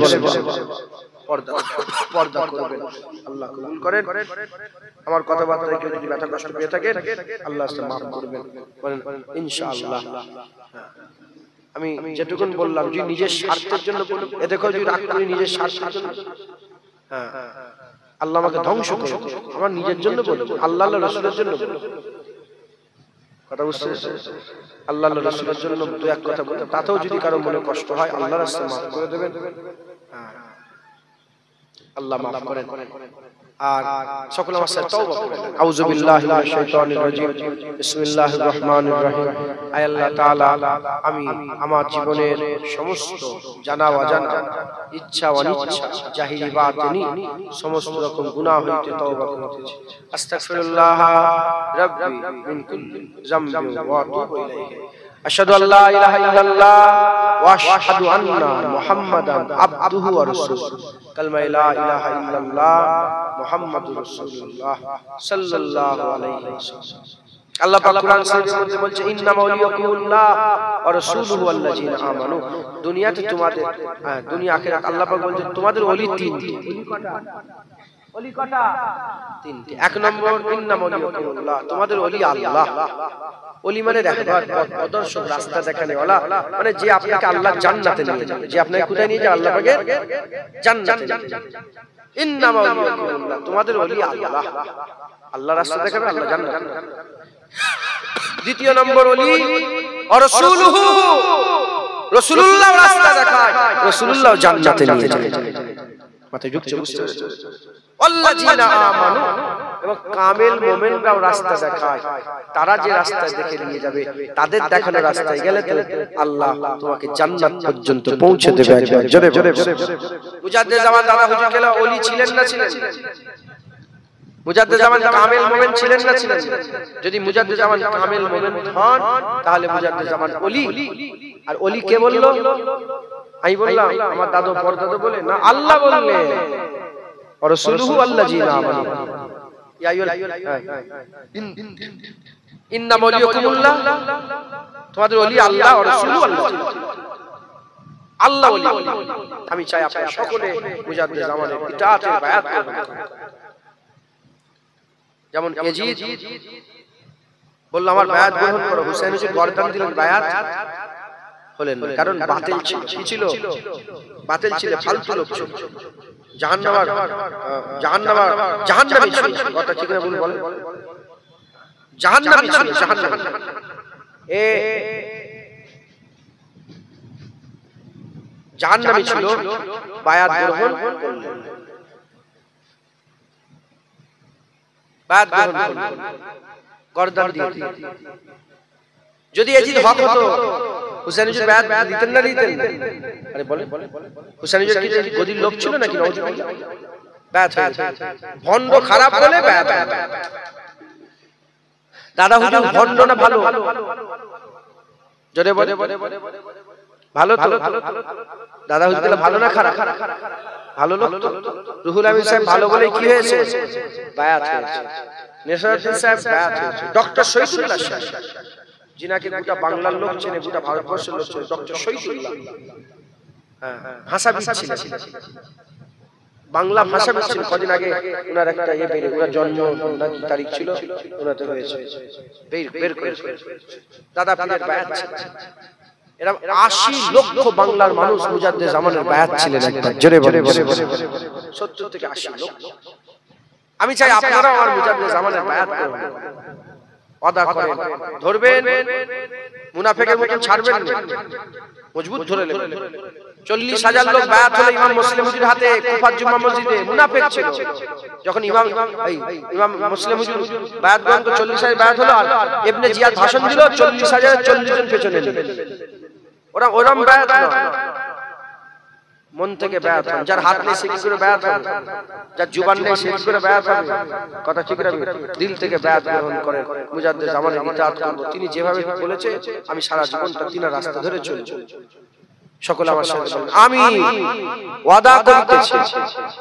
পর্দা, পর্দা করবেন, আল্লাহ কবুল করেন। আমার কথাবার্তায় কেউ যদি ব্যথা কষ্ট পেয়ে থাকে আল্লাহ মাফ করবেন, বলেন ইনশাআল্লাহ। আমি যেটুকুন বললাম যদি নিজের স্বার্থের জন্য বললাম, এ দেখো যদি রাগ করি নিজের স্বার্থের জন্য, হ্যাঁ আল্লাহ আমাকে ধ্বংস করে, আমার নিজের জন্য বলবো, আল্লাহ রাসূলের জন্য বলবো। কথা বুঝতে পেরেছেন? আল্লাহ রাসূলের জন্য দু এক কথা বলবো, তাতেও যদি কারো মনে কষ্ট হয় আল্লাহর রাস্তায় মাফ করে দেবেন, আল্লাহ মাফ করেন। আর সকল আমার সাথে তওবা করেন। আউযু বিল্লাহি মিনাশ শাইতানির রাজিম, বিসমিল্লাহির রহমানির রহিম। আয় আল্লাহ তাআলা, আমি আমার জীবনের সমস্ত জানা অজানা, ইচ্ছা অনিচ্ছা, জাহিরি বাতিনি সমস্ত রকম গুনাহ হইতে তওবা করতেছি। আস্তাগফিরুল্লাহ রাব্বি মিন কুল্লি যামবি ওয়া আতুবু ইলাইহি। আশহাদু আল্লা ইলাহা ইল্লাল্লাহ ওয়া আশহাদু আন্না মুহাম্মাদান আবদুহু ওয়া রাসূলুহু। কালমা লা ইলাহা ইল্লাল্লাহ মুহাম্মাদুর রাসূলুল্লাহ সাল্লাল্লাহু আলাইহি ওয়াসাল্লাম। আল্লাহ পাক কুরআন শরীফের মধ্যে বলছে, ইন্নামা ওয়ালিয়াকুমুল্লাহ ওয়া রাসূলুহু ওয়াল্লাযিনা আমানু। দুনিয়াতে তোমাদের, দুনিয়া আখিরাত, আল্লাহ পাক বলছে তোমাদের ওলি তিনটি। ওলি কটা? তিনটি। এক নম্বর ইন্নামা ওয়ালিয়াকুমুল্লাহ, তোমাদের ওলি আল্লাহ। ওলি মানে রাহবার, পথপ্রদর্শক, রাস্তা দেখানেওয়ালা, মানে যে আপনাকে আল্লাহ জান্নাতে নিয়ে যাবে, যে আপনাকে কোথায় নিয়ে যাবে? আল্লাহ পাকের জান্নাতে। ইন্নামা ওয়ালিয়াকুমুল্লাহ, তোমাদের ওলি আল্লাহ, আল্লাহ রাস্তা দেখাবে, আল্লাহ জান্নাতে। দ্বিতীয় নম্বর ওলি রাসূলুহু, রাসূলুল্লাহ রাস্তা দেখায়, রাসূলুল্লাহ জান্নাতে নিয়ে যায়। মাথায় ঢুকছে, বুঝতে পেরেছেন? ওয়াল্লাযিনা আমানু, এবং কামেল মুমিনরাও রাস্তা দেখায়, তারা যে রাস্তা দেখে নিয়ে যাবে, তাদের দেখানো রাস্তায় গেলে তো আল্লাহ তোমাকে জান্নাত পর্যন্ত পৌঁছে দেবে। একবার জোরে জোরে। মুজাদ্দিদ জামান দাদা হুজুর কেলা ওলি ছিলেন না ছিলেন? মুজাদ্দিদ জামান কামেল মুমিন ছিলেন না ছিলেন? যদি মুজাদ্দিদ জামান কামেল মুমিন হন তাহলে মুজাদ্দিদ জামান ওলি। আর ওলি কে বললো? আমি বললাম, আমার দাদু পরদাদু বলে না, আল্লাহ বললেন রাসূলুহু আল্লাযিনা আমানু ইয়া আইয়ুল ইন্নামা ওয়ালিয়াকুমুল্লাহ, তোমাদের ওলি আল্লাহ, রাসূলুহু আল্লাহ। আল্লাহ ওলি। আমি চাই আপনারা সকলে মুজাদ্দিদ জামানের ইতাআতের বায়াত করবেন। যেমন ইয়াজিদ বলল আমার বায়াত গ্রহণ করো, হুসাইন হুজুর গর্দান দিলেন, বায়াত হলেন না, কারণ বাতিল ছিল। কি ছিল? বাতিল ছিল, ফালতু লোক ছিল, জাহান্নামী ছিল। কথা ঠিক না ভুল বলেন? জাহান্নামী ছিল, জাহান্নামী। জাহান্নামী ছিল, বায়াত গ্রহণ করলেন, বায়াত গ্রহণ করলেন, গর্দান দিয়ে। যদি ইয়াজিদ হক হতো হুসাইন হুজুর বায়াত দিতেন না দিতেন? আরে বলে হুসাইন হুজুর কি গদির লোক ছিল নাকি? নাউজুবিল্লাহ। বায়াত হয়েছে, ভন্ড খারাপ বলে বায়াত। দাদা হুজুর ভন্ড না ভালো? জোরে বলে। ভালো তো? দাদা হুজুর ভালো না খারাপ? ভালো লোক তো। রুহুল আমিন সাহেব ভালো বলে কি হয়েছে? বায়াত হয়েছে। নেসারউদ্দিন সাহেব বায়াত হয়েছে। ডক্টর শহীদুল্লাহ সাহেব, যিনাকে গোটা বাংলার লোক চেনে, গোটা ভারতবর্ষের লোক চেনে, ডক্টর শহীদুল্লাহ। হ্যাঁ, ভাষাবিদ ছিলেন, বাংলা ভাষাবিদ ছিলেন। কদিন আগে ওনার একটা বেরিয়ে, ওনার জন্ম নাকি তারিখ ছিল, ওনাতে হয়েছে, বের করে দাদা পীরের বায়াত ছিল। এরা ৮০ লক্ষ বাংলার মানুষ মুজাদ্দিদ জামানের বায়াত ছিলেন একবার। জোরে বলে ৭০ থেকে ৮০ লক্ষ। আমি চাই আপনারা আমার মুজাদ্দিদ জামানের বায়াত করবেন, ওয়াদা করেন, ধরবেন, মুনাফিকের মতো ছাড়বেন না, মজবুত ধরে নেবেন। ৪০,০০০ লোক বায়াত হলো ইমাম মুসলিম হুজুর হাতে কুফার জুম্মা মসজিদে। মুনাফিক ছিল। যখন ইমাম মুসলিম হুজুর বায়াত গ্রহণ করে ৪০,০০০ বায়াত হলো, আর ইবনে জিয়াদ ভাষণ দিল, ৪০,০০০ ৪০ জন পেছনে নিল। ওরম বায়াত না, মন থেকে বায়াত হবে। যার হাত নেই সে কি করে বায়াত হবে? যার জুবান নেই সে কি করে বায়াত হবে? কথা ঠিক রাখবে, দিল থেকে বায়াত গ্রহণ করে মুজাদ্দিদ জামানের ইতাআত করব। তিনি যেভাবে বলেছে আমি সারা জীবনটা তিনার রাস্তা ধরে চলব। সকলে আমার সাথে বলুন আমি ওয়াদা করিতেছি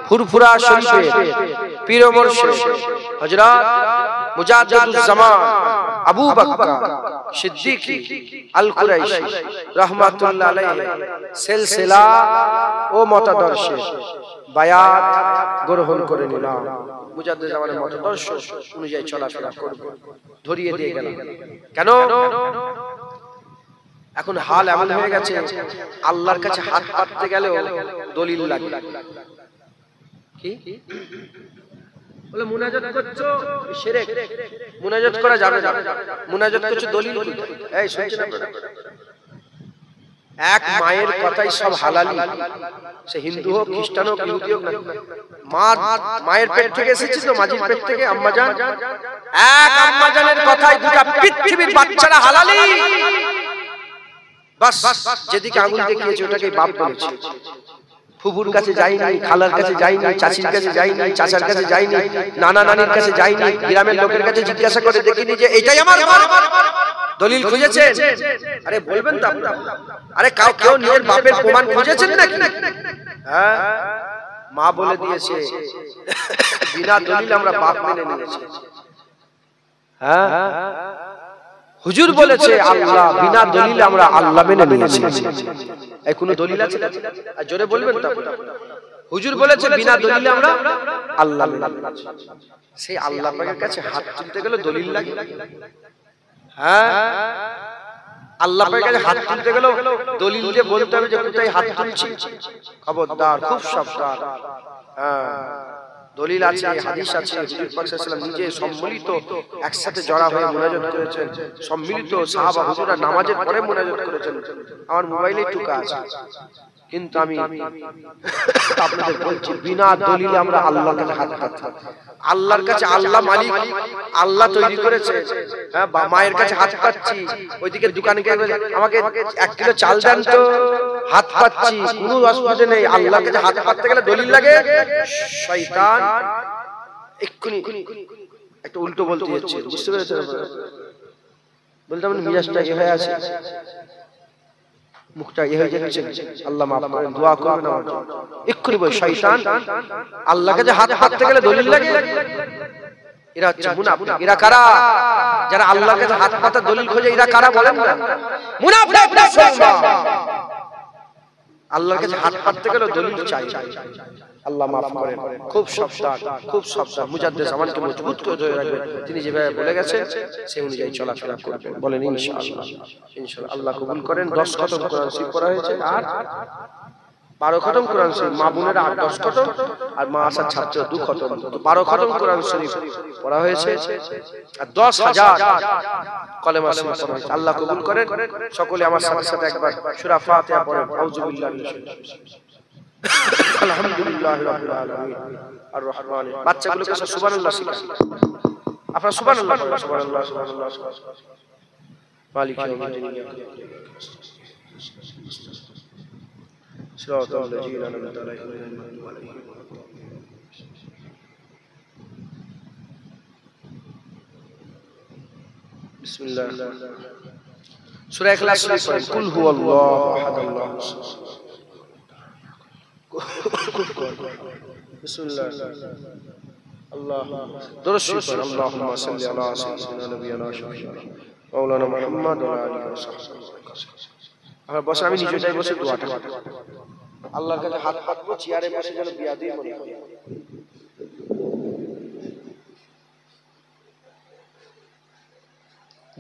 ফুরফুরা শরীফে পীর ও মুর্শিদ হযরত মুজাদ্দিদুজ জামান আবু বকর সিদ্দিকী আল কুরাইশি রাহমাতুল্লাহ আলাইহি সিলসিলা ও মতাদর্শে বায়াত গ্রহণ করে নিলাম। মুজাদ্দিদ জামানের মতাদর্শ অনুযায়ী চলাফেরা করব। ধরিয়ে দিয়ে গেলাম। কেন? এখন হাল এমন হয়ে গেছে, আল্লাহর কাছে হাত পাততে গেলেও দলিল লাগে। কি বলে মুনাজাত করছো শিরক, মুনাজাত করা যাবে না, মুনাজাত করছো দলিল। এই শুনছেন আপনারা? এক মায়ের কথাই সব হালালি, সে হিন্দু হোক, খ্রিস্টান হোক, ইহুদি হোক না, মায়ের পেট থেকে এসেছে তো, মাঝির পেট থেকে আম্মাজান, এক আম্মাজানের কথাই গোটা পৃথিবীর বাচ্চারা হালালি। বাস যেদিকে আঙুল দেখিয়েছে ওটাকে বাপ বলেছে। ফুফুর কাছে যাইনি, খালার কাছে যাইনি, চাচির কাছে যাইনি, চাচার কাছে যাইনি, নানা নানির কাছে যাইনি, গ্রামের লোকের কাছে জিজ্ঞাসা করে দেখিনি যে এটাই আমার দলিল খুঁজেছেন। আরে বলবেন তো আপনারা? আরে কেউ নিজের বাপের প্রমাণ খুঁজেছেন নাকি? হ্যাঁ, মা বলে দিয়েছে বিনা দলিল আমরা বাপ মেনে নিয়েছি। হ্যাঁ, হুজুর বলেছে আল্লাহ, বিনা দলিলে আমরা আল্লাহ মেনে নিয়েছি। এই কোন দলিল আছে? আর জোরে বলবেন তো? হুজুর বলেছে বিনা দলিলে আমরা আল্লাহ মেনে নিয়েছি। সেই আল্লাহ পাকের কাছে হাত তুলতে গেলে দলিল লাগে। হ্যাঁ, আল্লাহ পাকের কাছে হাত তুলতে গেলে দলিল দিয়ে বলতে হবে যে কোথায় হাত তুলছি। খবরদার, খুব সাবধান। হ্যাঁ, দলিল আছে, হাদিস আছে। হুজুর পাক সাল্লাল্লাহু আলাইহি ওয়াসাল্লাম নিজে সম্মিলিত একসাথে জড়া হয়ে মুনাজাত করেছেন। সম্মিলিত সাহাবা হুজুররা নামাজের পরে মুনাজাত করেছেন। আমার মোবাইলে টুকা আছে, কিন্তু আমি আপনাদের বলছি বিনা দলিলে আমরা আল্লাহর কাছে হাত পাতছি। আল্লাহর কাছে আল্লাহ মালিক, আল্লাহ তৈরি করেছে। হ্যাঁ, মায়ের কাছে হাত পাচ্ছি, ওইদিকে দোকানে গিয়ে আমাকে 1 কিলো চাল দেন তো, হাত পাচ্ছি, কোনো অসুবিধা নেই। আল্লাহর কাছে হাত পাততে গেলে দলিল লাগে। শয়তান এক্ষুনি একটা উল্টো বলতে যাচ্ছে, বুঝতে পেরেছেন? বলতে মানে মিজাজটা এ হয়ে আছে, মুখটা এ হয়ে যাচ্ছে। আল্লাহ মাফ করেন, দোয়া করবেন আমার জন্য। এক্ষুনি বল শয়তান আল্লাহর কাছে হাত পাততে গেলে দলিল লাগে। এরা হচ্ছে মুনাফিক। এরা কারা? যারা আল্লাহর কাছে হাত পাতার দলিল খোঁজে, এরা কারা বলেন না? মুনাফিক। আল্লাহর কাছে হাত পাততে গেলে দলিল চাই। আল্লাহ মাফ করেন। খুব সাবধান মুজাদ্দিদ জামানকে মজবুত করে ধরে রাখবেন। তিনি যেভাবে বলে গেছেন সেই অনুযায়ী চলাফেরা করবেন। বলেন ইনশাআল্লাহ। ইনশাআল্লাহ আল্লাহ কবুল করেন। 10 খতম কোরআন শরীফ পড়া হয়েছে আর 12 খতম কোরআন শরীফ, মা বোনেরা 10 খতম আর মা আসার ছাত্র 2 খতম, তো 12 খতম কোরআন শরীফ পড়া হয়েছে আর 10,000 কলেমা শরীফ পড়া হয়েছে। আল্লাহ কবুল করেন। সকলে আমার সাথে সাথে একবার সূরা ফাতিহা পড়েন। আউযুবিল্লাহি মিনাশ শাইতানির আলহামদুলিল্লাহি রাব্বিল আলামিন আর রহমান। বাচ্চাগুলোকে সুবহানাল্লাহ শিখান। আপনারা সুবহানাল্লাহ সুবহানাল্লাহ সুবহানাল্লাহ মালিক ইয়াউমিদ্দিন صراط الذين أنعمت عليهم غير المغضوب عليهم ولا الضالين. بسم الله. سورة إخلاص قل هو الله أحد الله الصمد. بسم الله. الله درس اللهم صل على سيدنا نبينا شفيعنا مولانا محمد وعلى آله وصحبه. আর বসে আমি নিজেটাই বসে দোয়াটা করব। আল্লাহর কাছে হাত পাতবো, চেয়ারে বসে যেন বিয়াদই মনে হয়।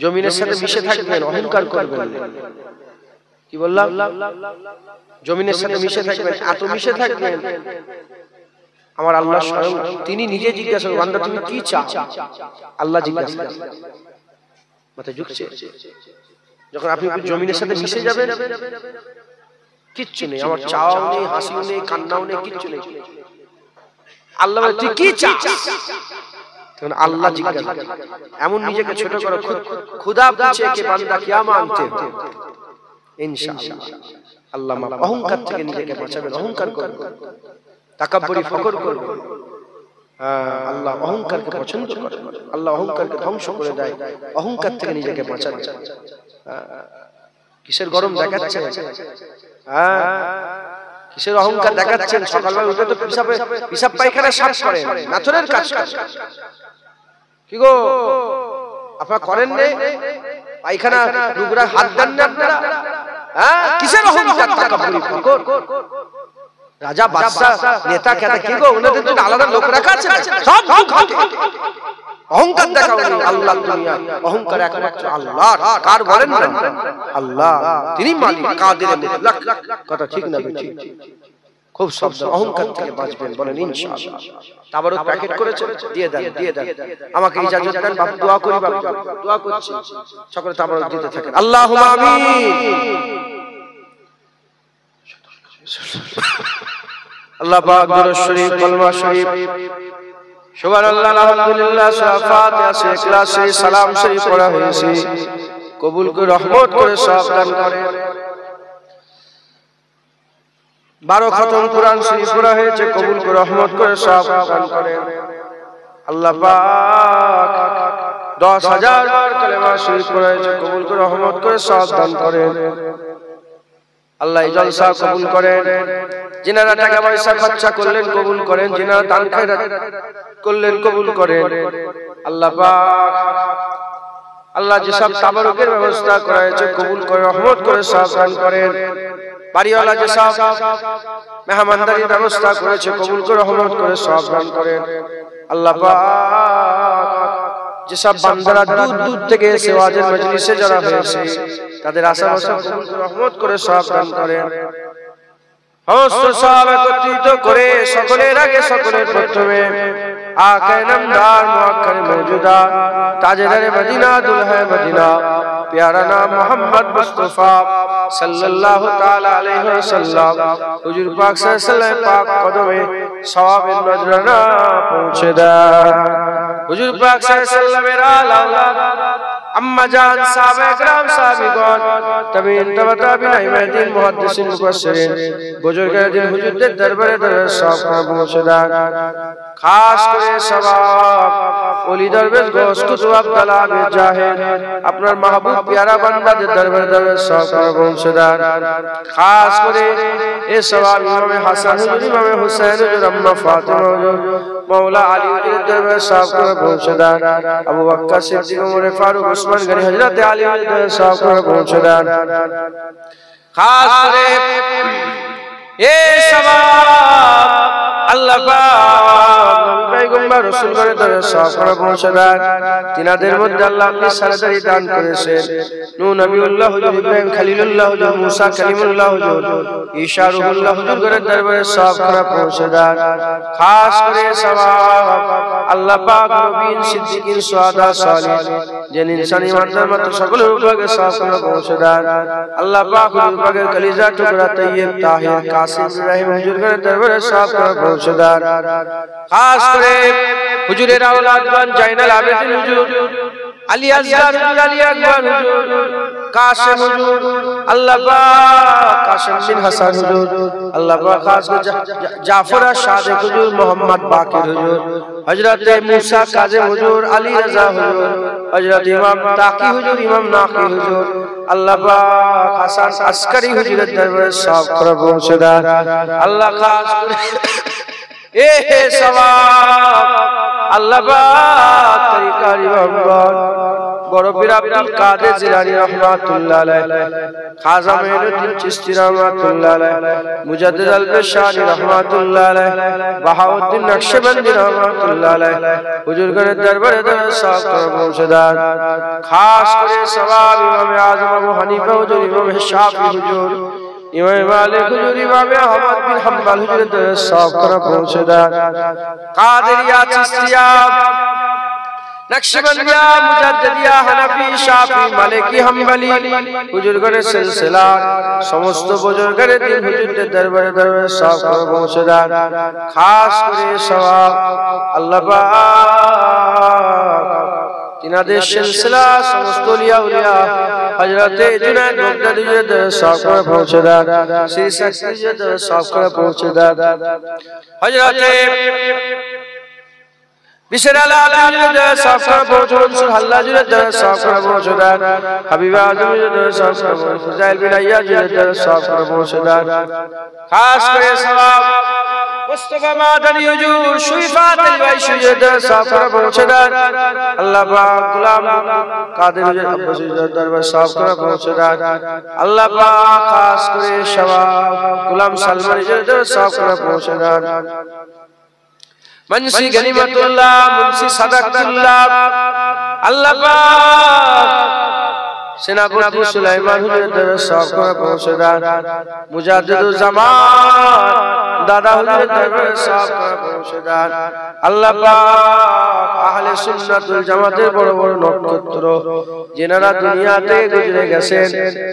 জমিনের সাথে মিশে থাকবেন, অহংকার করবেন না। কি বললাম? জমিনের সাথে মিশে থাকবেন, এত মিশে থাকবেন আমার আল্লাহ স্বয়ং তিনি নিজে জিজ্ঞাসা করবেন, বান্দা তুমি কি চাও? আল্লাহ জিজ্ঞাসা করবেন। মাথা ঝুঁকছে। যখন আপনি জমিনের সাথে মিশে যাবেন কিচ্ছু নেই, আমার চাওয়াও নেই, হাসিও নেই, কান্নাও নেই, কিচ্ছু নেই। আল্লাহ বলে তুই কি চাস? তখন আল্লাহ জিজ্ঞাসা করেন। এমন নিজেকে ছোট করো, খুদা पूछे कि বান্দা क्या मांगते हो? ইনশাআল্লাহ আল্লাহ অহংকার থেকে নিজেকে বাঁচাবেন। অহংকার করবেন, তাকাব্বুরি ফখর করবেন। আল্লাহ অহংকারকে পছন্দ করেন। আল্লাহ অহংকারকে ধ্বংস করে দেয়। অহংকার থেকে নিজেকে বাঁচাবেন। কিসের গরম দেখাচ্ছেন? কিসের অহংকার দেখাচ্ছেন? সকালবেলা উঠে তো পিসাব পায়খানা সাফ করেন, নাথরের কাজ করেন। কি গো আপনারা করেন না? পায়খানা নোংরা হাত দেন না আপনারা? কিসের অহংকার, তাকাব্বুরি ফখর? রাজা বাদশা নেতা কেতা কি গো ওনাদের জন্য আলাদা লোক রাখা আছে? সব অহংকার দেখাও নেই। আল্লাহ দুনিয়া অহংকার একমাত্র আল্লাহর। কার বলেন না? আল্লাহ, তিনি মালিক, কাদের মুতলাক। কথা ঠিক না বেঠিক? খুব সাবধান, অহংকার থেকে বাঁচবেন। বলেন ইনশাআল্লাহ। তাবারক প্যাকেট করেছেন, দিয়ে দেন, দিয়ে দেন। আমাকে ইজাজত দেন বাপ, দোয়া করি বাপ, দোয়া করছি। সকলে তাবারক দিতে থাকেন। আল্লাহুম্মা আমিন। আল্লাহ পাক দরুদ শরীফ, কলমা শরীফ, সুবহানাল্লাহ, আলহামদুলিল্লাহ, সূরা ফাতিহা, ইখলাস, সালাম শরীফ পড়া হয়েছে। কবুল করে রহমত করে সব দান করে। 12 খতম কোরআন শরীফ পড়া হয়েছে। কবুল করে রহমত করে সব দান করে। আল্লাহ পাক 10,000 বার কালেমা শরীফ পড়া হয়েছে। কবুল করে রহমত করে সব দান করে। আল্লাহ এই জলসা কবুল করেন। যিনারা টাকা পয়সা খরচা করলেন কবুল করেন, যিনারা দান খয়রাত করলেন কবুল করেন। আল্লাহ পাক আল্লাহ যেসব তাবারুকের ব্যবস্থা করা হয়েছে কবুল করে রহমত করে সব দান করেন। বাড়িওয়ালা যেসব মেহমানদারির ব্যবস্থা করেছে কবুল করে রহমত করে সব দান করেন। আল্লাহ পাক যেসব বান্দারা দূর দূর থেকে এসে ওয়াজের মজলিসে যারা হয়েছে তাদের আশা-আশা কবুল করে রহমত করে সব দান করেন। সমস্ত সব একত্রিত করে সকলের আগে সকলের প্রথমে আকায়ে নামদার মুআক্কারে মওজুদা তাজদারে মদিনা দুলহে মদিনা প্যারা নাম মোহাম্মদ মুস্তাফা সাল্লাল্লাহু তাআলা আলাইহি ওয়াসাল্লাম হুজুর পাক সাল্লাল্লাহু পাক কদমে সওয়াবের নজরানা পৌঁছে দেয়। হুজুর পাক সাল্লাল্লাহু আলাইহি আম্মা জান সাহাবা کرام সাহাবীগণ তাবিঈন তাবিঈন ইমামদিন মুহাদ্দিসিন মুফাসসিরিন বুজুর্গের দিন হুজুরদের দরবারে দরবার সব পৌঁছে দেন। খাস করে সওয়াব ওলি দরবেশ গোশ কুতুব আব্দুল্লাহ বিন জাহিদ আপনার মাহবুব প্যারা বান্দাদের দরবারে দরবার সব পৌঁছে দেন। খাস করে এই সওয়াব ইমাম হাসান হুজুর, ইমাম হুসাইন হুজুর, আম্মা ফাতিমা হুজুর, মওলা আলী হুজুরের দরবারে সব পৌঁছে দেন। আবু বকর সিদ্দিক, ওমর ফারুক, উসমান গনি, হযরত আলী হুজুরের দরবারে সব পৌঁছে দেন। খাস করে এ সওয়াব আল্লাহ পাক নবী পয়গম্বর রাসূলগণের দ্বারা সওয়াব করা পৌঁছে দেন। তিনাদের মধ্যে আল্লাহ আপনি সারাদারি দান করেছেন। নূহ নবিউল্লাহ হুজুর, ইব্রাহিম খলিলুল্লাহ হুজুর, মুসা কালিমুল্লাহ হুজুর, ঈসা রূহুল্লাহ হুজুরগণের দরবারে সওয়াব করা পৌঁছে দেন। খাস করে সওয়াব আল্লাহ পাক নবীন, সিদ্দিকিন, শুহাদা, সালিহিন जिन इंसान ईमानदार मत सकल रूपागे साफ करा पहुंचे दार अल्लाह पाक हुजूर पाकेर कलीजा टुकड़ा तैयब ताहिर कासिम इब्राहिम हुजूर के दरबारे साफ करा पहुंचे दार खास करे हुजूरेर औलादगण जाइनाल आबिदीन हुजूर, अली असगर हुजूर, अली अकबर हुजूर, कासिम हुजूर, अल्लाह पाक कासिम बिन हसन हुजूर, अल्लाह पाक खास कर जाफर सादिक हुजूर, मोहम्मद बाकिर हुजूर, हजरत मूसा काज़िम हुजूर, अली रजा हुजूर, हजरत इमाम ताकी हुजूर, इमाम नाकी हुजूर, अल्लाह पाक हसन अस्करी हुजूर दरबार साफ कर पहुंचे दार अल्लाह खास ए सवाब अल्लाह पाक तरीका रिवायत बड़ पीर अब्दुल कादिर जिलानी रहमतुल्लाह अलैह, खाजा मोइनुद्दीन चिश्ती रहमतुल्लाह अलैह, मुजद्दिद अल-बशारी रहमतुल्लाह अलैह, बहाउद्दीन नक्शबंदी रहमतुल्लाह अलैह हुजूरगणेर दरबारे साफ करे पहुंचे दार खास करे सवाब इमाम आजम अबू हनीफा हुजूर, इमाम शाफी हुजूर, इमाम मालिक हुजूर, इमाम अहमद बिन हम्बल हुजूर साफ करे पहुंचे दार कादिरिया, चिश्तिया, नक्शबंदिया, मुजद्दिदिया, हनफी, शाफी, मालिकी, हम्बली हुजूरगणेर सिलसिला समस्त बुजुर्गेर दिन हुजूरদের দরবারে দরবারে সাফ করে পৌঁছে দেন খাস করে সওয়াব আল্লাহ পাক তিনাদের সিলসিলা সমস্ত ওলিয়া উলিয়া হযরত জুনায়েদ বাগদাদী হুজুরের দরবারে সাফ করে পৌঁছে দেন শ্রী সাকসি হুজুরের দরবারে সাফ করে পৌঁছে দেন হযরত बिशर अल-आलम साफ कर पहुंचो मंसूर हल्ला जी दर साफ कर पहुंचो दार हबीब आजम जी दर साफ कर पहुंचो फजाइल बिन अय्या जी दर साफ कर पहुंचो दार खास करे सवाब मुस्तफा मादनी हुजूर शुइफात अल-वैश जी दर साफ कर पहुंचो दार अल्लाह पाक गुलाम कादिर हुजूर अब्बासी जी दर साफ कर पहुंचो दार अल्लाह पाक खास करे सवाब गुलाम सलमान जी दर साफ कर पहुंचो दार मुंशी गनीमतुल्लाह, मुंशी सदकतुल्लाह, अल्लाह पाक सेनापति सुलाइमान हुजूर दरबार साफ करे पहुंचे दार मुजाद्दिदुल ज़मान दादा हुजूर दरबार साफ करे पहुंचे दार अल्लाह पाक আহলে সুন্নাতুল জামাতের বড় বড় নক্ষত্র যেনারা দুনিয়াতে গুজরে গেছেন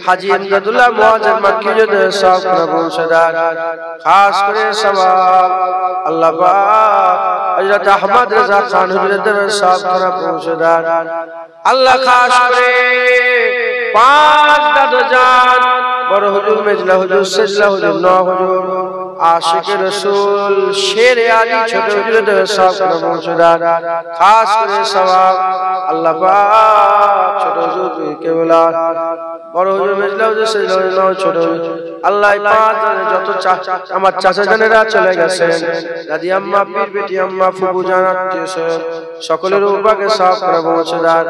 হাজী ইমদাদুল্লাহ মুআজ্জম মক্কি হুজুর সাফ করে পৌঁছে দার খাস করে সওয়াব আল্লাহ পাক হযরত আহমদ রাজা খান হুজুরের দরবারে সাফ করে পৌঁছে দার আল্লাহ খাস করে পাঁচ দাদজান বড় হুজুর মেজলা হুজুর সিজলা হুজুর নওয়া হুজুর आशिक रसूल शेर आली छोटे हुजूर साफ करे पहुंचे दार खास करे सवाब अल्लाह पाक छोटे हुजूर के बोला বড় হুজুর মেজলা হুজুর সিজলা হুজুর নওয়া ছোট আল্লাহ পাঁচ যত আমার চাচা জানেরা চলে গেছেন দাদি আম্মা পীর বেটি আম্মা ফুফু জান আত্মীয় স্বজন সকলের উপকে সাফ করে পৌঁছে দার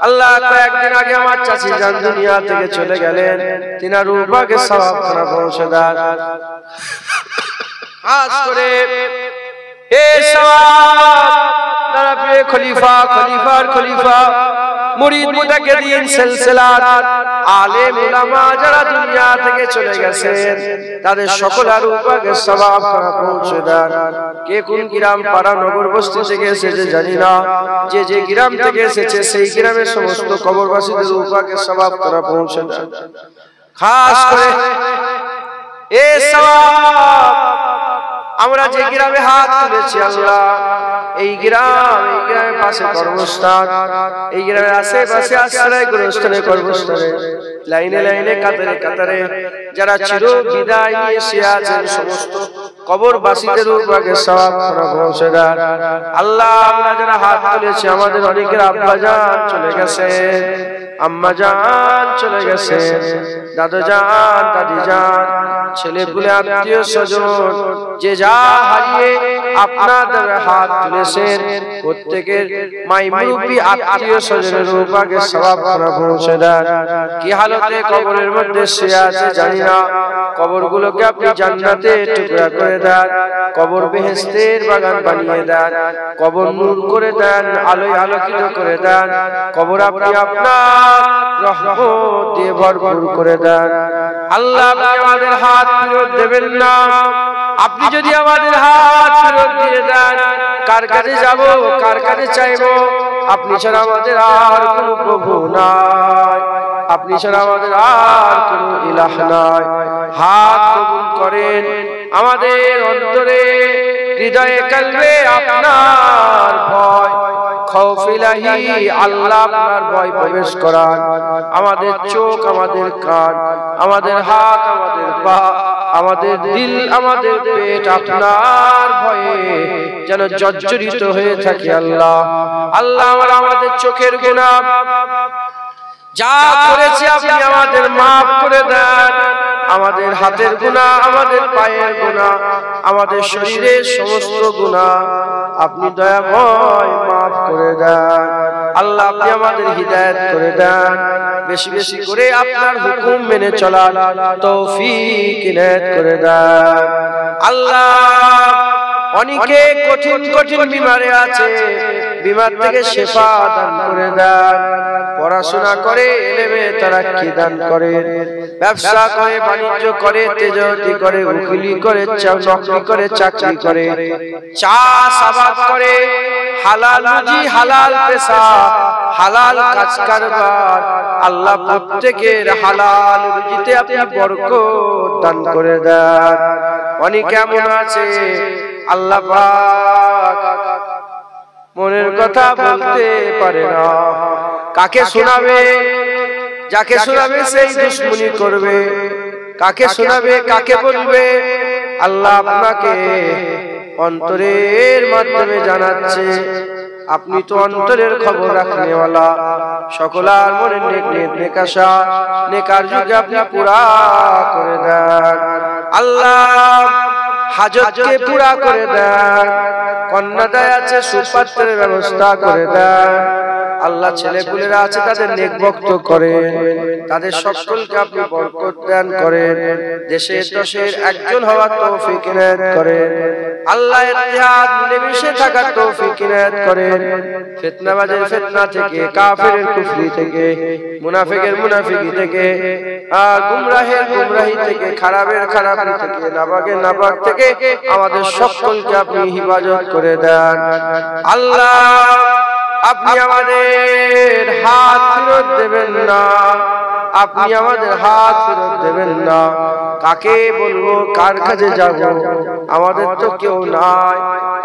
আল্লাহ কয়েকদিন আগে আমার চাচি জান দুনিয়া থেকে চলে গেলেন তিনার উপকে সাফ করে পৌঁছে দার खास करे ए सवाब तारा पे खलीफा खलीफार खलीफा मुरीद मुताकिदिन सिलसिला आलेम उलामा যারা দুনিয়া থেকে চলে গেছেন তাদের সকলের উপকে সওয়াব করা পৌঁছে দেন কে কোন গ্রাম পাড়া নগর বস্তি থেকে এসেছে জানি না যে যে গ্রাম থেকে এসেছে সেই গ্রামের সমস্ত কবরবাসীদের উপকে সওয়াব করা পৌঁছে দেন খাস করে এ সওয়াব আমরা যে গ্রামে হাত তুলেছি আল্লাহ এই গ্রামের পাশে কর্মস্থান এই গ্রামের আশেপাশে আশ্রয় গ্রহস্থানে কর্মস্থানে লাইনে লাইনে কাতারে কাতারে যারা চির বিদায় নিয়ে শুয়ে আছেন সমস্ত কবরবাসীদের উপরে সওয়াব করা পৌঁছে দাও আল্লাহ আমরা যারা হাত তুলেছি আমাদের অনেকের আব্বা জান চলে গেছেন আম্মা জান চলে গেছেন দাদা জান দাদি জান ছেলে পুলে আত্মীয় স্বজন যে যা হারিয়ে আপনাদের হাত তুলেছেন প্রত্যেকের মাই মুরব্বি আত্মীয় স্বজনের রূপাকে সওয়াব করে পৌঁছে দেন। কি হালতে কবরের মধ্যে শুয়ে আছে জানি না, কবরগুলোকে আপনি জান্নাতে টুকরা করে দেন, কবর বেহেশতের বাগান বানিয়ে দেন, কবর নূর করে দেন, আলোয় আলোকিত করে দেন, কবর আপনি আপনার রহমত দিয়ে ভরপুর করে দেন। আল্লাহ আপনি আমাদের হাত ফেরত দেবেন না, আপনি যদি আমাদের হাত ফেরত দিয়ে দেন কার কাছে যাব, কার কাছে চাইব? আপনি ছাড়া আমাদের আর কোনো প্রভু নাই, আপনি ছাড়া আমাদের আর কোনো ইলাহ নাই। হাত কবুল করেন, আমাদের অন্তরে হৃদয়ে কলবে আপনার ভয় খৌফ ইলাহি আল্লাহ আপনার ভয় প্রবেশ করান। আমাদের চোখ, আমাদের কান, আমাদের হাত, আমাদের পা, আমাদের দিল, আমাদের পেট আপনার ভয়ে যেন জর্জরিত হয়ে থাকে। আল্লাহ আল্লাহ আমাদের চোখের গুনাহ যা করেছি আপনি আমাদের মাফ করে দেন, আমাদের হাতের গুনাহ, আমাদের পায়ের গুনাহ, আমাদের শরীরের সমস্ত গুনাহ আপনি দয়াময় মাফ করে দেন। আল্লাহ আপনি আমাদের হিদায়াত করে দেন, বেশি বেশি করে আপনার হুকুম মেনে চলার তৌফিক ইনায়াত করে দেন। আল্লাহ অনেকে কঠিন কঠিন বিমারে আছে, বিমার থেকে শিফা দান করে দেন। পড়াশোনা করে এলেমে তারাক্কি দান করে, ব্যবসা করে, বাণিজ্য করে, তেজতি করে, উকিলি করে, নকরি করে, চাকরি করে, চাষাবাদ করে, হালাল রুজি, হালাল পেশা, হালাল কাজ কারবার আল্লাহ প্রত্যেকের হালাল রুজিতে আপনি বরকত দান করে দেন। অনেক এমন আছে আল্লাহ পাক মনের কথা বলতে পারে না, কাকে শোনাবে? যাকে শোনাবে সেই দুশ্মনী করবে, কাকে শোনাবে, কাকে বলবে? আল্লাহ আপনাকে অন্তরের মাধ্যমে জানাচ্ছে, আপনি তো অন্তরের খবর রাখনেওয়ালা, সকলার মনের নেক নেক আশা নেকার যুগে আপনি পুরা করে দেন। আল্লাহ হাজতকে পুরা করে দেন, কন্যাদায় আছে সুপাত্রের ব্যবস্থা করে দেন। আল্লাহ ছেলেপুলেরা আছে তাদের নেকবক্ত করেন, তাদের সকলকে আপনি বরকত দান করেন, দেশের দশের একজন হওয়ার তৌফিক ইনায়াত করেন। আল্লাহ ইত্তেহাদ মিলেমিশে থাকার তৌফিক ইনায়াত করেন। ফিতনাবাজের ফিতনা থেকে, কাফেরের কুফরি থেকে, মুনাফিকের মুনাফিকি থেকে, গুমরাহের গুমরাহি থেকে, খারাপের খারাপি থেকে, নাপাকের নাপাক থেকে আমাদের সকলকে আপনি হিফাজত করে দেন। আল্লাহ আপনি আমাদের হাত ফেরত দেবেন না, আপনি আমাদের হাত ফেরত দেবেন না। কাকে বলবো, কার কাছে যাব? আমাদের তো কেউ নাই,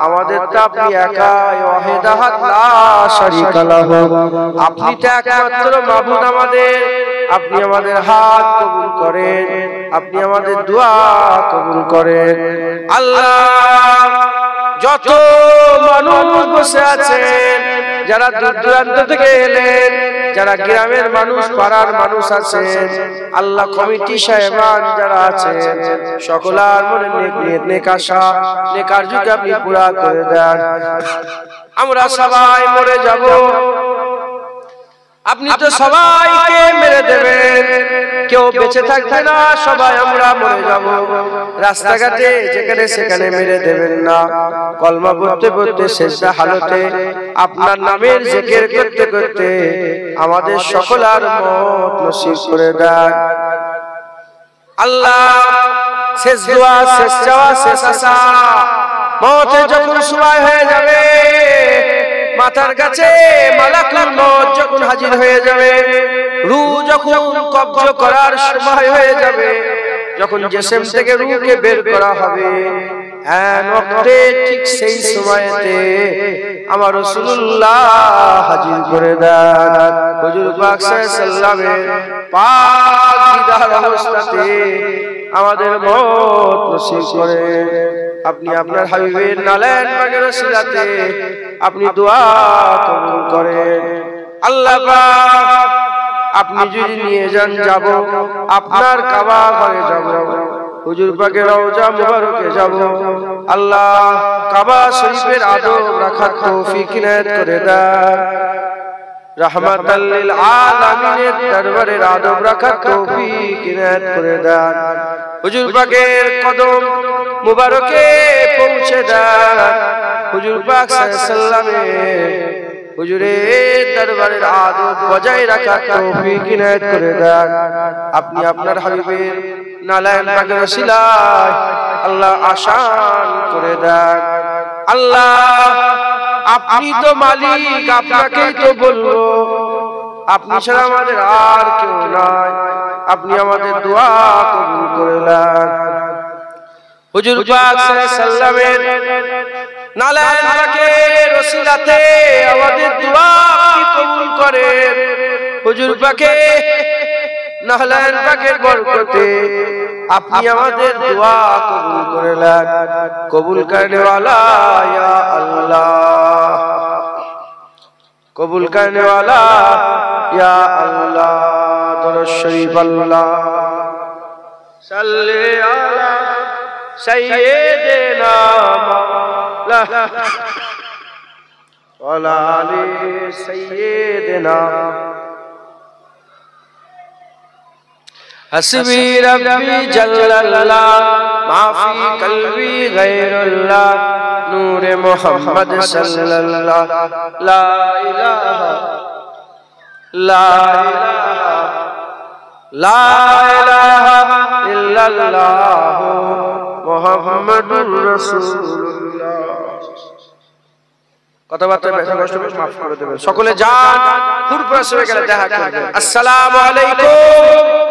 আমাদের তো আপনি একাই, ওয়াহিদ আহাদ লা শারীকা লাহু। আপনি তো একমাত্র মাবুদ আমাদের, আপনি আমাদের হাত কবুল করেন, আপনি আমাদের দোয়া কবুল করেন। আল্লাহ যত মানুষ বসে আছেন, যারা দূর দূরান্ত থেকে এলেন, যারা গ্রামের মানুষ, পাড়ার মানুষ আছেন, আল্লাহ কমিটি সাহেবান যারা আছেন, সকলার মনে নেক নেক আশা নেকার যুগ আপনি পুরা করে দেন। আমরা সবাই মরে যাব, আপনি তো সবাইকে মেরে দেবেন, কেউ বেঁচে থাকবে না, সবাই আমরা মরে যাব। রাস্তাঘাটে যেখানে সেখানে মেরে দেবেন না, কলমা পড়তে পড়তে শেষদা হালতে আপনার নামের জিকির করতে করতে আমাদের সকলার মত নসিব করে দেন। আল্লাহ শেষ দোয়া, শেষ চাওয়া, শেষ আশা, মওতের যখন সময় হয়ে যাবে, মাথার কাছে মালাকুল মউত যখন হাজির হয়ে যাবে, রূহ যখন কবজ করার সময় হয়ে যাবে, যখন জিসম থেকে রূহকে বের করা হবে, এন ওয়াক্তে ঠিক সেই সময়তে আমার রাসূলুল্লাহ হাজির করে দেন। হুজুর পাক সাল্লাল্লাহু আলাইহি পাক দিদার অবস্থাতে আমাদের মওত নসিব করে আপনি আপনার হাবিবের নালায়েন পাকের ওসিলাতে আপনি দোয়া কবুল করেন। আল্লাহ পাক আপনি যদি নিয়ে যান, যাব আপনার কাবা ঘরে যাব, হুজুর পাকের রওজা মুবারকে যাব। আল্লাহ কাবা শরীফের আদব রাখার তৌফিক ইনায়েত করে দাও। রাহমাতাল লিল আলামিনের দরবারের আদব রাখার তৌফিক ইনায়েত করে দাও। হুজুর পাকের কদম মুবারকে পৌঁছে দাও। হুজুর পাক সাল্লাল্লাহু আলাইহি ওয়াসাল্লামের হুজুরের দরবারের আদব বজায় রাখার তৌফিক ইনায়েত করে দেন। আপনি আপনার হাবিবের নালায়েন পাকের ওসিলায় আল্লাহ আসান করে দেন। আল্লাহ আপনি তো মালিক, আপনাকেই তো বলবো, আপনি ছাড়া আমাদের আর কেউ নাই। আপনি আমাদের দোয়া কবুল করে নেন। হুজুর পাক সাল্লাল্লাহু আলাইহি ওয়াসাল্লামের নালায়েন পাকের ওসিলাতে আমাদের দোয়া আপনি কবুল করেন। হুজুর পাকে নালায়েন পাকের বরকতে আপনি আমাদের দোয়া কবুল করে নেন। কবুল করনে वाला या अल्लाह, কবুল করনে वाला या अल्लाह। দরুদ শরীফ আল্লাহ সাল্লি আলা সাইয়্যিদিনা ওয়ালা আলি সাইয়্যিদিনা। হাসবি রাব্বি জাল্লাল্লাহ মা ফি কলবি গায়রুল্লাহ নূরে মুহাম্মদ সাল্লাল্লাহ। লা ইলাহা লা ইলাহা লা ইলাহা ইল্লাল্লাহ মুহাম্মাদুর রাসূলুল্লাহ। কথাবার্তা বেশি কষ্ট করে মাফ করে দেবেন। সকলে যান, ফুরফুরা হয়ে গেলে দেখা করবেন। আসসালামু আলাইকুম।